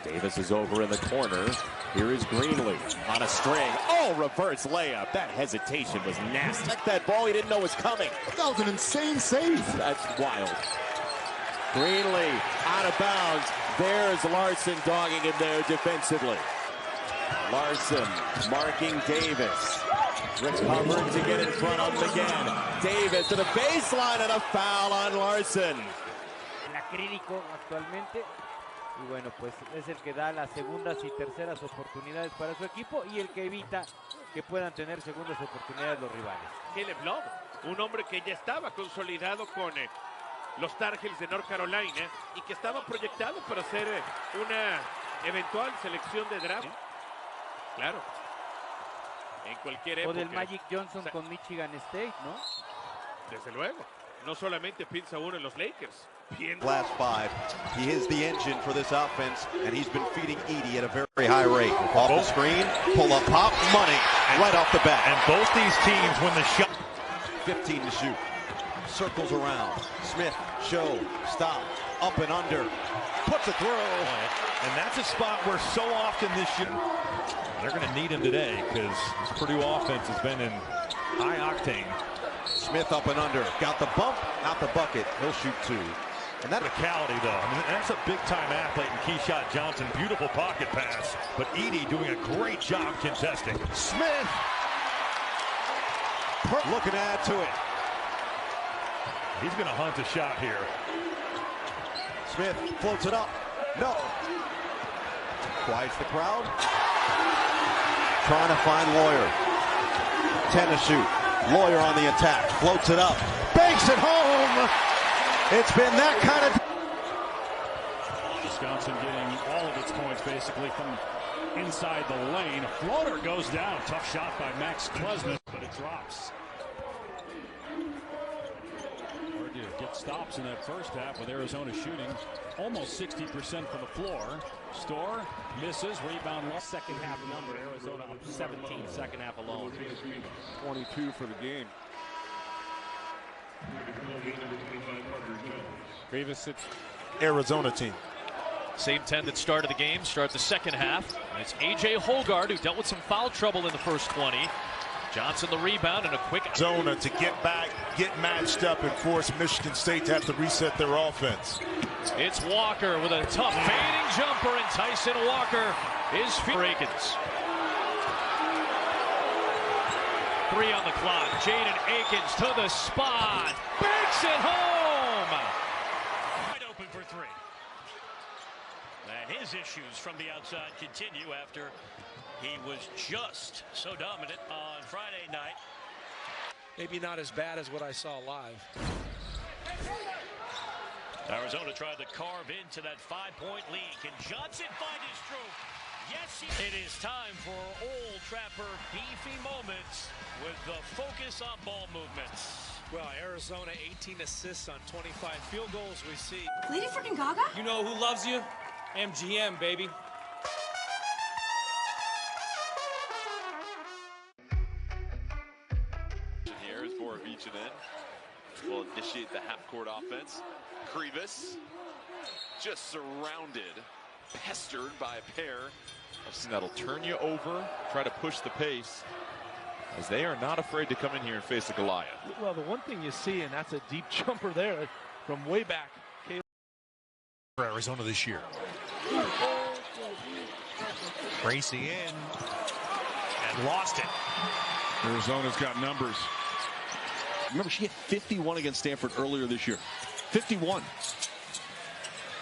Davis is over in the corner. Here is Greenlee on a string. Oh, reverse layup. That hesitation was nasty. Check that ball he didn't know was coming. That was an insane save. That's wild. Greenlee out of bounds. There's Larsson dogging him there defensively. Larsson marking Davis. Recovered to get in front of him again. Davis to the baseline and a foul on Larsson. El acrílico actualmente. Y bueno, pues es el que da las segundas y terceras oportunidades para su equipo y el que evita que puedan tener segundas oportunidades los rivales. Caleb Love, un hombre que ya estaba consolidado con los Tar Heels de North Carolina y que estaba proyectado para ser una eventual selección de draft. Claro. En cualquier época. O del Magic Johnson con Michigan State, ¿no? Desde luego. No solamente piensa uno en los Lakers. Last 5. He is the engine for this offense, and he's been feeding Edey at a very high rate. Off the screen, pull up, pop, money, right off the bat. And both these teams, when the shot. 15 to shoot. Circles around. Smith, show, stop, up and under. Puts it through. And that's a spot where so often this year, they're going to need him today because this Purdue offense has been in high octane. Smith up and under. Got the bump, not the bucket. He'll shoot 2. And that physicality, though. I mean, that's a big-time athlete in Keyshawn Johnson. Beautiful pocket pass. But Edey doing a great job contesting. Smith looking to add to it. He's going to hunt a shot here. Smith floats it up. No. Quiets the crowd. Trying to find Lawyer. 10 to shoot. Lawyer on the attack. Floats it up. Banks it home. It's been that kind of... Wisconsin getting all of its points basically from inside the lane. A floater goes down. Tough shot by Max Klesmith, but it drops. Hard to get stops in that first half with Arizona shooting almost 60% from the floor. Store misses. Rebound lost. Second half number. Arizona up 17 second half alone. 22 for the game. Arizona team. Same 10 that started the game, start the second half. And it's A.J. Holgard, who dealt with some foul trouble in the first 20. Johnson the rebound and a quick... Zona to get back, get matched up, and force Michigan State to have to reset their offense. It's Walker with a tough fading jumper, and Tyson Walker is Akins. 3 on the clock. Jaden Akins to the spot. Banks it home. Wide open for 3. And his issues from the outside continue after He was just so dominant on Friday night. Maybe not as bad as what I saw live. Arizona tried to carve into that 5-point lead. Can Johnson find his stroke? Yes, it is time for Old Trapper beefy moments with the focus on ball movements. Well, Arizona 18 assists on 25 field goals we see. Lady freaking Gaga? You know who loves you? MGM, baby. Here is Borovichinen will initiate the half-court offense. Krivas just surrounded, pestered by a pair of that'll turn you over, try to push the pace, as they are not afraid to come in here and face a Goliath. Well, the one thing you see, and that's a deep jumper there from way back. For Arizona this year. Racing in and lost it. Arizona's got numbers. Remember, she had 51 against Stanford earlier this year. 51.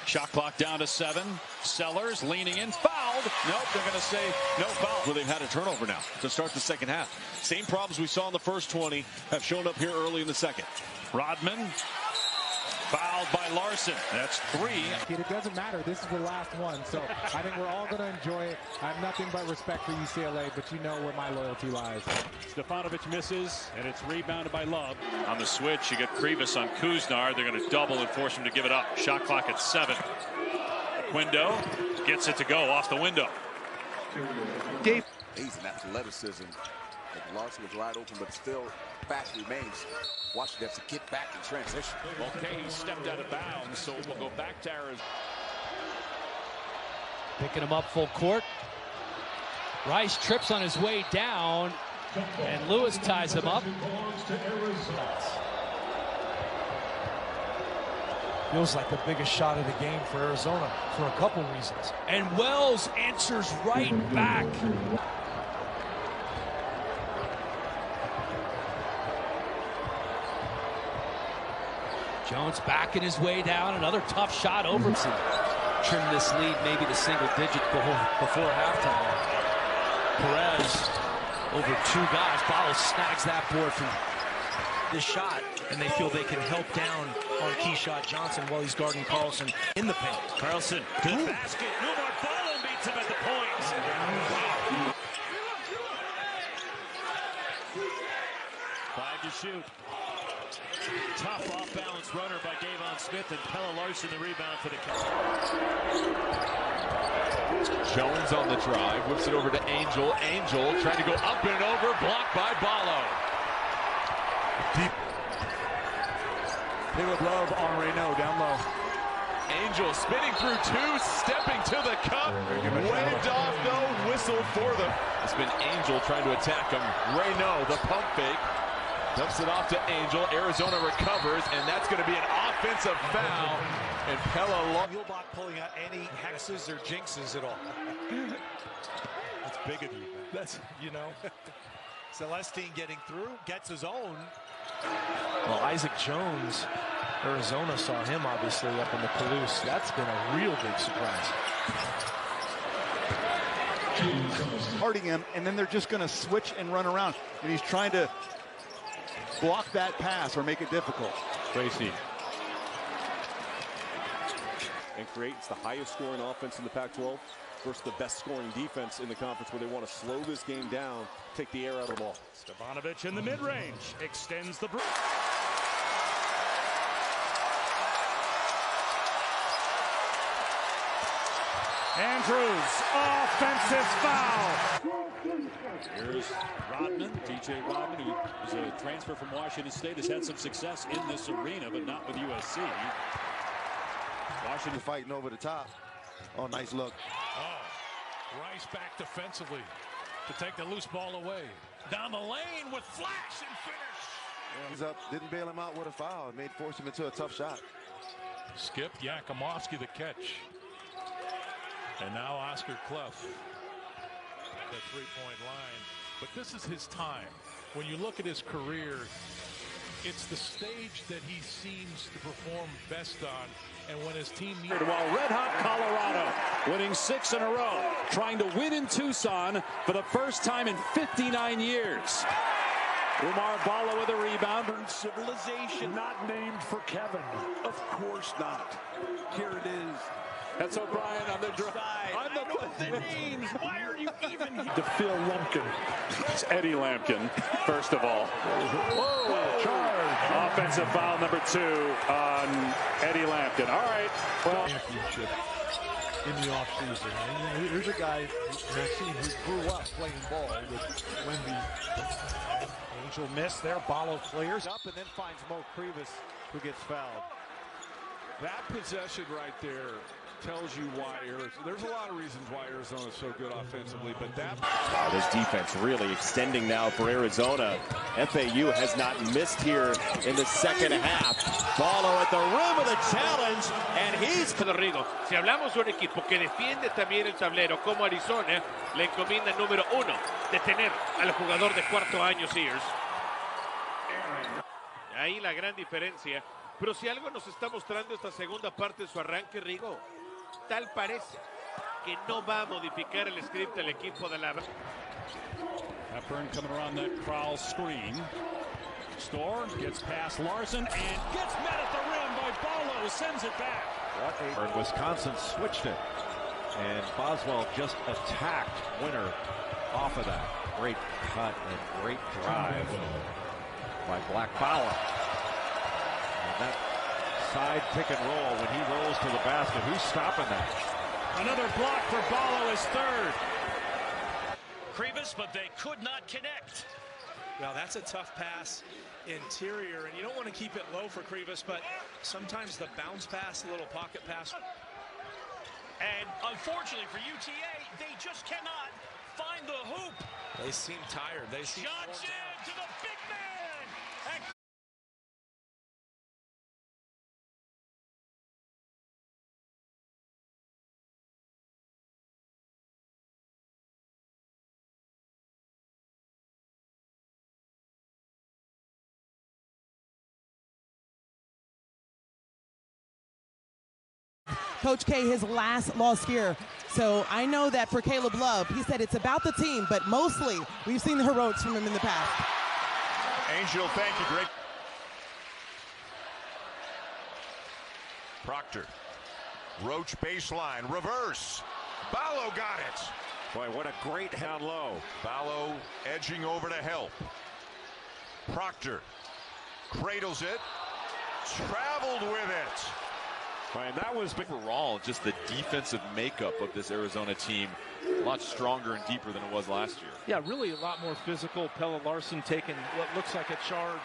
Shot clock down to 7. Sellers leaning in, fouled. Nope, they're going to say no foul. Well, they've had a turnover now to start the second half. Same problems we saw in the first 20 have shown up here early in the second. Rodman fouled by Larsson. That's 3. It doesn't matter. This is the last one, so I think we're all going to enjoy it. I have nothing but respect for UCLA, but you know where my loyalty lies. Stefanovic misses, and it's rebounded by Love. On the switch, you get Krivas on Kuznar. They're going to double and force him to give it up. Shot clock at 7. Window gets it to go off the window. Amazing athleticism. Larsson was wide open, but still fact remains. Washington has to get back in transition. Okay, he stepped out of bounds, so we'll go back to Arizona. Picking him up full court. Rice trips on his way down, and Lewis ties him up. Feels like the biggest shot of the game for Arizona for a couple reasons. And Wells answers right back. Jones backing his way down. Another tough shot over. Trim this lead maybe to single digits before halftime. Perez over 2 guys. Bottle snags that board from this shot, and they feel they can help down on Keyshawn Johnson while he's guarding Carlson in the paint. Carlson to the basket. Numar Bottle beats him at the point. 5 to shoot. Tough off-balance runner by Davon Smith, and Pelle Larsson the rebound for the Cavs. Jones on the drive, whips it over to Angel. Angel trying to go up and over, blocked by Ballo. Deep. They would love on Reynaud down low. Angel spinning through 2, stepping to the cup. Waved off, no whistle for them. It's been Angel trying to attack him. Reynaud, the pump fake. Dumps it off to Angel. Arizona recovers, and that's going to be an offensive foul. And Pelle Muehlbach pulling out any hexes or jinxes at all. That's big of you. That's, you know. Celestine getting through, gets his own. Well, Isaac Jones, Arizona saw him obviously up in the Palouse. That's been a real big surprise. Guarding him, and then they're just going to switch and run around. And he's trying to block that pass or make it difficult. Tracy. And creates the highest scoring offense in the Pac-12 versus the best scoring defense in the conference, where they want to slow this game down, take the air out of the ball. Stefanovic in the mid-range, extends the break. Andrews, offensive foul. Here's Rodman, DJ Rodman, who is a transfer from Washington State, has had some success in this arena, but not with USC. Washington fighting over the top. Oh, nice look. Oh, Rice back defensively to take the loose ball away. Down the lane with flash and finish. He's up, didn't bail him out with a foul. Made force him into a tough shot. Skip Yakimovsky the catch. And now Oscar Clough. The three-point line. But this is his time. When you look at his career, it's the stage that he seems to perform best on. And when his team needs... While red-hot Colorado winning 6 in a row, trying to win in Tucson for the first time in 59 years. Umar Bala with a rebound. Civilization not named for Kevin. Of course not. Here it is. That's O'Brien on the drive. I know the names. Why are you even here? To Phil Lumpkin. It's Eddie Lampkin, first of all. Whoa, charge. Offensive foul number 2 on Eddie Lampkin. All right. Well, championship in the offseason. And here's a guy, Maxine, who grew up playing ball with Wemby. Angel miss there. Balo clears up and then finds Mo Krivas, who gets fouled. That possession right there tells you why there's a lot of reasons why Arizona is so good offensively, but that this defense really extending now for Arizona. FAU has not missed here in the second half. Balo at the rim of the challenge, and he's Rigo. Si hablamos de un equipo que defiende también el tablero como Arizona, le encomienda número 1 detener al jugador de cuarto año Sears. Ahí la gran diferencia. Pero si algo nos está mostrando esta segunda parte de su arranque, Rigo, tal parece que no va a modificar el script del equipo de la... Hepburn coming around that Crowell screen. Storr gets past Larsson and gets met at the rim by Balo, sends it back. And Wisconsin switched it, and Boswell just attacked Winter off of that. Great cut and great drive by Black Bauer. That side pick and roll when he rolls to the basket. Who's stopping that? Another block for Balo, his third. Krivas, but they could not connect. Well, that's a tough pass interior, and you don't want to keep it low for Krivas, but sometimes the bounce pass, the little pocket pass. And unfortunately for UTA, they just cannot find the hoop. They seem tired. They seem Johnson to the big man. And Coach K, his last loss here. So I know that for Caleb Love, he said it's about the team, but mostly we've seen the heroics from him in the past. Angel, thank you. Great. Proctor. Roach baseline. Reverse. Balo got it. Boy, what a great down low. Balo edging over to help. Proctor cradles it. Traveled with it. And that was overall just the defensive makeup of this Arizona team a lot stronger and deeper than it was last year. Yeah, really a lot more physical. Pelle Larsson taking what looks like a charge